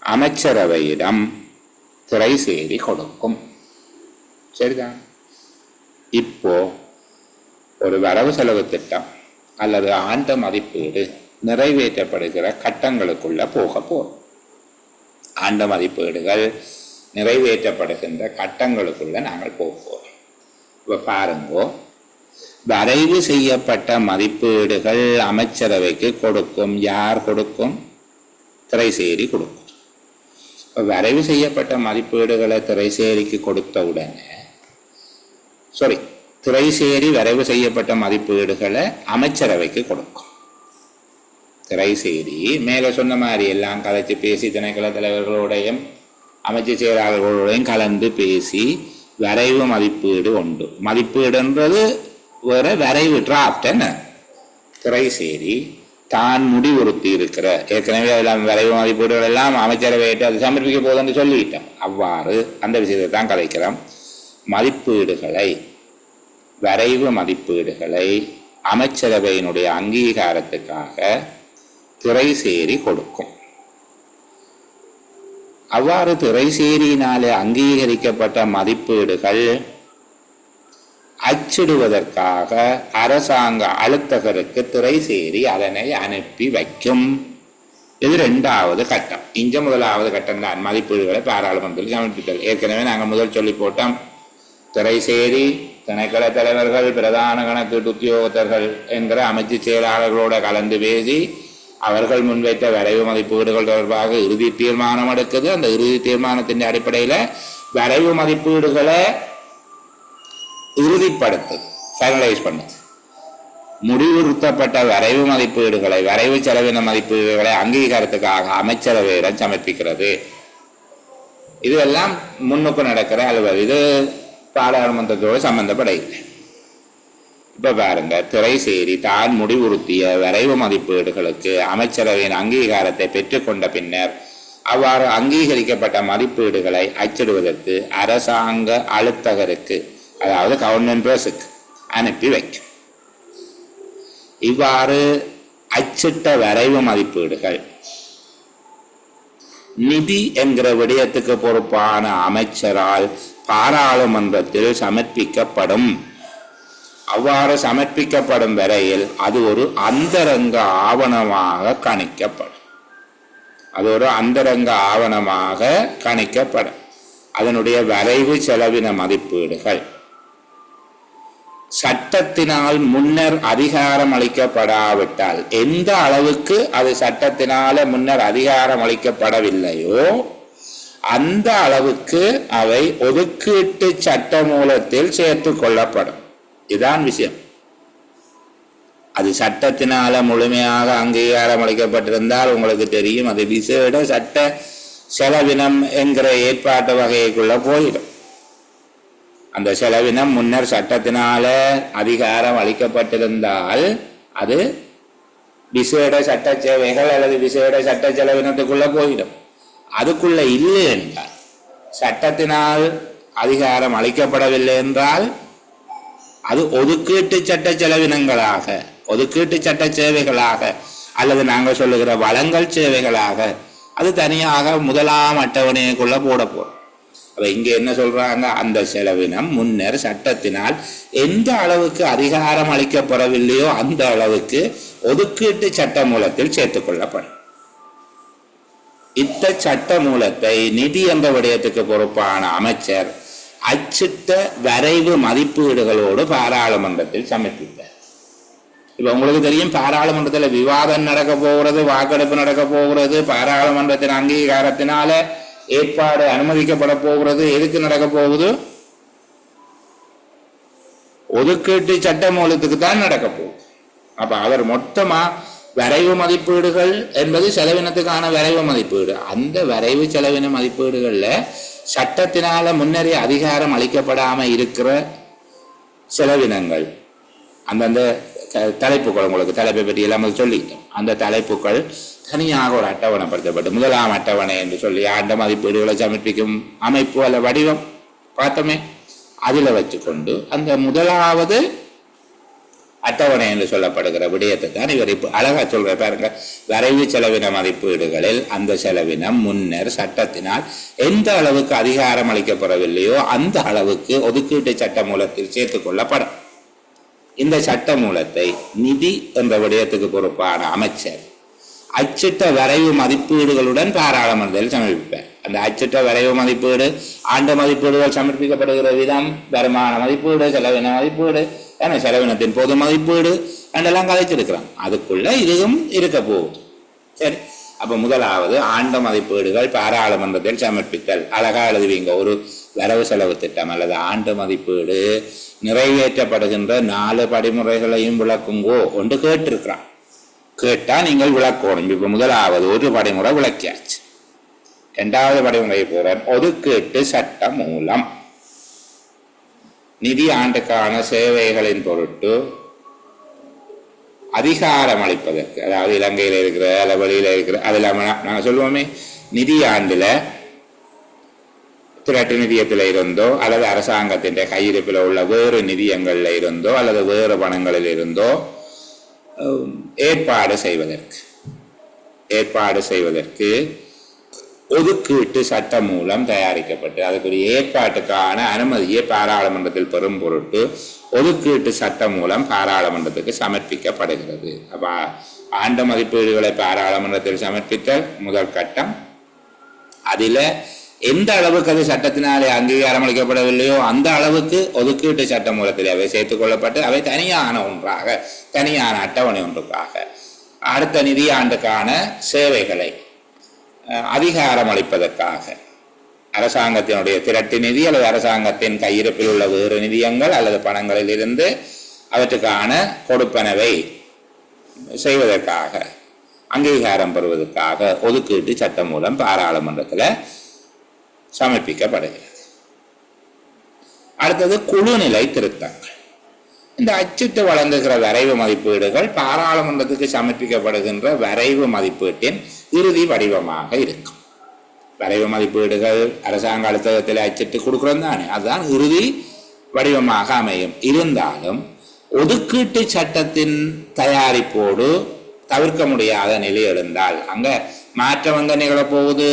அமைச்சரவையிடம் திரைசேரி கொடுக்கும். சரிதான். இப்போ ஒரு வரவு செலவு திட்டம் அல்லது ஆண்டு மதிப்பீடு நிறைவேற்றப்படுகிற கட்டங்களுக்குள்ள போக போகும். ஆண்டு மதிப்பீடுகள் நிறைவேற்றப்படுகின்ற கட்டங்களுக்குள்ள நாங்கள் போகிறோம். இப்போ பாருங்கோ, வரைவு செய்யப்பட்ட மதிப்பீடுகள் அமைச்சரவைக்கு கொடுக்கும். யார் கொடுக்கும்? திரைசேரி கொடுக்கும். இப்போ வரைவு செய்யப்பட்ட மதிப்பீடுகளை திரைசேரிக்கு கொடுத்த உடனே திரைசேரி வரைவு செய்யப்பட்ட மதிப்பீடுகளை அமைச்சரவைக்கு கொடுக்கும். திரைசேரி மேலே சொன்ன மாதிரி எல்லாம் கலைச்சு பேசி திணைக்கள தலைவர்களோடையும் அமைச்சு செயலாளர்களுடன் கலந்து பேசி வரைவு மதிப்பீடு உண்டு. மதிப்பீடுன்றது வேற, வரைவு டிராஃப்ட் என்ன திரைசேரி தான் முடிவுறுத்தி இருக்கிற ஏற்கனவே எல்லாம் வரைவு மதிப்பீடுகள் எல்லாம் அமைச்சரவையிட்டு அது சமர்ப்பிக்க போதுன்னு சொல்லிட்டோம். அவ்வாறு அந்த விஷயத்தை தான் கலைக்கிறோம். மதிப்பீடுகளை, வரைவு மதிப்பீடுகளை அமைச்சரவையினுடைய அங்கீகாரத்துக்காக திரைசேரி கொடுக்கும். அவ்வாறு திரைசேரியினாலே அங்கீகரிக்கப்பட்ட மதிப்பீடுகள் அச்சிடுவதற்காக அரசாங்க அலுவலகருக்கு திரைசேரி அதனை அனுப்பி வைக்கும். இது 2வது கட்டம். இங்க 1வது கட்டம் தான் மதிப்பீடுகளை பாராளுமன்றத்தில் சமர்ப்பித்தல். ஏற்கனவே நாங்கள் முதல் சொல்லி போட்டோம். திரைசேரி திணைக்கள தலைவர்கள், பிரதான கணக்கீட்டு உத்தியோகத்தர்கள் என்கிற அமைச்சு செயலாளர்களோட கலந்து பேசி அவர்கள் முன்வைத்த வரைவு மதிப்பீடுகள் தொடர்பாக இறுதி தீர்மானம் எடுக்குது. அந்த இறுதி தீர்மானத்தின் அடிப்படையில் வரைவு மதிப்பீடுகளை இறுதிப்படுத்துது, ஃபைனலைஸ் பண்ணுது. முடிவுறுத்தப்பட்ட வரைவு மதிப்பீடுகளை, வரைவு செலவின மதிப்பீடுகளை அங்கீகாரத்துக்காக அமைச்சரவையிடம் சமர்ப்பிக்கிறது. இதுவெல்லாம் முன்னுக்கு நடக்கிற அலுவல். இது பாராளுமன்றத்தோடு சம்பந்தப்பட இல்லை. இப்ப பாருங்க, திரைசேரி தான் முடிவுறுத்திய வரைவு மதிப்பீடுகளுக்கு அமைச்சரவையின் அங்கீகாரத்தை பெற்றுக்கொண்ட பின்னர் அவ்வாறு அங்கீகரிக்கப்பட்ட மதிப்பீடுகளை அச்சிடுவதற்கு அரசாங்க அலுவலகருக்கு, அதாவது கவர்மெண்ட் பிரஸுக்கு அனுப்பி வைக்கும். இவ்வாறு அச்சிட்ட வரைவு மதிப்பீடுகள் நிதி என்கிற விடயத்துக்கு பொறுப்பான அமைச்சரால் பாராளுமன்றத்தில் சமர்ப்பிக்கப்படும். அவ்வாறு சமர்ப்பிக்கப்படும் வரையில் அது ஒரு அந்தரங்க ஆவணமாக கணிக்கப்படும். அது ஒரு அந்தரங்க ஆவணமாக கணிக்கப்படும். அதனுடைய வரைவு செலவின மதிப்பீடுகள் சட்டத்தினால் முன்னர் அதிகாரம் அளிக்கப்படாவிட்டால், எந்த அளவுக்கு அது சட்டத்தினால முன்னர் அதிகாரம் அளிக்கப்படவில்லையோ அந்த அளவுக்கு அவை ஒதுக்கீட்டு சட்ட மூலத்தில் சேர்த்து கொள்ளப்படும். இதுதான் விஷயம். அது சட்டத்தினால முழுமையாக அங்கீகாரம் அளிக்கப்பட்டிருந்தால் உங்களுக்கு தெரியும், அது விசேட சட்ட செலவினம் என்கிற ஏற்பாட்டு வகைக்குள்ள போயிடும். அந்த செலவினம் முன்னர் சட்டத்தினால அதிகாரம் அளிக்கப்பட்டிருந்தால் அது விசேட சட்ட சேவைகள் அல்லது விசேட சட்ட செலவினத்துக்குள்ள போயிடும். அதுக்குள்ள இல்லை என்றால், சட்டத்தினால் அதிகாரம் அளிக்கப்படவில்லை என்றால் அது ஒதுக்கீட்டு சட்ட செலவினங்களாக, ஒதுக்கீட்டு சட்ட சேவைகளாக அல்லது நாங்கள் சொல்லுகிற வளங்கள் சேவைகளாக அது தனியாக 1ஆம் அட்டவணைக்குள்ள போட போறோம். அப்ப இங்க என்ன சொல்றாங்க, அந்த செலவினம் முன்னர் சட்டத்தினால் எந்த அளவுக்கு அதிகாரம் அளிக்கப்படவில்லையோ அந்த அளவுக்கு ஒதுக்கீட்டு சட்ட மூலத்தில் சேர்த்துக் கொள்ளப்படும். இந்த சட்ட மூலத்தை நிதி என்ற விடயத்துக்கு பொறுப்பான அமைச்சர் அச்சிட்ட வரைவு மதிப்பீடுகளோடு பாராளுமன்றத்தில் சமர்ப்பித்தார். இப்ப உங்களுக்கு தெரியும், பாராளுமன்றத்தில் விவாதம் நடக்க போகிறது, வாக்கெடுப்பு நடக்க போகிறது, பாராளுமன்றத்தின் அங்கீகாரத்தினால ஏற்பாடு அனுமதிக்கப்பட போகிறது. எதுக்கு நடக்க போகுது? ஒதுக்கீட்டு சட்ட மூலத்துக்கு தான் நடக்க போகுது. அப்ப அவர் மொத்தமா வரைவு மதிப்பீடுகள் என்பது செலவினத்துக்கான வரைவு மதிப்பீடு. அந்த வரைவு செலவின மதிப்பீடுகள்ல சட்டத்தினால முன்னரே அதிகாரம் அளிக்கப்படாம இருக்கிற செலவினங்கள், அந்தந்த தலைப்புகள், உங்களுக்கு தலைப்பை பற்றி எல்லாம் சொல்லிட்டோம். அந்த தலைப்புகள் தனியாக ஒரு அட்டவணைப்படுத்தப்பட்டு 1ஆம் அட்டவணை என்று சொல்லி ஆண்ட மதிப்பீடுகளை சமர்ப்பிக்கும் அமைப்பு அல்ல வடிவம் பார்த்தோமே, அதில் வச்சுக்கொண்டு அந்த 1வது அட்டவணை என்று சொல்லப்படுகிற விடயத்தை தான் இவர் இப்போ அழகா சொல்ற பாருங்க. வரைவு செலவின மதிப்பீடுகளில் அந்த செலவினம் முன்னர் சட்டத்தினால் எந்த அளவுக்கு அதிகாரம் அளிக்கப்படவில்லையோ அந்த அளவுக்கு ஒதுக்கீட்டு சட்ட மூலத்தில் சேர்த்துக் கொள்ளப்படும். இந்த சட்ட மூலத்தை நிதி என்ற விடயத்துக்கு பொறுப்பான அமைச்சர் அச்சிட்ட வரைவு மதிப்பீடுகளுடன் பாராளுமன்றத்தில் சமர்ப்பிப்பார். அந்த அச்சிட்ட வரைவு மதிப்பீடு, ஆண்டு மதிப்பீடுகள் சமர்ப்பிக்கப்படுகிற விதம், வருமான மதிப்பீடு, செலவின மதிப்பீடு, செலவினத்தின் பொது மதிப்பீடு என்றெல்லாம் கதைச்சிருக்கிறோம். அதுக்குள்ள இதுவும் இருக்க போகுது. சரி, அப்ப 1வது ஆண்டு மதிப்பீடுகள் பாராளுமன்றத்தில் சமர்ப்பித்தல். அழகா எழுதுவீங்க, ஒரு வரவு செலவு திட்டம் அல்லது ஆண்டு மதிப்பீடு நிறைவேற்றப்படுகின்ற 4 படிமுறைகளையும் விளக்குங்கோ ஒன்று கேட்டிருக்கிறான். கேட்டா நீங்கள் விளக்கணும். இப்ப 1வது ஒரு படிமுறை விளக்கியாச்சு. இரண்டாவது படிமுறை போறேன். ஒதுக்கீட்டு சட்ட மூலம் நிதி ஆண்டுக்கான சேவைகளின் பொருட்டு அதிகாரம் அளிப்பதற்கு, அதாவது இலங்கையில் இருக்கிற அல்ல வெளியில இருக்கிற அதில் நாங்கள் சொல்லுவோமே நிதி ஆண்டுல திரட்டு நிதியத்தில் இருந்தோ அல்லது அரசாங்கத்தின் கையிருப்பில் உள்ள வேறு நிதியங்களில் இருந்தோ அல்லது வேறு பணங்களில் இருந்தோ ஏற்பாடு செய்வதற்கு ஒதுக்கீட்டு சட்டம் மூலம் தயாரிக்கப்பட்டு அதுக்குரிய ஏற்பாட்டுக்கான அனுமதியை பாராளுமன்றத்தில் பெறும் பொருட்டு ஒதுக்கீட்டு சட்டம் மூலம் பாராளுமன்றத்துக்கு சமர்ப்பிக்கப்படுகிறது. அப்ப ஆண்டு மதிப்பீடுகளை பாராளுமன்றத்தில் சமர்ப்பித்த முதல் கட்டம். அதில எந்த அளவுக்கு அது சட்டத்தினாலே அங்கீகாரம் அளிக்கப்படவில்லையோ அந்த அளவுக்கு ஒதுக்கீட்டு சட்ட மூலத்தில் அவை சேர்த்துக் கொள்ளப்பட்டு அவை தனியான ஒன்றாக, தனியான அட்டவணை ஒன்றுக்காக அடுத்த நிதி ஆண்டுக்கான சேவைகளை அதிகாரம் அளிப்பதற்காக அரசாங்கத்தினுடைய திரட்டு நிதி அல்லது அரசாங்கத்தின் கையிருப்பில் உள்ள வேறு நிதியங்கள் அல்லது பணங்களில் இருந்து அவற்றுக்கான கொடுப்பனவை செய்வதற்காக அங்கீகாரம் பெறுவதற்காக ஒதுக்கீட்டு சட்டம் மூலம் பாராளுமன்றத்தில் சமர்ப்பிக்கப்படுகிறது. அடுத்தது குழுநிலை திருத்தங்கள். இந்த அச்சிட்டு வழங்குகிற வரைவு மதிப்பீடுகள் பாராளுமன்றத்துக்கு சமர்ப்பிக்கப்படுகின்ற வரைவு மதிப்பீட்டின் இறுதி வடிவமாக இருக்கும். வரைவு மதிப்பீடுகள் அரசாங்க அலுவலகத்தில் அச்சிட்டு கொடுக்குறோம் தானே, அதுதான் இறுதி வடிவமாக அமையும். இருந்தாலும் ஒதுக்கீட்டு சட்டத்தின் தயாரிப்போடு தவிர்க்க முடியாத நிலை எழுந்தால் அங்க மாற்றம் எங்க நிகழப்போகுது?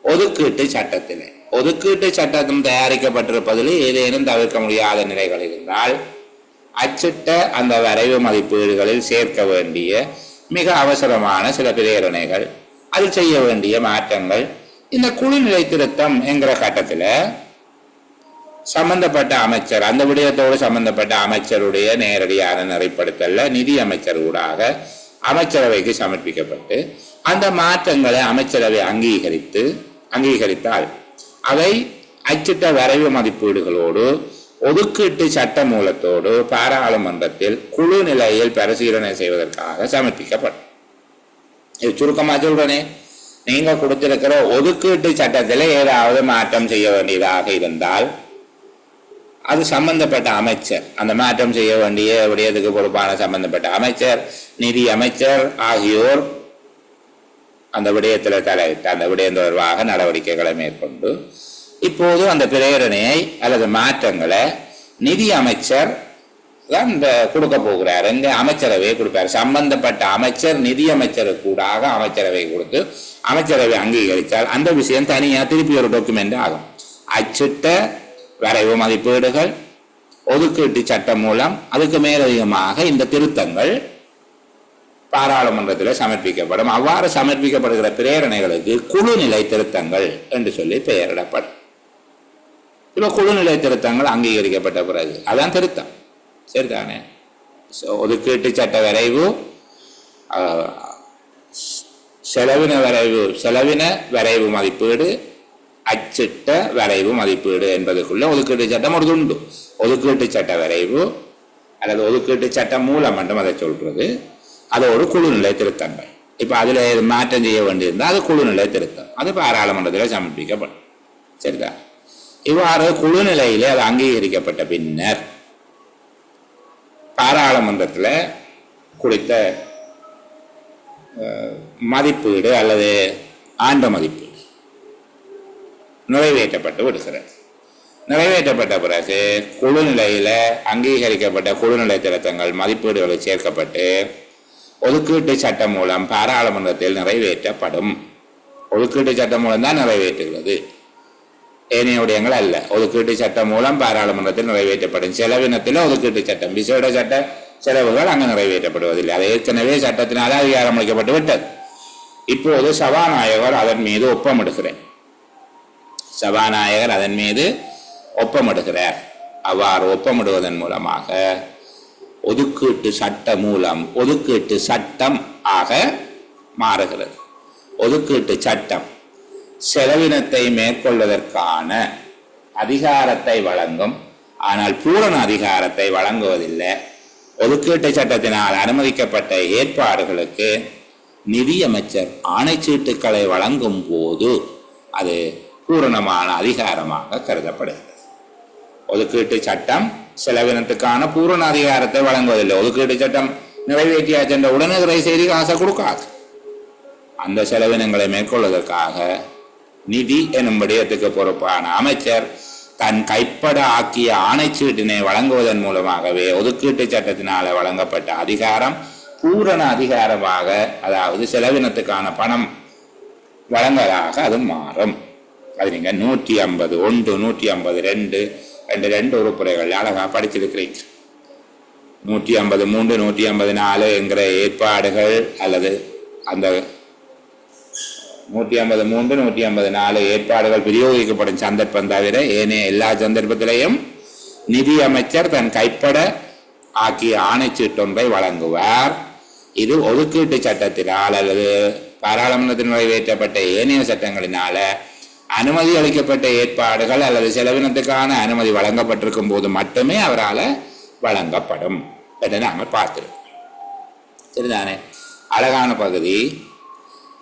ஒதுக்கீட்டு சட்டத்தில். ஒதுக்கீட்டு சட்டத்தும் தயாரிக்கப்பட்டிருப்பதில் ஏதேனும் தவிர்க்க முடியாத நிலைகள் இருந்தால் அச்சிட்ட அந்த வரைவு மதிப்பீடுகளில் சேர்க்க வேண்டிய மிக அவசரமான சில பிரேரணைகள், அதில் செய்ய வேண்டிய மாற்றங்கள், இந்த குழுநிலை திருத்தம் என்கிற கட்டத்தில் சம்பந்தப்பட்ட அமைச்சர், அந்த விடயத்தோடு சம்பந்தப்பட்ட அமைச்சருடைய நேரடியான நெறிப்படுத்தல நிதி அமைச்சர் ஊடாக அமைச்சரவைக்கு சமர்ப்பிக்கப்பட்டு அந்த மாற்றங்களை அமைச்சரவை அங்கீகரித்தால் அவை அச்சிட்ட வரைவு மதிப்பீடுகளோடு ஒதுக்கீட்டு சட்ட மூலத்தோடு பாராளுமன்றத்தில் குழு நிலையில் பரிசீலனை செய்வதற்காக சமர்ப்பிக்கப்படும். இது சுருக்கமாக சொல்றேனே, நீங்க கொடுத்திருக்கிற ஒதுக்கீட்டு சட்டத்தில் ஏதாவது மாற்றம் செய்ய வேண்டியதாக இருந்தால் அது சம்பந்தப்பட்ட அமைச்சர், அந்த மாற்றம் செய்ய வேண்டிய விடயத்துக்கு பொறுப்பான சம்பந்தப்பட்ட அமைச்சர், நிதி அமைச்சர் ஆகியோர் அந்த விடயத்தில் தலையிட்டு அந்த விடயம் தொடர்பாக நடவடிக்கைகளை மேற்கொண்டு இப்போது அந்த பிரேரணையை அல்லது மாற்றங்களை நிதி அமைச்சர் தான் கொடுக்க போகிறார். எங்க அமைச்சரவை கொடுப்பார். சம்பந்தப்பட்ட அமைச்சர் நிதி அமைச்சருக்கு கூடாக அமைச்சரவை கொடுத்து அமைச்சரவை அங்கீகரித்தால் அந்த விஷயம் தனியாக திருப்பி ஒரு டாக்குமெண்ட் ஆகும். அச்சிட்ட வரைவு மதிப்பீடுகள், ஒதுக்கீட்டு சட்டம் மூலம், அதுக்கு மேலதிகமாக இந்த திருத்தங்கள் பாராளுமன்றத்தில் சமர்ப்பிக்கப்படும். அவ்வாறு சமர்ப்பிக்கப்படுகிற பிரேரணைகளுக்கு குழுநிலை திருத்தங்கள் என்று சொல்லி பெயரிடப்படும். இப்போ குழுநிலை திருத்தங்கள் அங்கீகரிக்கப்பட்ட பிறகு அதான் திருத்தம், சரிதானே? ஒதுக்கீட்டு சட்ட வரைவு, செலவின வரைவு மதிப்பீடு, அச்சிட்ட வரைவு மதிப்பீடு என்பதற்குள்ள ஒதுக்கீட்டு சட்டம் ஒரு உண்டு. ஒதுக்கீட்டு சட்ட வரைவு அல்லது ஒதுக்கீட்டு சட்டம் மூலம் என்றும் அதை சொல்றது. அதோடு குழுநிலை திருத்தங்கள். இப்ப அதுல மாற்றம் செய்ய வேண்டியிருந்தால் அது குழுநிலை திருத்தம், அது பாராளுமன்றத்தில் சமர்ப்பிக்கப்படும், சரிதான்? இவ்வாறு குழுநிலையிலே அது அங்கீகரிக்கப்பட்ட பின்னர் பாராளுமன்றத்தில் குறித்த மதிப்பீடு அல்லது ஆண்டு மதிப்பீடு நிறைவேற்றப்பட்டு விடுகிறது. நிறைவேற்றப்பட்ட பிறகு குழுநிலையில அங்கீகரிக்கப்பட்ட குழுநிலை திருத்தங்கள் மதிப்பீடுகளில் சேர்க்கப்பட்டு ஒதுக்கீட்டு சட்டம் மூலம் பாராளுமன்றத்தில் நிறைவேற்றப்படும். ஒதுக்கீட்டு சட்டம் மூலம் தான் நிறைவேற்றுகிறது, ஏனைய விடயங்கள் அல்ல. ஒதுக்கீட்டு சட்டம் மூலம் பாராளுமன்றத்தில் நிறைவேற்றப்படும். செலவினத்தில் ஒதுக்கீட்டு சட்டம், விசேட சட்ட செலவுகள் அங்கு நிறைவேற்றப்படுவதில்லை. அது ஏற்கனவே சட்டத்தினால அதிகாரம் அளிக்கப்பட்டு விட்டது. இப்போது சபாநாயகர் அதன் மீது ஒப்பமிடுகிறார். அவ்வாறு ஒப்பமிடுவதன் மூலமாக ஒதுக்கீட்டு சட்ட மூலம் ஒதுக்கீட்டு சட்டம் ஆக மாறுகிறது. ஒதுக்கீட்டு சட்டம் செலவினத்தை மேற்கொள்வதற்கான அதிகாரத்தை வழங்கும், ஆனால் பூரண அதிகாரத்தை வழங்குவதில்லை. ஒதுக்கீட்டு சட்டத்தினால் அனுமதிக்கப்பட்ட ஏற்பாடுகளுக்கு நிதியமைச்சர் ஆணைச்சீட்டுக்களை வழங்கும் போது அது பூரணமான அதிகாரமாக கருதப்படுகிறது. ஒதுக்கீட்டு சட்டம் செலவினத்துக்கான பூரண அதிகாரத்தை வழங்குவதில்லை. ஒதுக்கீட்டு சட்டம் நிறைவேற்றியாச்சு என்ற உடனே செய்தி காசை கொடுக்காது. அந்த செலவினங்களை மேற்கொள்வதற்காக நிதி எனும் விடயத்துக்கு பொறுப்பான அமைச்சர் தன் கைப்பட ஆக்கிய ஆணைச்சீட்டினை வழங்குவதன் மூலமாகவே ஒதுக்கீட்டு சட்டத்தினால வழங்கப்பட்ட அதிகாரம் பூரண அதிகாரமாக, அதாவது செலவினத்துக்கான பணம் வழங்கலாக அது மாறும். அது நீங்க 151, 152 ரெண்டு உறுப்புரைகள் அழகா படிச்சிருக்கிறீங்க. 153, 154 என்கிற ஏற்பாடுகள் அல்லது அந்த 153, 154 ஏற்பாடுகள் பிரயோகிக்கப்படும் சந்தர்ப்பம் தவிர ஏனைய எல்லா சந்தர்ப்பத்திலையும் நிதி அமைச்சர் தன் கைப்பட ஆக்கிய ஆணைச்சீட்டொன்றை வழங்குவார். இது ஒதுக்கீட்டு சட்டத்தினால் அல்லது பாராளுமன்றத்தில் நிறைவேற்றப்பட்ட ஏனைய சட்டங்களினால அனுமதி அளிக்கப்பட்ட ஏற்பாடுகள் அல்லது செலவினத்துக்கான அனுமதி வழங்கப்பட்டிருக்கும் போது மட்டுமே அவரால் வழங்கப்படும் என்று நாங்கள் பார்த்திருக்கோம். சரிதானே? அழகான பகுதி.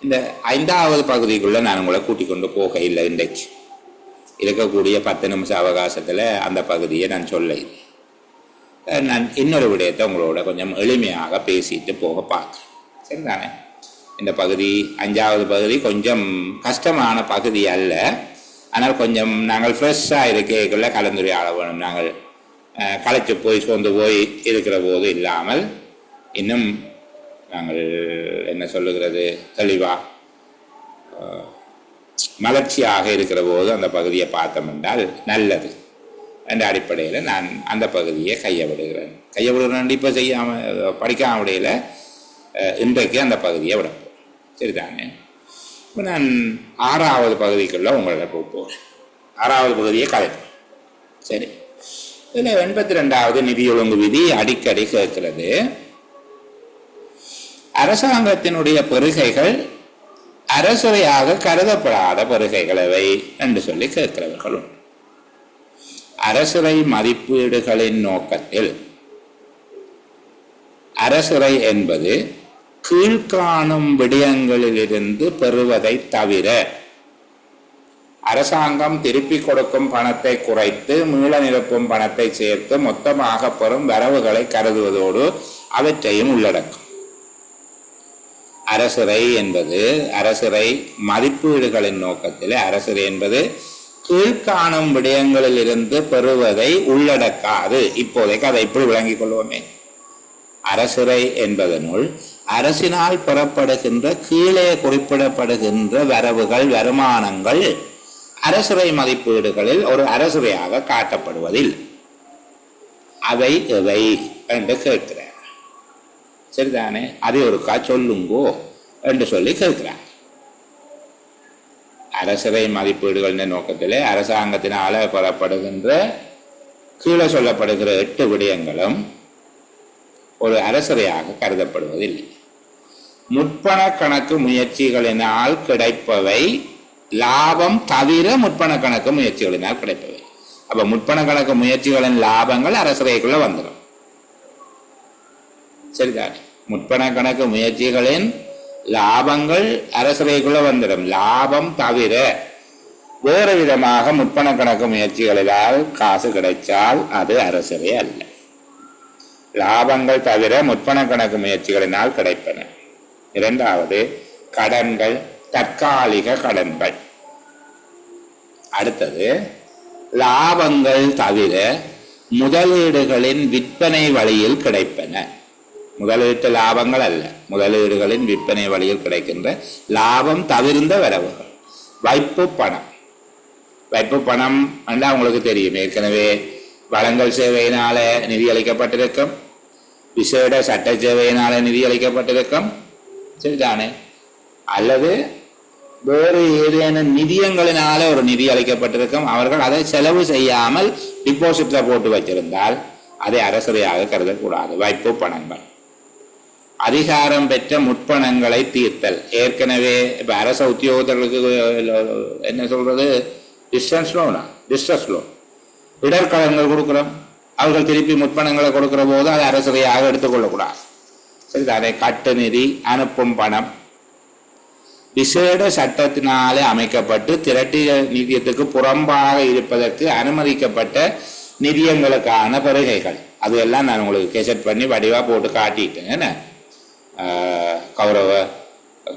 இந்த 5வது பகுதிக்குள்ள நான் உங்களை கூட்டிக் கொண்டு போக இல்லை. இன்றைக்கு இருக்கக்கூடிய 10 நிமிஷ அவகாசத்தில் அந்த பகுதியை நான் சொல்ல. நான் இன்னொரு விடயத்தை உங்களோட கொஞ்சம் எளிமையாக பேசிட்டு போக பார்க்குறேன். சரிதானே? இந்த பகுதி 5வது பகுதி கொஞ்சம் கஷ்டமான பகுதி அல்ல. ஆனால் கொஞ்சம் நாங்கள் ஃப்ரெஷ்ஷாக இருக்கைக்குள்ள கலந்துரையாட வேணும். நாங்கள் களைச்சு போய் சோர்ந்து போய் இருக்கிற போது இல்லாமல் இன்னும் நாங்கள் என்ன சொல்லுகிறது தெளிவாக மலர்ச்சியாக இருக்கிற போது அந்த பகுதியை பார்த்தோம் என்றால் நல்லது என்ற அடிப்படையில் நான் அந்த பகுதியை கையவிடுகிறேன். இப்போ செய்யாமல் படிக்காம விடையில் இன்றைக்கு அந்த பகுதியை விடப்போம். சரிதானே? இப்போ நான் 6வது பகுதிக்குள்ள உங்களை போகிறேன். 6வது பகுதியை கலைப்போம். சரி, இதில் 82வது நிதி ஒழுங்கு விதி அடிக்கடி கேட்கிறது. அரசாங்கத்தினுடைய பெருகைகள் அரசுரையாக கருதப்படாத பெருகைகள் எவை என்று சொல்லி கேட்கிறவர்கள் உண்டு. அரசுரை மதிப்பீடுகளின் நோக்கத்தில் அரசுரை என்பது கீழ்காணும் விடயங்களிலிருந்து பெறுவதை தவிர அரசாங்கம் திருப்பி கொடுக்கும் பணத்தை குறைத்து மீள நிரப்பும் பணத்தை சேர்த்து மொத்தமாக பெறும் வரவுகளை கருதுவதோடு அவற்றையும் உள்ளடக்கும். அரசுரை என்பது அரசுரை மதிப்பீடுகளின் நோக்கத்தில் அரசுரை என்பது கீழ்காணும் விடயங்களில் இருந்து பெறுவதை உள்ளடக்காது. இப்போதைக்கு அதை இப்படி விளங்கிக் கொள்வோமே. அரசுரை என்பதனுள் அரசினால் பெறப்படுகின்ற கீழே குறிப்பிடப்படுகின்ற வரவுகள் வருமானங்கள் அரசுரை மதிப்பீடுகளில் ஒரு அரசுரையாக காட்டப்படுவதில் அவை எவை என்று கேட்கிறார். சரிதானே? அதை ஒருக்கா சொல்லுங்கோ என்று சொல்லி கேட்கிறார். அரசுரை மதிப்பீடுகள் நோக்கத்திலே அரசாங்கத்தினால பெறப்படுகின்ற கீழே சொல்லப்படுகிற 8 விடயங்களும் ஒரு அரசுரையாக கருதப்படுவதில்லை. முற்பண கணக்கு முயற்சிகளினால் கிடைப்பவை லாபம் தவிர முற்பண கணக்கு முயற்சிகளினால் கிடைப்பவை. அப்ப முற்பண கணக்கு முயற்சிகளின் லாபங்கள் அரசுரைக்குள்ள வந்துடும். சரிதானே? முற்பண கணக்கு முயற்சிகளின் லாபங்கள் அரசுரைக்குள்ள வந்துடும். லாபம் தவிர வேறு விதமாக முற்பண கணக்கு முயற்சிகளால் காசு கிடைச்சால் அது அரசுரை அல்ல. லாபங்கள் தவிர முற்பண கணக்கு முயற்சிகளினால் கிடைப்பன. 2வது கடன்கள், தற்காலிக கடன்கள். அடுத்தது லாபங்கள் தவிர முதலீடுகளின் விற்பனை வழியில் கிடைப்பன. முதலீட்டு லாபங்கள் அல்ல, முதலீடுகளின் விற்பனை வழியில் கிடைக்கின்ற லாபம் தவிர்ந்த வரவுகள். வைப்பு பணம். வைப்பு பணம் என்றால் உங்களுக்கு தெரியும், ஏற்கனவே வழங்கல் சேவையினால நிதி அளிக்கப்பட்டிருக்கும், விசேட சட்ட சேவையினால நிதி அளிக்கப்பட்டிருக்கும். சரிதானே? அல்லது வேறு ஏதேனும் நிதியங்களினால ஒரு நிதி அளிக்கப்பட்டிருக்கும். அவர்கள் அதை செலவு செய்யாமல் டிபாசிட்ல போட்டு வச்சிருந்தால் அதை அரசுரையாக கருதக்கூடாது. வைப்பு பணங்கள். அதிகாரம் பெற்ற முற்பணங்களை தீர்த்தல். ஏற்கனவே இப்ப அரச உத்தியோகத்தர்களுக்கு என்ன சொல்றது, டிஸ்டன்ஸ் லோனா, டிஸ்ட்ரஸ் லோன், இடர்கடன்கள் கொடுக்கிறோம். அவர்கள் திருப்பி முற்பணங்களை கொடுக்கிற போது அதை அரசுரையாக எடுத்துக்கொள்ளக்கூடாது. சரி, அதை கட்டு நிதி, அனுப்பும் பணம், விசேட சட்டத்தினாலே அமைக்கப்பட்டு திரட்டிய நிதியத்துக்கு புறம்பாக இருப்பதற்கு அனுமதிக்கப்பட்ட நிதியங்களுக்கான பெருகைகள் அது எல்லாம் நான் உங்களுக்கு கெசட் பண்ணி வடிவாக போட்டு காட்டிட்டேன். என்ன கௌரவ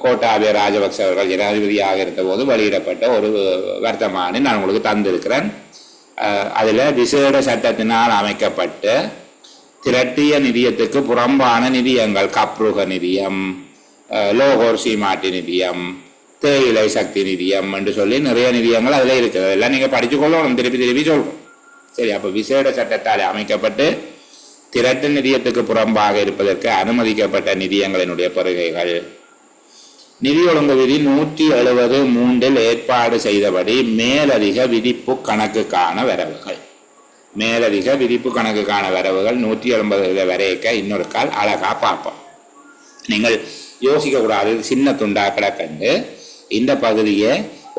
கோட்டாபய ராஜபக்ச அவர்கள் ஜனாதிபதியாக இருந்தபோது வெளியிடப்பட்ட ஒரு வர்த்தமானி நான் உங்களுக்கு தந்திருக்கிறேன். அதில் விசேட சட்டத்தினால் அமைக்கப்பட்ட திரட்டிய நிதியத்துக்கு புறம்பான நிதியங்கள் கப்ருக நிதியம், லோகோர் சீமாட்டி நிதியம், தேயிலை சக்தி நிதியம் என்று சொல்லி நிறைய நிதியங்கள் அதில் இருக்குது. அதெல்லாம் நீங்கள் படித்து கொள்ளணும், திருப்பி திருப்பி சொல்கிறோம். சரி, அப்போ விசேட சட்டத்தால் அமைக்கப்பட்டு திரட்டு நிதியத்துக்கு புறம்பாக இருப்பதற்கு அனுமதிக்கப்பட்ட நிதியங்களினுடைய பெறுகைகள் நிதி ஒழுங்கு விதி 173 ஏற்பாடு செய்தபடி மேலதிக விதிப்பு கணக்குக்கான வரவுகள். மேலதிக விதிப்பு கணக்குக்கான வரவுகள் 180 வரைக்க இன்னொரு கால் அழகா பார்ப்போம். நீங்கள் யோசிக்க கூடாது, சின்ன துண்டா கிடக்கண்டு இந்த பகுதியை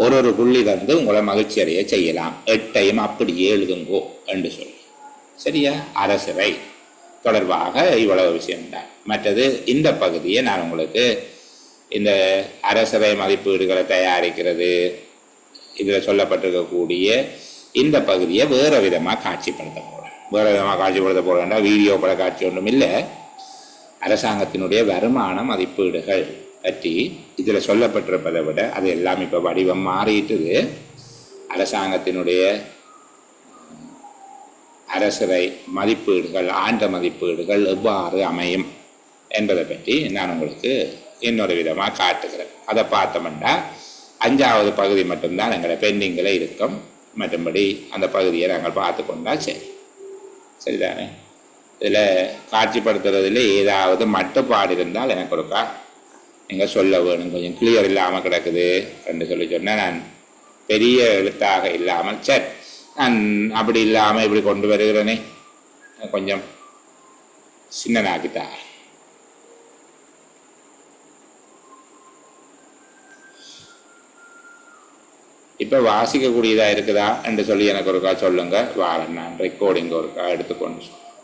ஒரு புள்ளி வந்து உங்களை மகிழ்ச்சி அடைய செய்யலாம். 8ஐயும் அப்படியே எழுதுங்கோ என்று சொல்லி. சரியா? அரசரை தொடர்பாக இவ்வளவு விஷயம்தான். மற்றது இந்த பகுதியை நான் உங்களுக்கு இந்த அரசரை மதிப்பீடுகளை தயாரிக்கிறது இதில் சொல்லப்பட்டிருக்கக்கூடிய இந்த பகுதியை வேறு விதமாக காட்சிப்படுத்த போகிறேன். வேறு விதமாக காட்சிப்படுத்த போகிறேன்னா வீடியோ பட காட்சி ஒன்றும் இல்லை. அரசாங்கத்தினுடைய வருமான மதிப்பீடுகள் பற்றி இதில் சொல்லப்பட்டிருப்பதை விட அது எல்லாம் இப்போ வடிவம் மாறிட்டுது. அரசாங்கத்தினுடைய அரசரை மதிப்பீடுகள், ஆண்ட மதிப்பீடுகள் எவ்வாறு அமையும் என்பதை பற்றி நான் உங்களுக்கு இன்னொரு விதமாக காட்டுகிறேன். அதை பார்த்தோம்னா 5வது பகுதி மட்டும்தான் எங்களை பெண்டிங்கில் இருக்கும். மற்றபடி அந்த பகுதியை நாங்கள் பார்த்து கொண்டால் சரி. சரிதானே? இதில் காட்சிப்படுத்துறதுல ஏதாவது மட்டுப்பாடு இருந்தால் எனக்கு ஒருக்கா நீங்கள் சொல்ல வேணும். கொஞ்சம் கிளியர் இல்லாமல் கிடக்குது என்று சொல்லி சொன்னால் நான் பெரிய எழுத்தாக இல்லாமல் சரி நான் அப்படி இல்லாமல் இப்படி கொண்டு வருகிறேனே கொஞ்சம் சின்னனாக்கிட்டா. இப்போ வாசிக்கக்கூடியதாக இருக்குதா என்று சொல்லி எனக்கு ஒருக்கா சொல்லுங்கள். வாரேன், நான் ரெக்கார்டிங் ஒருக்கா எடுத்துக்கொண்டு